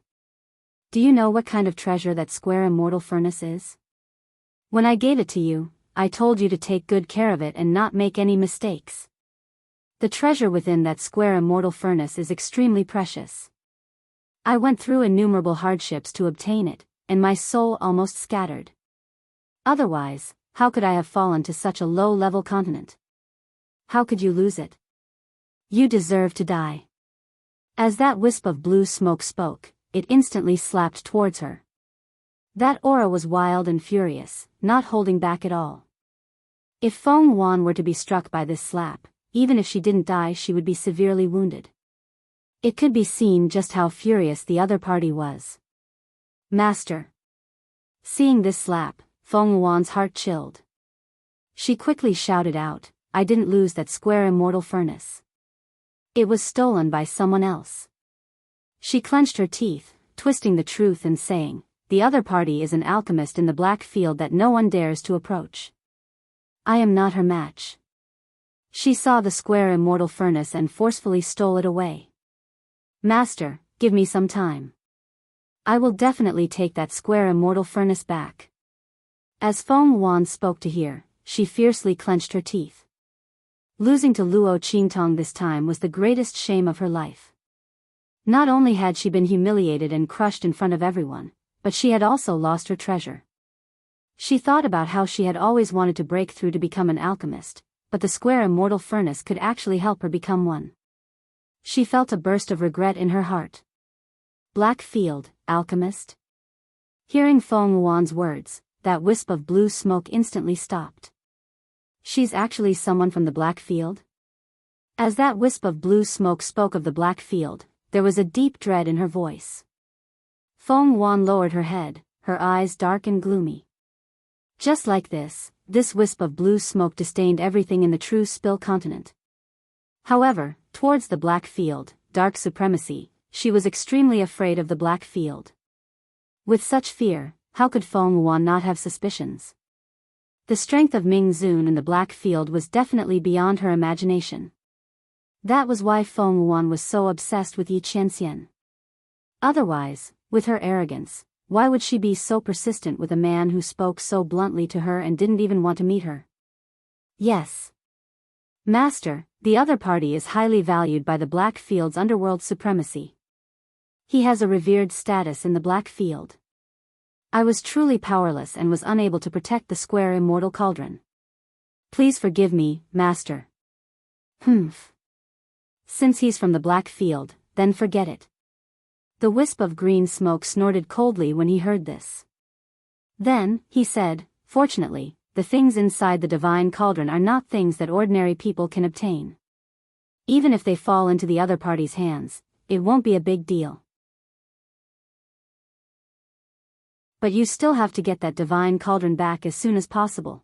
Do you know what kind of treasure that square immortal furnace is? When I gave it to you, I told you to take good care of it and not make any mistakes. The treasure within that square immortal furnace is extremely precious. I went through innumerable hardships to obtain it, and my soul almost scattered. Otherwise, how could I have fallen to such a low-level continent? How could you lose it? You deserve to die. As that wisp of blue smoke spoke, it instantly slapped towards her. That aura was wild and furious, not holding back at all. If Feng Wuan were to be struck by this slap, even if she didn't die, she would be severely wounded. It could be seen just how furious the other party was. Master. Seeing this slap, Feng Wuan's heart chilled. She quickly shouted out, I didn't lose that square immortal furnace. It was stolen by someone else. She clenched her teeth, twisting the truth and saying, the other party is an alchemist in the Black Field that no one dares to approach. I am not her match. She saw the square immortal furnace and forcefully stole it away. Master, give me some time. I will definitely take that square immortal furnace back. As Feng Wuan spoke to her, she fiercely clenched her teeth. Losing to Luo Qingtong this time was the greatest shame of her life. Not only had she been humiliated and crushed in front of everyone, but she had also lost her treasure. She thought about how she had always wanted to break through to become an alchemist, but the square immortal furnace could actually help her become one. She felt a burst of regret in her heart. Black Field, alchemist? Hearing Feng Wuan's words, that wisp of blue smoke instantly stopped. She's actually someone from the Black Field? As that wisp of blue smoke spoke of the Black Field, there was a deep dread in her voice. Feng Wuan lowered her head, her eyes dark and gloomy. Just like this wisp of blue smoke disdained everything in the true Spill continent. However, towards the Black Field, dark supremacy, she was extremely afraid of the Black Field. With such fear, how could Feng Wuan not have suspicions? The strength of Ming Zun in the Black Field was definitely beyond her imagination. That was why Feng Wuan was so obsessed with Yi Qianxian. Otherwise, with her arrogance, why would she be so persistent with a man who spoke so bluntly to her and didn't even want to meet her? Yes. Master, the other party is highly valued by the Black Field's underworld supremacy. He has a revered status in the Black Field. I was truly powerless and was unable to protect the square immortal cauldron. Please forgive me, Master. Humph. Since he's from the Black Field, then forget it. The wisp of green smoke snorted coldly when he heard this. Then, he said, fortunately, the things inside the divine cauldron are not things that ordinary people can obtain. Even if they fall into the other party's hands, it won't be a big deal. But you still have to get that divine cauldron back as soon as possible.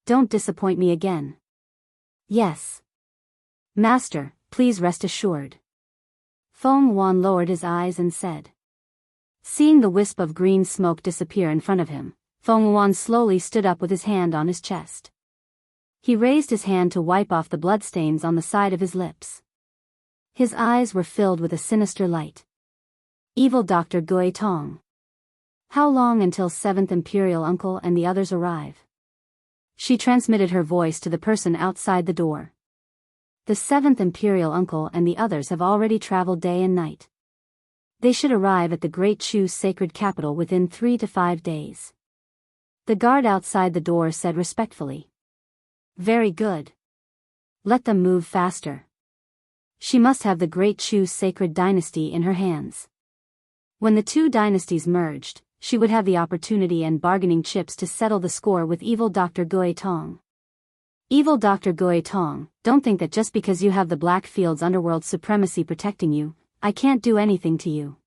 Don't disappoint me again. Yes. Master, please rest assured. Feng Wuan lowered his eyes and said. Seeing the wisp of green smoke disappear in front of him, Feng Wuan slowly stood up with his hand on his chest. He raised his hand to wipe off the bloodstains on the side of his lips. His eyes were filled with a sinister light. Evil Dr. Gui Tong. How long until 7th Imperial Uncle and the others arrive? She transmitted her voice to the person outside the door. The 7th Imperial Uncle and the others have already traveled day and night. They should arrive at the Great Chu's sacred capital within 3 to 5 days. The guard outside the door said respectfully. Very good. Let them move faster. She must have the Great Chu's sacred dynasty in her hands. When the two dynasties merged, she would have the opportunity and bargaining chips to settle the score with evil Dr. Gui Tong. Evil Dr. Gui Tong, don't think that just because you have the Black Field's underworld supremacy protecting you, I can't do anything to you.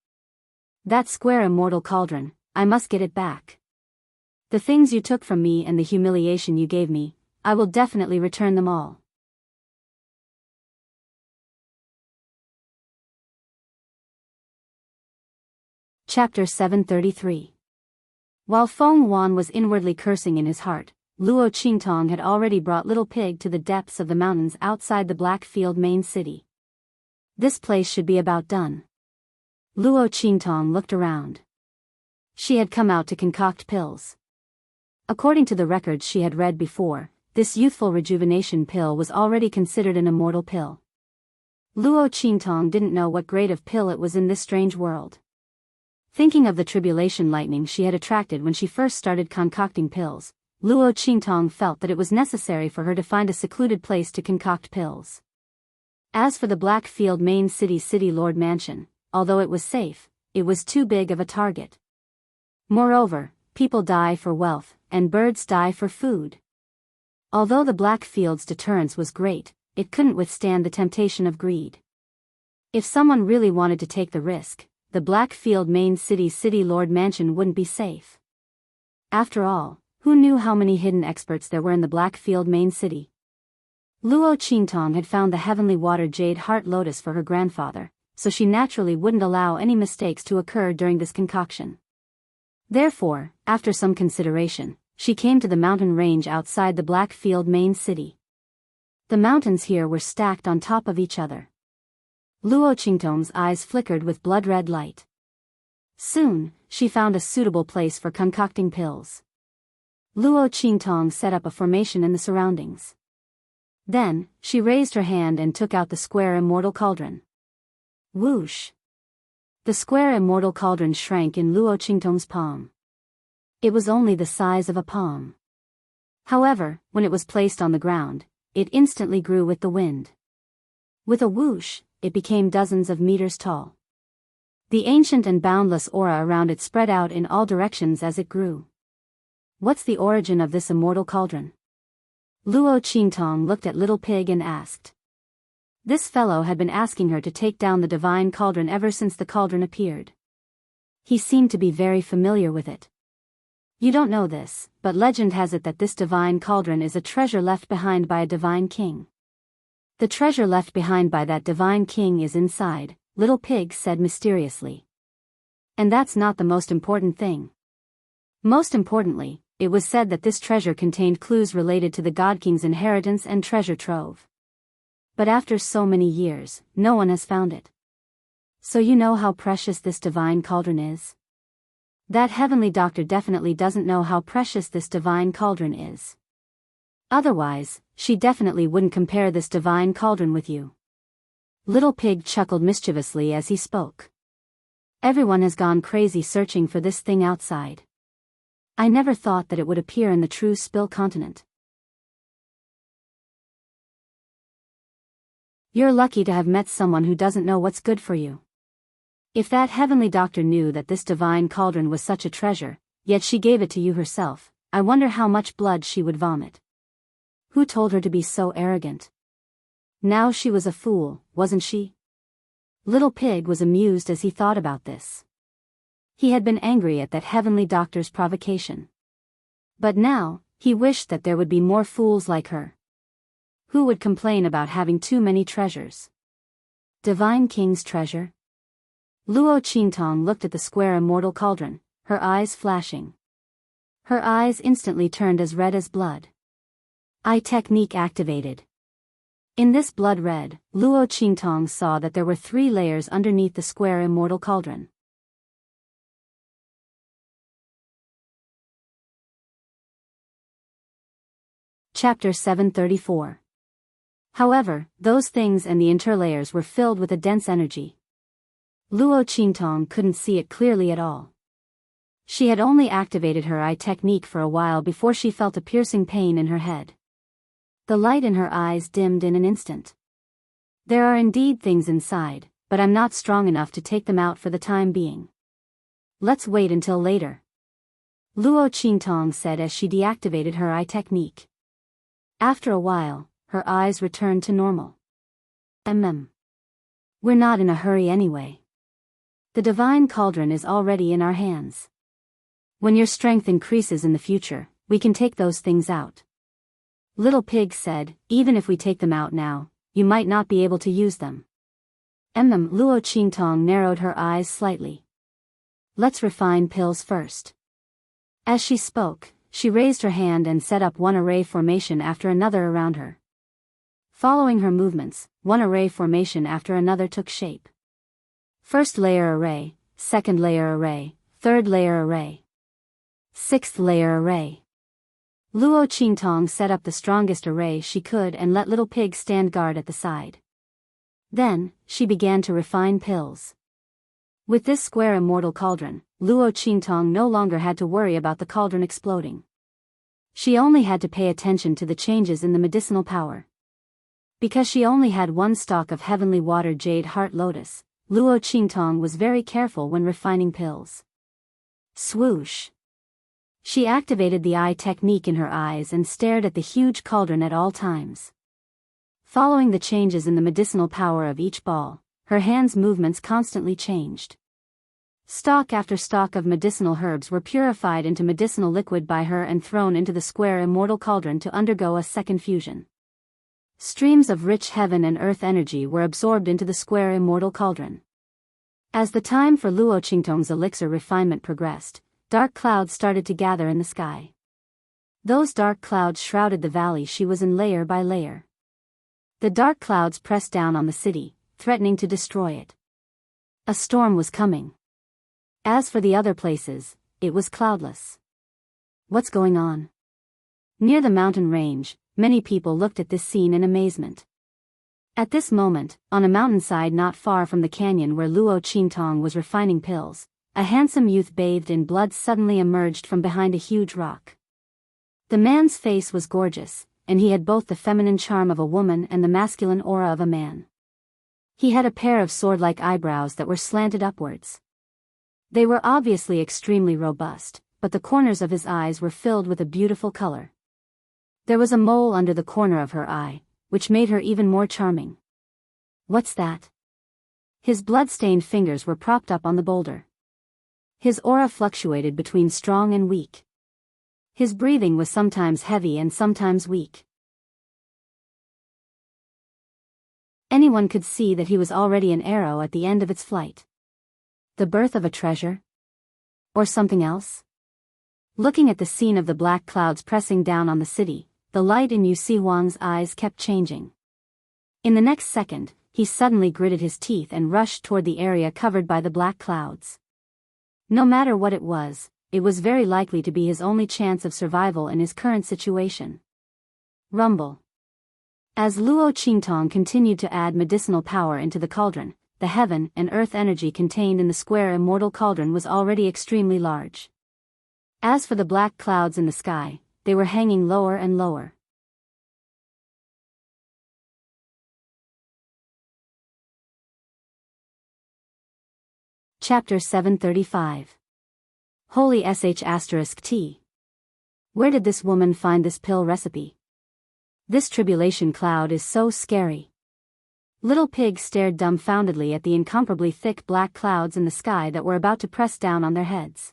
That square immortal cauldron, I must get it back. The things you took from me and the humiliation you gave me, I will definitely return them all. Chapter 733. While Feng Wuan was inwardly cursing in his heart, Luo Qingtong had already brought Little Pig to the depths of the mountains outside the Black Field main city. This place should be about done. Luo Qingtong looked around. She had come out to concoct pills. According to the records she had read before, this youthful rejuvenation pill was already considered an immortal pill. Luo Qingtong didn't know what grade of pill it was in this strange world. Thinking of the tribulation lightning she had attracted when she first started concocting pills, Luo Qingtong felt that it was necessary for her to find a secluded place to concoct pills. As for the Black Field main city Lord Mansion, although it was safe, it was too big of a target. Moreover, people die for wealth, and birds die for food. Although the Black Field's deterrence was great, it couldn't withstand the temptation of greed. If someone really wanted to take the risk, the Black Field main city Lord Mansion wouldn't be safe. After all, who knew how many hidden experts there were in the Black Field main city? Luo Qingtong had found the heavenly water jade heart lotus for her grandfather, so she naturally wouldn't allow any mistakes to occur during this concoction. Therefore, after some consideration, she came to the mountain range outside the Black Field main city. The mountains here were stacked on top of each other. Luo Qingtong's eyes flickered with blood-red light. Soon, she found a suitable place for concocting pills. Luo Qingtong set up a formation in the surroundings. Then, she raised her hand and took out the square immortal cauldron. Whoosh! The square immortal cauldron shrank in Luo Qingtong's palm. It was only the size of a palm. However, when it was placed on the ground, it instantly grew with the wind. With a whoosh, it became dozens of meters tall. The ancient and boundless aura around it spread out in all directions as it grew. What's the origin of this immortal cauldron? Luo Qingtong looked at Little Pig and asked. This fellow had been asking her to take down the divine cauldron ever since the cauldron appeared. He seemed to be very familiar with it. You don't know this, but legend has it that this divine cauldron is a treasure left behind by a divine king. The treasure left behind by that divine king is inside, Little Pig said mysteriously. And that's not the most important thing. Most importantly, it was said that this treasure contained clues related to the God King's inheritance and treasure trove. But after so many years, no one has found it. So you know how precious this divine cauldron is? That heavenly doctor definitely doesn't know how precious this divine cauldron is. Otherwise, she definitely wouldn't compare this divine cauldron with you. Little Pig chuckled mischievously as he spoke. Everyone has gone crazy searching for this thing outside. I never thought that it would appear in the true Spill continent. You're lucky to have met someone who doesn't know what's good for you. If that heavenly doctor knew that this divine cauldron was such a treasure, yet she gave it to you herself, I wonder how much blood she would vomit. Who told her to be so arrogant? Now she was a fool, wasn't she? Little Pig was amused as he thought about this. He had been angry at that heavenly doctor's provocation. But now, he wished that there would be more fools like her. Who would complain about having too many treasures? Divine King's treasure? Luo Qingtong looked at the square immortal cauldron, her eyes flashing. Her eyes instantly turned as red as blood. Eye technique activated. In this blood red, Luo Qingtong saw that there were 3 layers underneath the square immortal cauldron. Chapter 734. However, those things and the interlayers were filled with a dense energy. Luo Qingtong couldn't see it clearly at all. She had only activated her eye technique for a while before she felt a piercing pain in her head. The light in her eyes dimmed in an instant. There are indeed things inside, but I'm not strong enough to take them out for the time being. Let's wait until later. Luo Qingtong said as she deactivated her eye technique. After a while, her eyes returned to normal. We're not in a hurry anyway. The divine cauldron is already in our hands. When your strength increases in the future, we can take those things out. Little Pig said, even if we take them out now, you might not be able to use them. Luo Qingtong narrowed her eyes slightly. Let's refine pills first. As she spoke, she raised her hand and set up one array formation after another around her. Following her movements, one array formation after another took shape. First layer array, second layer array, third layer array. 6th layer array. Luo Qingtong set up the strongest array she could and let Little Pig stand guard at the side. Then, she began to refine pills. With this square immortal cauldron, Luo Qingtong no longer had to worry about the cauldron exploding. She only had to pay attention to the changes in the medicinal power. Because she only had one stalk of heavenly water jade heart lotus, Luo Qingtong was very careful when refining pills. Swoosh! She activated the eye technique in her eyes and stared at the huge cauldron at all times. Following the changes in the medicinal power of each ball, her hands' movements constantly changed. Stalk after stalk of medicinal herbs were purified into medicinal liquid by her and thrown into the square immortal cauldron to undergo a second fusion. Streams of rich heaven and earth energy were absorbed into the square immortal cauldron. As the time for Luo Qingtong's elixir refinement progressed, dark clouds started to gather in the sky. Those dark clouds shrouded the valley she was in layer by layer. The dark clouds pressed down on the city, threatening to destroy it. A storm was coming. As for the other places, it was cloudless. What's going on? Near the mountain range, many people looked at this scene in amazement. At this moment, on a mountainside not far from the canyon where Luo Qingtong was refining pills, a handsome youth bathed in blood suddenly emerged from behind a huge rock. The man's face was gorgeous, and he had both the feminine charm of a woman and the masculine aura of a man. He had a pair of sword-like eyebrows that were slanted upwards. They were obviously extremely robust, but the corners of his eyes were filled with a beautiful color. There was a mole under the corner of her eye, which made her even more charming. What's that? His blood-stained fingers were propped up on the boulder. His aura fluctuated between strong and weak. His breathing was sometimes heavy and sometimes weak. anyone could see that he was already an arrow at the end of its flight. The birth of a treasure? Or something else? Looking at the scene of the black clouds pressing down on the city, the light in Yu Huang's eyes kept changing. In the next second, he suddenly gritted his teeth and rushed toward the area covered by the black clouds. No matter what it was very likely to be his only chance of survival in his current situation. Rumble. As Luo Qingtong continued to add medicinal power into the cauldron, the heaven and earth energy contained in the square immortal cauldron was already extremely large. As for the black clouds in the sky, they were hanging lower and lower. Chapter 735. Holy *T. Where did this woman find this pill recipe? This tribulation cloud is so scary. Little Pig stared dumbfoundedly at the incomparably thick black clouds in the sky that were about to press down on their heads.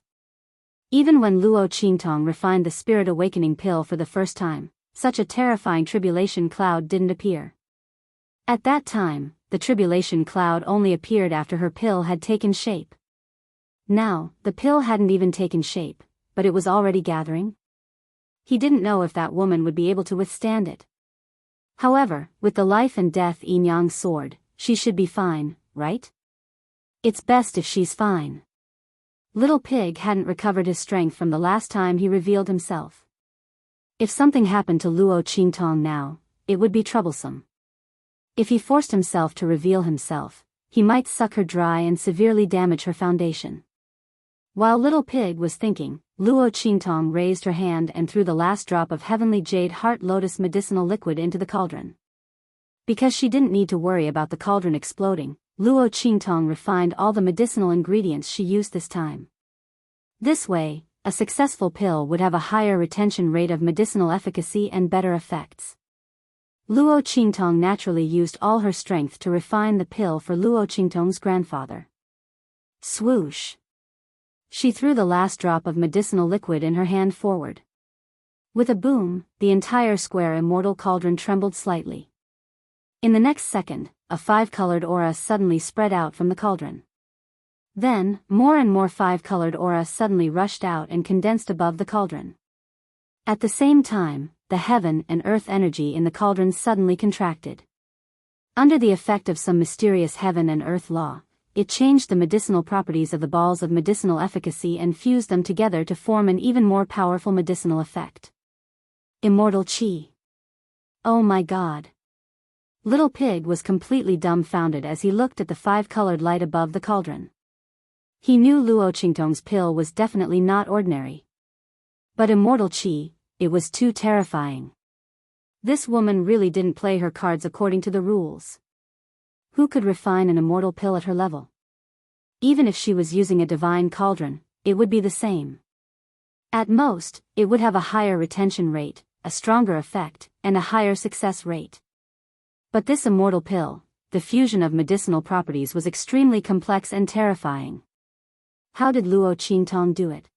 Even when Luo Qingtong refined the Spirit Awakening pill for the first time, such a terrifying tribulation cloud didn't appear. At that time, the tribulation cloud only appeared after her pill had taken shape. Now, the pill hadn't even taken shape, but it was already gathering. He didn't know if that woman would be able to withstand it. However, with the life and death yin-yang sword, she should be fine, right? It's best if she's fine. Little Pig hadn't recovered his strength from the last time he revealed himself. If something happened to Luo Qingtong now, it would be troublesome. If he forced himself to reveal himself, he might suck her dry and severely damage her foundation. While Little Pig was thinking, Luo Qingtong raised her hand and threw the last drop of heavenly jade heart lotus medicinal liquid into the cauldron. Because she didn't need to worry about the cauldron exploding, Luo Qingtong refined all the medicinal ingredients she used this time. This way, a successful pill would have a higher retention rate of medicinal efficacy and better effects. Luo Qingtong naturally used all her strength to refine the pill for Luo Qingtong's grandfather. Swoosh! She threw the last drop of medicinal liquid in her hand forward. With a boom, the entire square immortal cauldron trembled slightly. In the next second, a 5-colored aura suddenly spread out from the cauldron. Then, more and more 5-colored aura suddenly rushed out and condensed above the cauldron. At the same time, the heaven and earth energy in the cauldron suddenly contracted. Under the effect of some mysterious heaven and earth law, it changed the medicinal properties of the balls of medicinal efficacy and fused them together to form an even more powerful medicinal effect. Immortal Qi. Oh my God. Little Pig was completely dumbfounded as he looked at the 5-colored light above the cauldron. He knew Luo Qingtong's pill was definitely not ordinary. But immortal Qi, it was too terrifying. This woman really didn't play her cards according to the rules. Who could refine an immortal pill at her level? Even if she was using a divine cauldron, it would be the same. At most, it would have a higher retention rate, a stronger effect, and a higher success rate. But this immortal pill, the fusion of medicinal properties was extremely complex and terrifying. How did Luo Qingtong do it?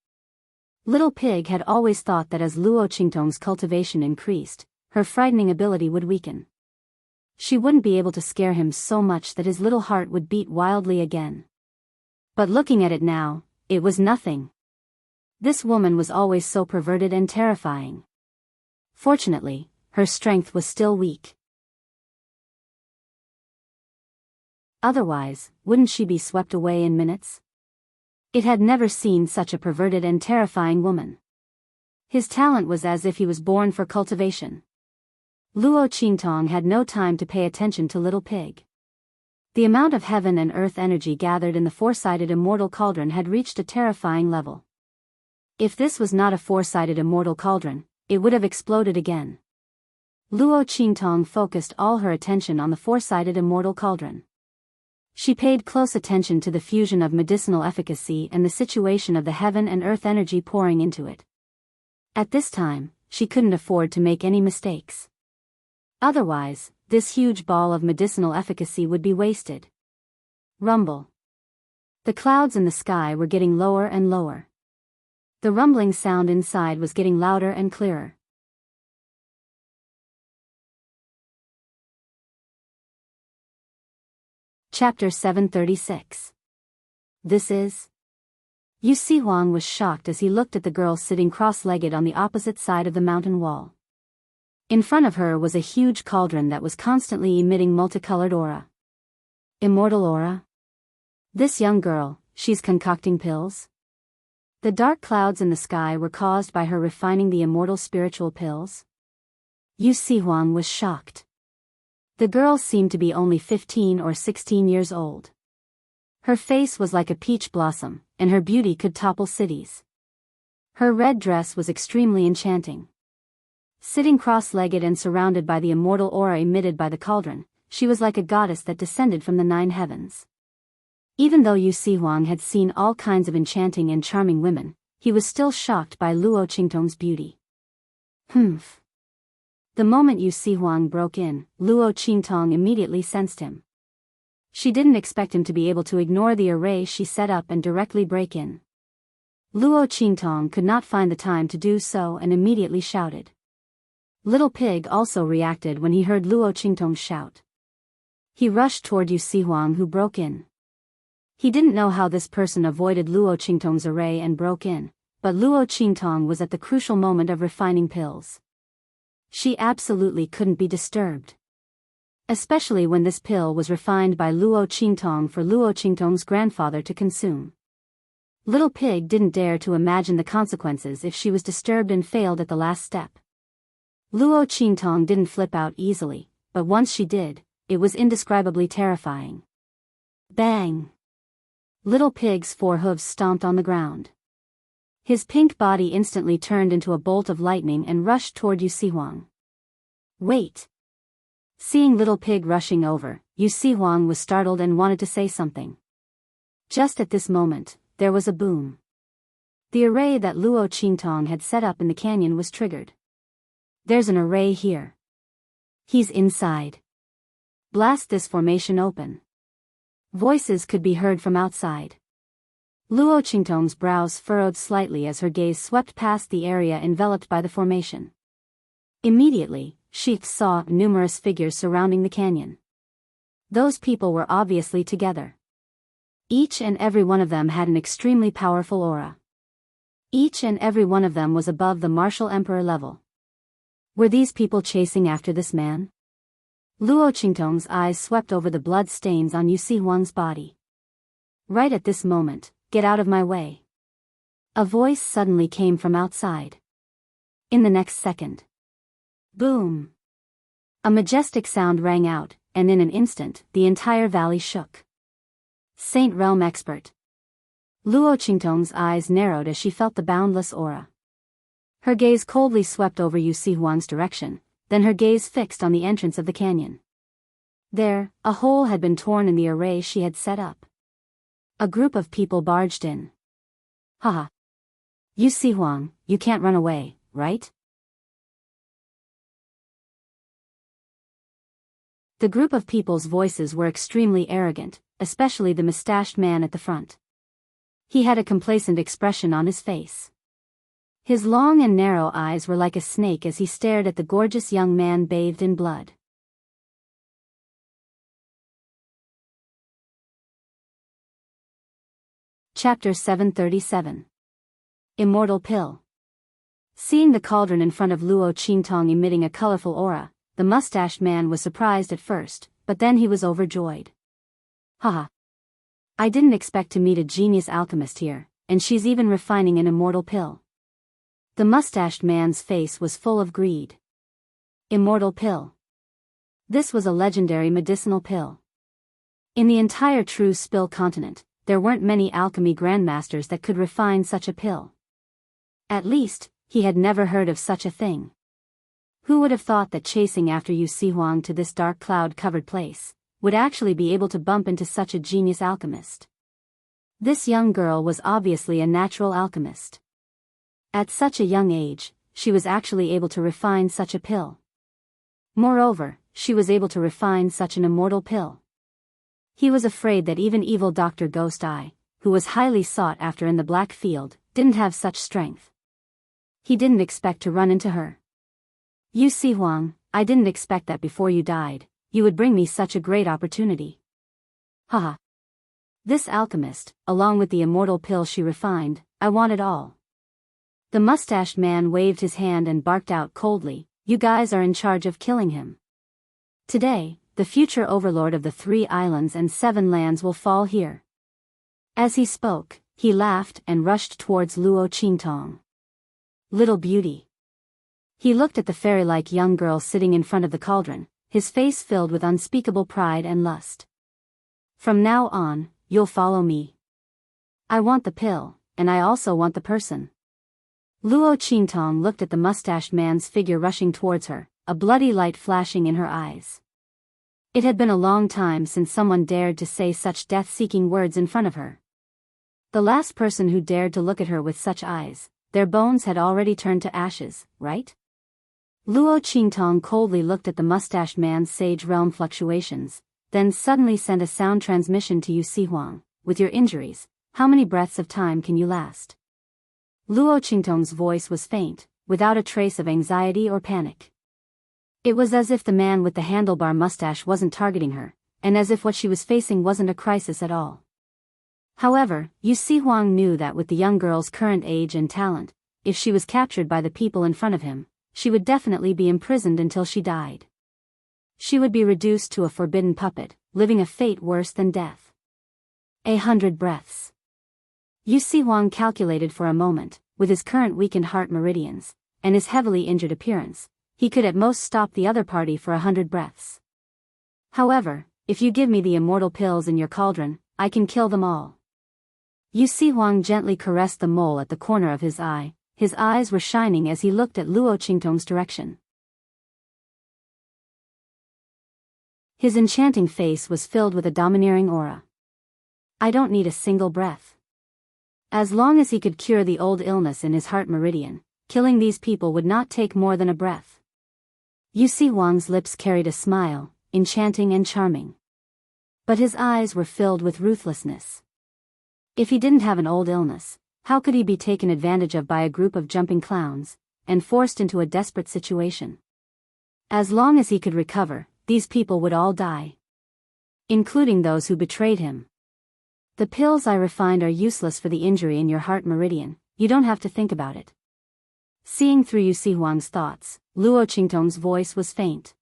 Little Pig had always thought that as Luo Qingtong's cultivation increased, her frightening ability would weaken. She wouldn't be able to scare him so much that his little heart would beat wildly again. But looking at it now, it was nothing. This woman was always so perverted and terrifying. Fortunately, her strength was still weak. Otherwise, wouldn't she be swept away in minutes? It had never seen such a perverted and terrifying woman. His talent was as if he was born for cultivation. Luo Qingtong had no time to pay attention to Little Pig. The amount of heaven and earth energy gathered in the 4-sided immortal cauldron had reached a terrifying level. If this was not a 4-sided immortal cauldron, it would have exploded again. Luo Qingtong focused all her attention on the 4-sided immortal cauldron. She paid close attention to the fusion of medicinal efficacy and the situation of the heaven and earth energy pouring into it. At this time, she couldn't afford to make any mistakes. Otherwise, this huge ball of medicinal efficacy would be wasted. Rumble. The clouds in the sky were getting lower and lower. The rumbling sound inside was getting louder and clearer. Chapter 736. This is... Yu Huang was shocked as he looked at the girl sitting cross-legged on the opposite side of the mountain wall. In front of her was a huge cauldron that was constantly emitting multicolored aura. Immortal aura? This young girl, she's concocting pills? The dark clouds in the sky were caused by her refining the immortal spiritual pills? Yu Huang was shocked. The girl seemed to be only 15 or 16 years old. Her face was like a peach blossom, and her beauty could topple cities. Her red dress was extremely enchanting. Sitting cross-legged and surrounded by the immortal aura emitted by the cauldron, she was like a goddess that descended from the 9 heavens. Even though Yu Huang had seen all kinds of enchanting and charming women, he was still shocked by Luo Qingtong's beauty. Humph. The moment Yu Huang broke in, Luo Qingtong immediately sensed him. She didn't expect him to be able to ignore the array she set up and directly break in. Luo Qingtong could not find the time to do so and immediately shouted. Little Pig also reacted when he heard Luo Qingtong's shout. He rushed toward Yu Huang, who broke in. He didn't know how this person avoided Luo Qingtong's array and broke in, but Luo Qingtong was at the crucial moment of refining pills. She absolutely couldn't be disturbed. Especially when this pill was refined by Luo Qingtong for Luo Qingtong's grandfather to consume. Little Pig didn't dare to imagine the consequences if she was disturbed and failed at the last step. Luo Qingtong didn't flip out easily, but once she did, it was indescribably terrifying. Bang! Little Pig's 4 hooves stomped on the ground. His pink body instantly turned into a bolt of lightning and rushed toward Yu Huang. Wait! Seeing Little Pig rushing over, Yu Huang was startled and wanted to say something. Just at this moment, there was a boom. The array that Luo Qingtong had set up in the canyon was triggered. There's an array here. He's inside. Blast this formation open. Voices could be heard from outside. Luo Qingtong's brows furrowed slightly as her gaze swept past the area enveloped by the formation. Immediately, she saw numerous figures surrounding the canyon. Those people were obviously together. Each and every one of them had an extremely powerful aura. Each and every one of them was above the martial emperor level. Were these people chasing after this man? Luo Qingtong's eyes swept over the blood stains on Yu Huang's body. Right at this moment, get out of my way. A voice suddenly came from outside. In the next second. Boom! A majestic sound rang out, and in an instant, the entire valley shook. Saint Realm Expert. Luo Qingtong's eyes narrowed as she felt the boundless aura. Her gaze coldly swept over Yu Huang's direction, then her gaze fixed on the entrance of the canyon. There, a hole had been torn in the array she had set up. A group of people barged in. Haha. Yu Huang, you can't run away, right? The group of people's voices were extremely arrogant, especially the mustached man at the front. He had a complacent expression on his face. His long and narrow eyes were like a snake as he stared at the gorgeous young man bathed in blood. Chapter 737. Immortal Pill. Seeing the cauldron in front of Luo Qingtong emitting a colorful aura, the mustached man was surprised at first, but then he was overjoyed. Haha. I didn't expect to meet a genius alchemist here, and she's even refining an immortal pill. The mustached man's face was full of greed. Immortal pill. This was a legendary medicinal pill. In the entire True Spill continent, there weren't many alchemy grandmasters that could refine such a pill. At least, he had never heard of such a thing. Who would have thought that chasing after Yu Huang to this dark cloud-covered place would actually be able to bump into such a genius alchemist? This young girl was obviously a natural alchemist. At such a young age, she was actually able to refine such a pill. Moreover, she was able to refine such an immortal pill. He was afraid that even evil Dr. Ghost Eye, who was highly sought after in the Black Field, didn't have such strength. He didn't expect to run into her. Yu Huang, I didn't expect that before you died, you would bring me such a great opportunity. Haha. This alchemist, along with the immortal pill she refined, I want it all. The mustached man waved his hand and barked out coldly, you guys are in charge of killing him. Today, the future overlord of the 3 islands and 7 lands will fall here. As he spoke, he laughed and rushed towards Luo Qingtong. Little beauty. He looked at the fairy-like young girl sitting in front of the cauldron, his face filled with unspeakable pride and lust. From now on, you'll follow me. I want the pill, and I also want the person. Luo Qingtong looked at the mustached man's figure rushing towards her, a bloody light flashing in her eyes. It had been a long time since someone dared to say such death-seeking words in front of her. The last person who dared to look at her with such eyes, their bones had already turned to ashes, right? Luo Qingtong coldly looked at the mustached man's sage realm fluctuations, then suddenly sent a sound transmission to Yu Sihuang. With your injuries, how many breaths of time can you last? Luo Qingtong's voice was faint, without a trace of anxiety or panic. It was as if the man with the handlebar mustache wasn't targeting her, and as if what she was facing wasn't a crisis at all. However, Yu Sihuang knew that with the young girl's current age and talent, if she was captured by the people in front of him, she would definitely be imprisoned until she died. She would be reduced to a forbidden puppet, living a fate worse than death. 100 breaths. Yu Sihuang calculated for a moment, with his current weakened heart meridians, and his heavily injured appearance, he could at most stop the other party for 100 breaths. However, if you give me the immortal pills in your cauldron, I can kill them all. Yu Sihuang gently caressed the mole at the corner of his eye. His eyes were shining as he looked at Luo Qingtong's direction. His enchanting face was filled with a domineering aura. I don't need a single breath. As long as he could cure the old illness in his heart meridian, killing these people would not take more than a breath. Yu Sihuang's lips carried a smile, enchanting and charming. But his eyes were filled with ruthlessness. If he didn't have an old illness, how could he be taken advantage of by a group of jumping clowns, and forced into a desperate situation? As long as he could recover, these people would all die. Including those who betrayed him. The pills I refined are useless for the injury in your heart meridian, you don't have to think about it. Seeing through Yu Sihuang's thoughts, Luo Qingtong's voice was faint.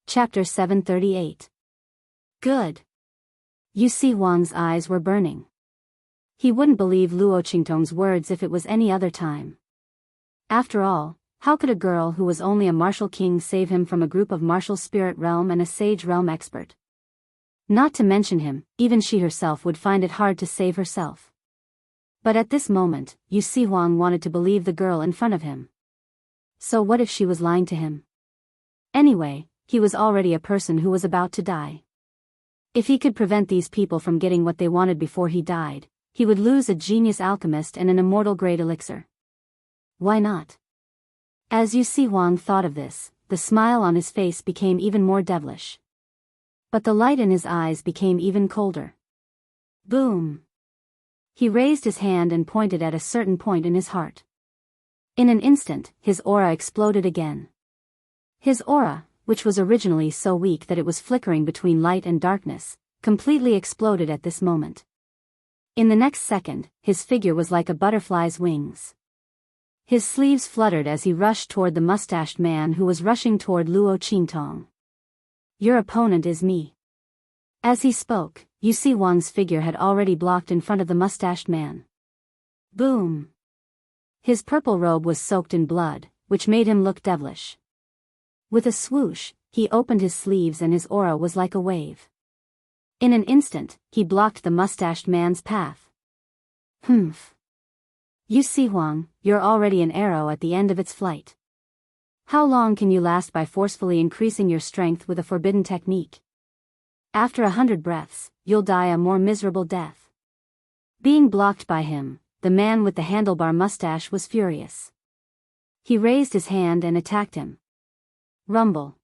Chapter 738. Good. Yu Sihuang's eyes were burning. He wouldn't believe Luo Qingtong's words if it was any other time. After all, how could a girl who was only a martial king save him from a group of martial spirit realm and a sage realm expert? Not to mention him, even she herself would find it hard to save herself. But at this moment, Yu Sihuang wanted to believe the girl in front of him. So what if she was lying to him? Anyway, he was already a person who was about to die. If he could prevent these people from getting what they wanted before he died, he would lose a genius alchemist and an immortal grade elixir. Why not? As Yu Sihuang thought of this, the smile on his face became even more devilish. But the light in his eyes became even colder. Boom! He raised his hand and pointed at a certain point in his heart. In an instant, his aura exploded again. His aura, which was originally so weak that it was flickering between light and darkness, completely exploded at this moment. In the next second, his figure was like a butterfly's wings. His sleeves fluttered as he rushed toward the mustached man who was rushing toward Luo Qingtong. Your opponent is me. As he spoke, Yu Sihuang's figure had already blocked in front of the mustached man. Boom! His purple robe was soaked in blood, which made him look devilish. With a swoosh, he opened his sleeves and his aura was like a wave. In an instant, he blocked the mustached man's path. Humph! Yu Sihuang, you're already an arrow at the end of its flight. How long can you last by forcefully increasing your strength with a forbidden technique? After 100 breaths, you'll die a more miserable death. Being blocked by him, the man with the handlebar mustache was furious. He raised his hand and attacked him. Rumble.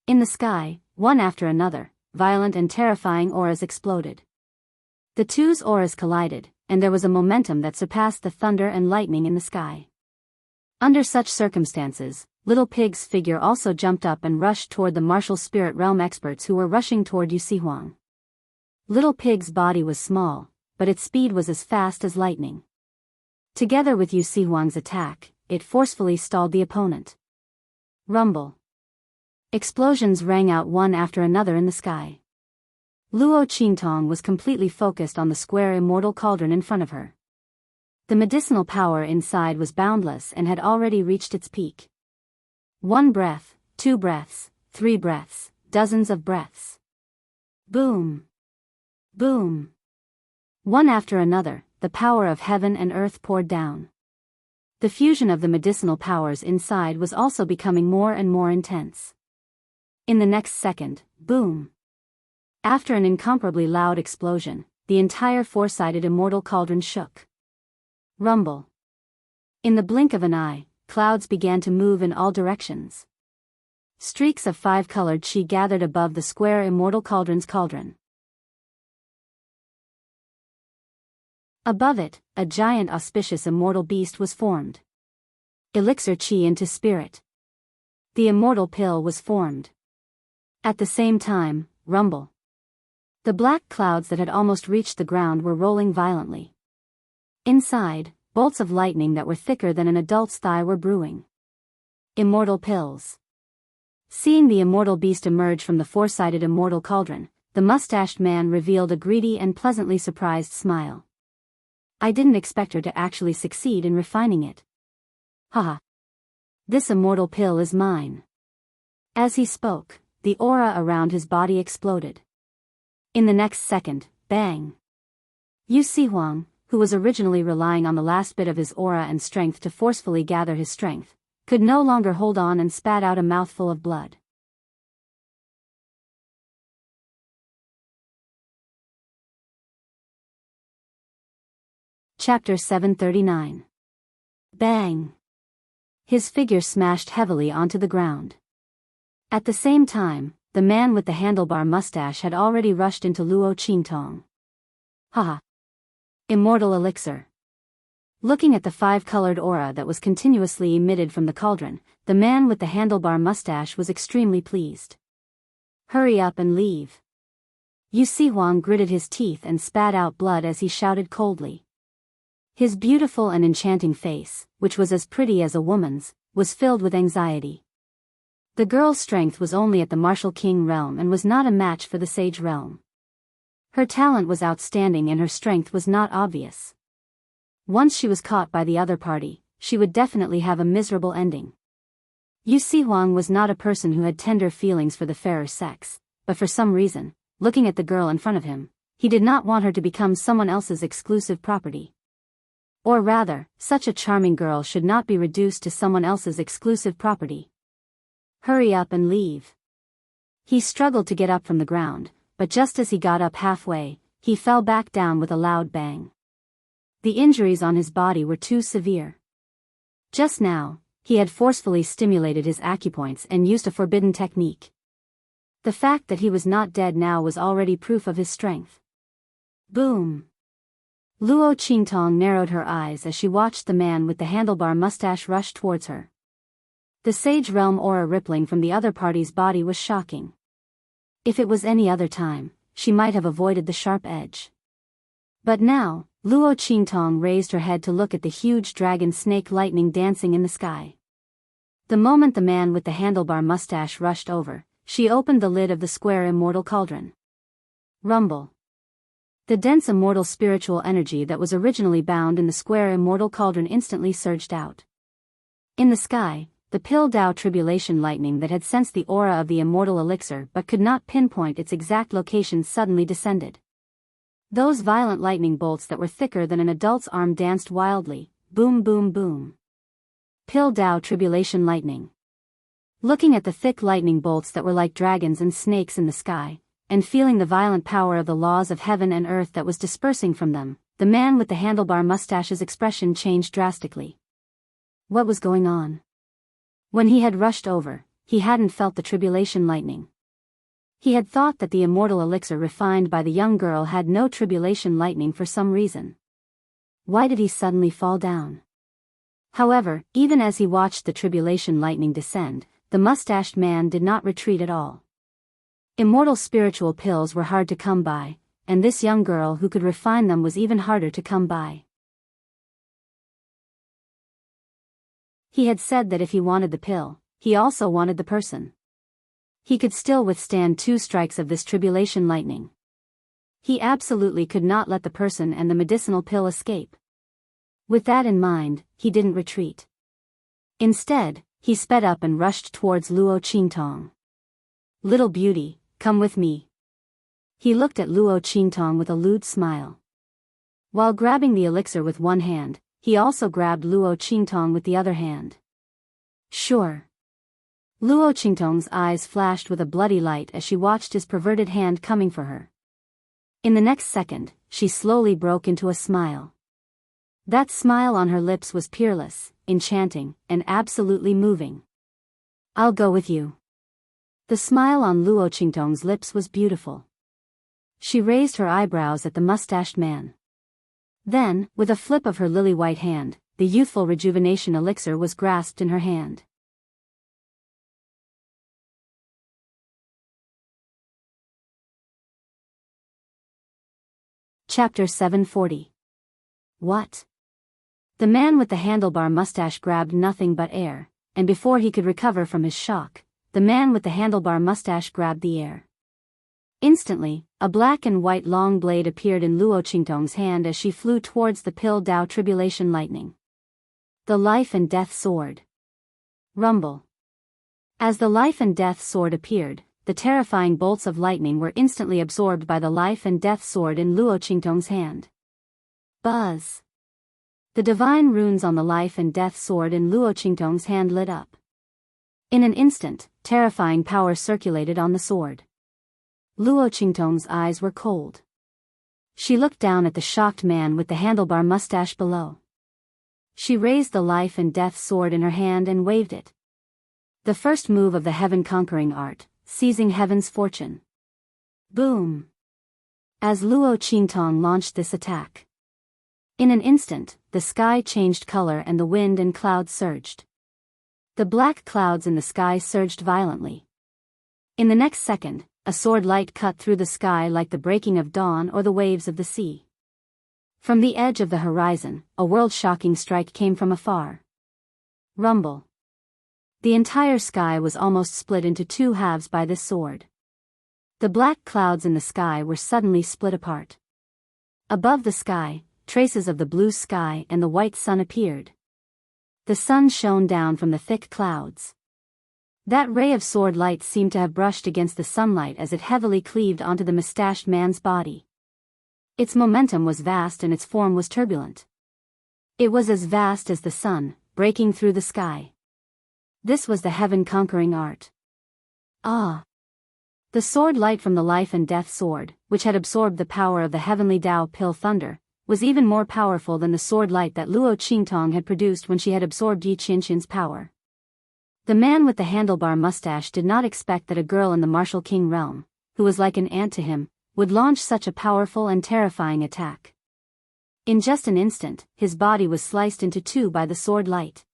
In the sky, one after another, violent and terrifying auras exploded. The two's auras collided, and there was a momentum that surpassed the thunder and lightning in the sky. Under such circumstances, Little Pig's figure also jumped up and rushed toward the martial spirit realm experts who were rushing toward Yuxihuang. Little Pig's body was small, but its speed was as fast as lightning. Together with Yuxihuang's attack, it forcefully stalled the opponent. Rumble. Explosions rang out one after another in the sky. Luo Qingtong was completely focused on the square immortal cauldron in front of her. The medicinal power inside was boundless and had already reached its peak. 1 breath, 2 breaths, 3 breaths, dozens of breaths. Boom. Boom. One after another, the power of heaven and earth poured down. The fusion of the medicinal powers inside was also becoming more and more intense. In the next second, boom. After an incomparably loud explosion, the entire four-sided immortal cauldron shook. Rumble. In the blink of an eye, clouds began to move in all directions. Streaks of 5-colored chi gathered above the square immortal cauldron's cauldron. Above it, a giant auspicious immortal beast was formed. Elixir chi into spirit. The immortal pill was formed. At the same time, rumble. The black clouds that had almost reached the ground were rolling violently. Inside, bolts of lightning that were thicker than an adult's thigh were brewing. Immortal pills. Seeing the immortal beast emerge from the four-sided immortal cauldron, the mustached man revealed a greedy and pleasantly surprised smile. I didn't expect her to actually succeed in refining it. Haha. This immortal pill is mine. As he spoke, the aura around his body exploded. In the next second, bang. Yuxihuang, who was originally relying on the last bit of his aura and strength to forcefully gather his strength, could no longer hold on and spat out a mouthful of blood. Chapter 739. Bang. His figure smashed heavily onto the ground. At the same time, the man with the handlebar mustache had already rushed into Luo Qingtong. Haha. Immortal elixir. Looking at the 5-colored aura that was continuously emitted from the cauldron, the man with the handlebar mustache was extremely pleased. Hurry up and leave. Yuxihuang gritted his teeth and spat out blood as he shouted coldly. His beautiful and enchanting face, which was as pretty as a woman's, was filled with anxiety. The girl's strength was only at the martial king realm and was not a match for the sage realm. Her talent was outstanding and her strength was not obvious. Once she was caught by the other party, she would definitely have a miserable ending. Yuxihuang was not a person who had tender feelings for the fairer sex, but for some reason, looking at the girl in front of him, he did not want her to become someone else's exclusive property. Or rather, such a charming girl should not be reduced to someone else's exclusive property. Hurry up and leave. He struggled to get up from the ground, but just as he got up halfway, he fell back down with a loud bang. The injuries on his body were too severe. Just now, he had forcefully stimulated his acupoints and used a forbidden technique. The fact that he was not dead now was already proof of his strength. Boom. Luo Qingtong narrowed her eyes as she watched the man with the handlebar mustache rush towards her. The sage realm aura rippling from the other party's body was shocking. If it was any other time, she might have avoided the sharp edge. But now, Luo Qingtong raised her head to look at the huge dragon snake lightning dancing in the sky. The moment the man with the handlebar mustache rushed over, she opened the lid of the square immortal cauldron. Rumble. The dense immortal spiritual energy that was originally bound in the square immortal cauldron instantly surged out. In the sky, the Pil-Dao tribulation lightning that had sensed the aura of the immortal elixir but could not pinpoint its exact location suddenly descended. Those violent lightning bolts that were thicker than an adult's arm danced wildly, boom boom boom. Pil-Dao tribulation lightning. Looking at the thick lightning bolts that were like dragons and snakes in the sky, and feeling the violent power of the laws of heaven and earth that was dispersing from them, the man with the handlebar mustache's expression changed drastically. What was going on? When he had rushed over, he hadn't felt the tribulation lightning. He had thought that the immortal elixir refined by the young girl had no tribulation lightning for some reason. Why did he suddenly fall down? However, even as he watched the tribulation lightning descend, the mustached man did not retreat at all. Immortal spiritual pills were hard to come by, and this young girl who could refine them was even harder to come by. He had said that if he wanted the pill, he also wanted the person. He could still withstand 2 strikes of this tribulation lightning. He absolutely could not let the person and the medicinal pill escape. With that in mind, he didn't retreat. Instead, he sped up and rushed towards Luo Qingtong. "Little beauty, come with me." He looked at Luo Qingtong with a lewd smile. While grabbing the elixir with one hand, he also grabbed Luo Qingtong with the other hand. "Sure." Luo Qingtong's eyes flashed with a bloody light as she watched his perverted hand coming for her. In the next second, she slowly broke into a smile. That smile on her lips was peerless, enchanting, and absolutely moving. "I'll go with you." The smile on Luo Qingtong's lips was beautiful. She raised her eyebrows at the mustached man. Then, with a flip of her lily-white hand, the youthful rejuvenation elixir was grasped in her hand. Chapter 740. What? The man with the handlebar mustache grabbed nothing but air, and before he could recover from his shock, the man with the handlebar mustache grabbed the air. Instantly, a black and white long blade appeared in Luo Qingtong's hand as she flew towards the Pill Dao tribulation lightning. The life and death sword. Rumble. As the life and death sword appeared, the terrifying bolts of lightning were instantly absorbed by the life and death sword in Luo Qingtong's hand. Buzz. The divine runes on the life and death sword in Luo Qingtong's hand lit up. In an instant, terrifying power circulated on the sword. Luo Qingtong's eyes were cold. She looked down at the shocked man with the handlebar mustache below. She raised the life and death sword in her hand and waved it. The first move of the heaven-conquering art, seizing heaven's fortune. Boom! As Luo Qingtong launched this attack. In an instant, the sky changed color and the wind and clouds surged. The black clouds in the sky surged violently. In the next second, a sword light cut through the sky like the breaking of dawn or the waves of the sea. From the edge of the horizon, a world-shocking strike came from afar. Rumble. The entire sky was almost split into 2 halves by this sword. The black clouds in the sky were suddenly split apart. Above the sky, traces of the blue sky and the white sun appeared. The sun shone down from the thick clouds. That ray of sword light seemed to have brushed against the sunlight as it heavily cleaved onto the mustached man's body. Its momentum was vast and its form was turbulent. It was as vast as the sun, breaking through the sky. This was the heaven-conquering art. Ah! The sword light from the life and death sword, which had absorbed the power of the heavenly Dao Pill Thunder, was even more powerful than the sword light that Luo Qingtong had produced when she had absorbed Yi Qianxin's power. The man with the handlebar mustache did not expect that a girl in the martial king realm, who was like an ant to him, would launch such a powerful and terrifying attack. In just an instant, his body was sliced into 2 by the sword light.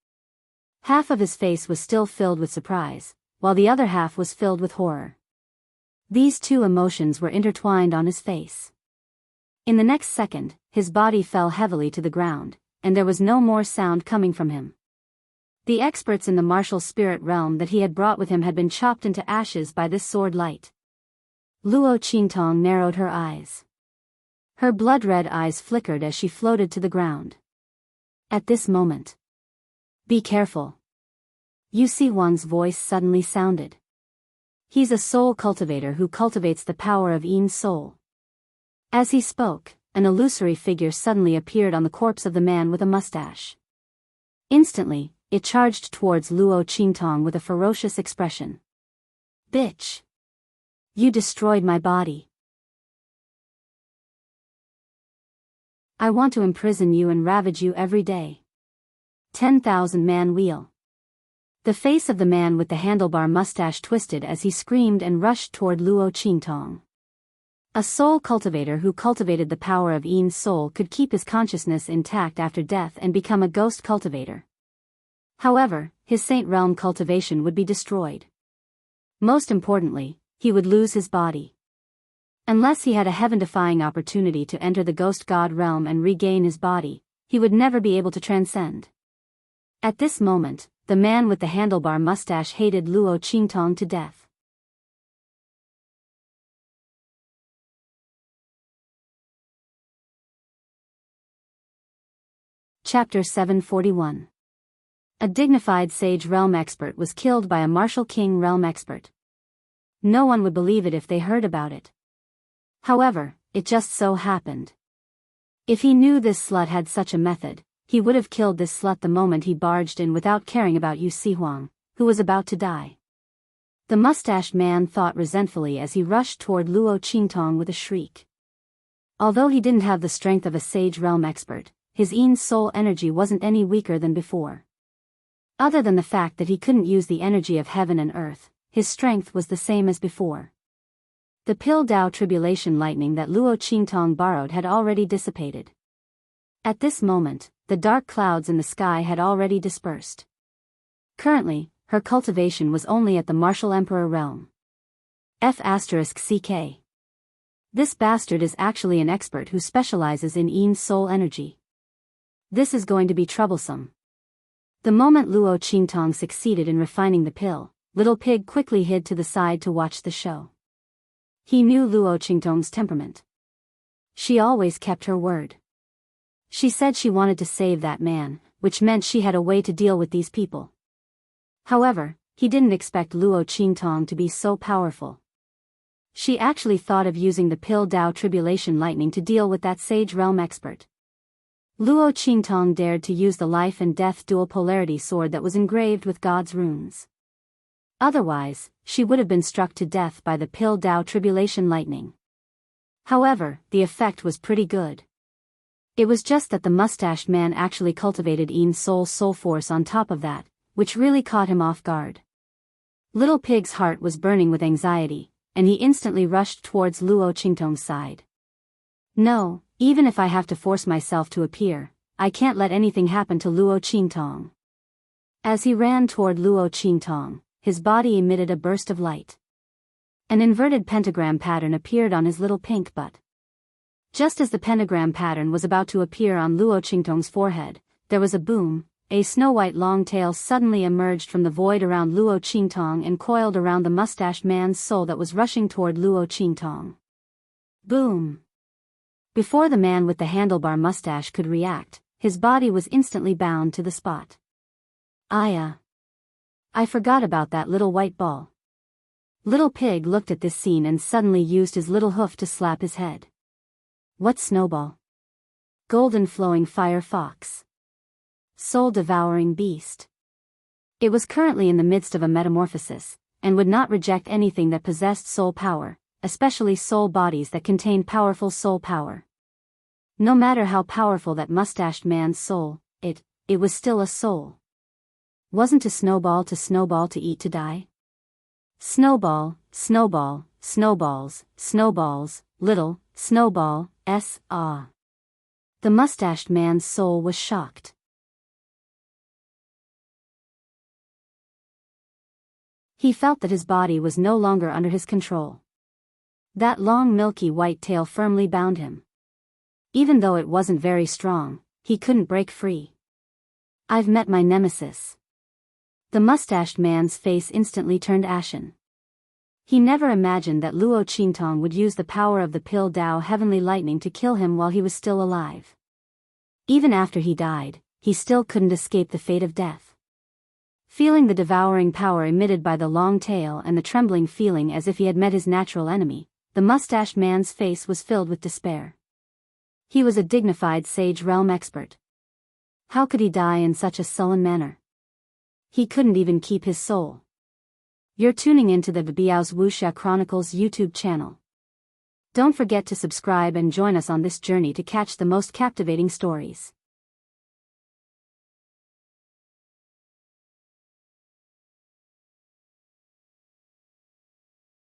Half of his face was still filled with surprise, while the other half was filled with horror. These 2 emotions were intertwined on his face. In the next second, his body fell heavily to the ground, and there was no more sound coming from him. The experts in the martial spirit realm that he had brought with him had been chopped into ashes by this sword light. Luo Qingtong narrowed her eyes. Her blood-red eyes flickered as she floated to the ground. At this moment. "Be careful." Yu Si-wan's voice suddenly sounded. He's a soul cultivator who cultivates the power of Yin's soul. As he spoke, an illusory figure suddenly appeared on the corpse of the man with a mustache. Instantly, it charged towards Luo Qingtong with a ferocious expression. "Bitch! You destroyed my body. I want to imprison you and ravage you every day." 10,000-man wheel. The face of the man with the handlebar mustache twisted as he screamed and rushed toward Luo Qingtong. A soul cultivator who cultivated the power of Yin's soul could keep his consciousness intact after death and become a ghost cultivator. However, his Saint Realm cultivation would be destroyed. Most importantly, he would lose his body. Unless he had a heaven-defying opportunity to enter the ghost god realm and regain his body, he would never be able to transcend. At this moment, the man with the handlebar mustache hated Luo Qingtong to death. Chapter 741. A dignified sage realm expert was killed by a martial king realm expert. No one would believe it if they heard about it. However, it just so happened. If he knew this slut had such a method, he would have killed this slut the moment he barged in without caring about Yu Sihuang, who was about to die. The mustached man thought resentfully as he rushed toward Luo Qingtong with a shriek. Although he didn't have the strength of a sage realm expert, his Yin soul energy wasn't any weaker than before. Other than the fact that he couldn't use the energy of heaven and earth, his strength was the same as before. The Pill Dao tribulation lightning that Luo Qingtong borrowed had already dissipated. At this moment, the dark clouds in the sky had already dispersed. Currently, her cultivation was only at the martial emperor realm. F***CK. This bastard is actually an expert who specializes in Yin soul energy. This is going to be troublesome. The moment Luo Qingtong succeeded in refining the pill, Little Pig quickly hid to the side to watch the show. He knew Luo Qingtong's temperament. She always kept her word. She said she wanted to save that man, which meant she had a way to deal with these people. However, he didn't expect Luo Qingtong to be so powerful. She actually thought of using the Pill Dao tribulation lightning to deal with that sage realm expert. Luo Qingtong dared to use the life and death dual polarity sword that was engraved with God's runes. Otherwise, she would have been struck to death by the Pill Dao tribulation lightning. However, the effect was pretty good. It was just that the mustached man actually cultivated Yin soul force on top of that, which really caught him off guard. Little Pig's heart was burning with anxiety, and he instantly rushed towards Luo Qingtong's side. No, even if I have to force myself to appear, I can't let anything happen to Luo Qingtong. As he ran toward Luo Qingtong, his body emitted a burst of light. An inverted pentagram pattern appeared on his little pink butt. Just as the pentagram pattern was about to appear on Luo Qingtong's forehead, there was a boom. A snow-white long tail suddenly emerged from the void around Luo Qingtong and coiled around the mustached man's soul that was rushing toward Luo Qingtong. Boom! Before the man with the handlebar mustache could react, his body was instantly bound to the spot. I forgot about that little white ball. Little Pig looked at this scene and suddenly used his little hoof to slap his head. What snowball? Golden flowing fire fox. Soul-devouring beast. It was currently in the midst of a metamorphosis, and would not reject anything that possessed soul power, especially soul bodies that contained powerful soul power. No matter how powerful that mustached man's soul, it was still a soul. Wasn't a snowball to eat to die? Snowball, snowball, snowballs, snowballs, little, snowball, The mustached man's soul was shocked. He felt that his body was no longer under his control. That long milky white tail firmly bound him. Even though it wasn't very strong, he couldn't break free. I've met my nemesis. The mustached man's face instantly turned ashen. He never imagined that Luo Qingtong would use the power of the Pill Dao heavenly lightning to kill him while he was still alive. Even after he died, he still couldn't escape the fate of death. Feeling the devouring power emitted by the long tail and the trembling feeling as if he had met his natural enemy, the mustached man's face was filled with despair. He was a dignified sage realm expert. How could he die in such a sullen manner? He couldn't even keep his soul. You're tuning into the Biyao's Wuxia Chronicles YouTube channel. Don't forget to subscribe and join us on this journey to catch the most captivating stories.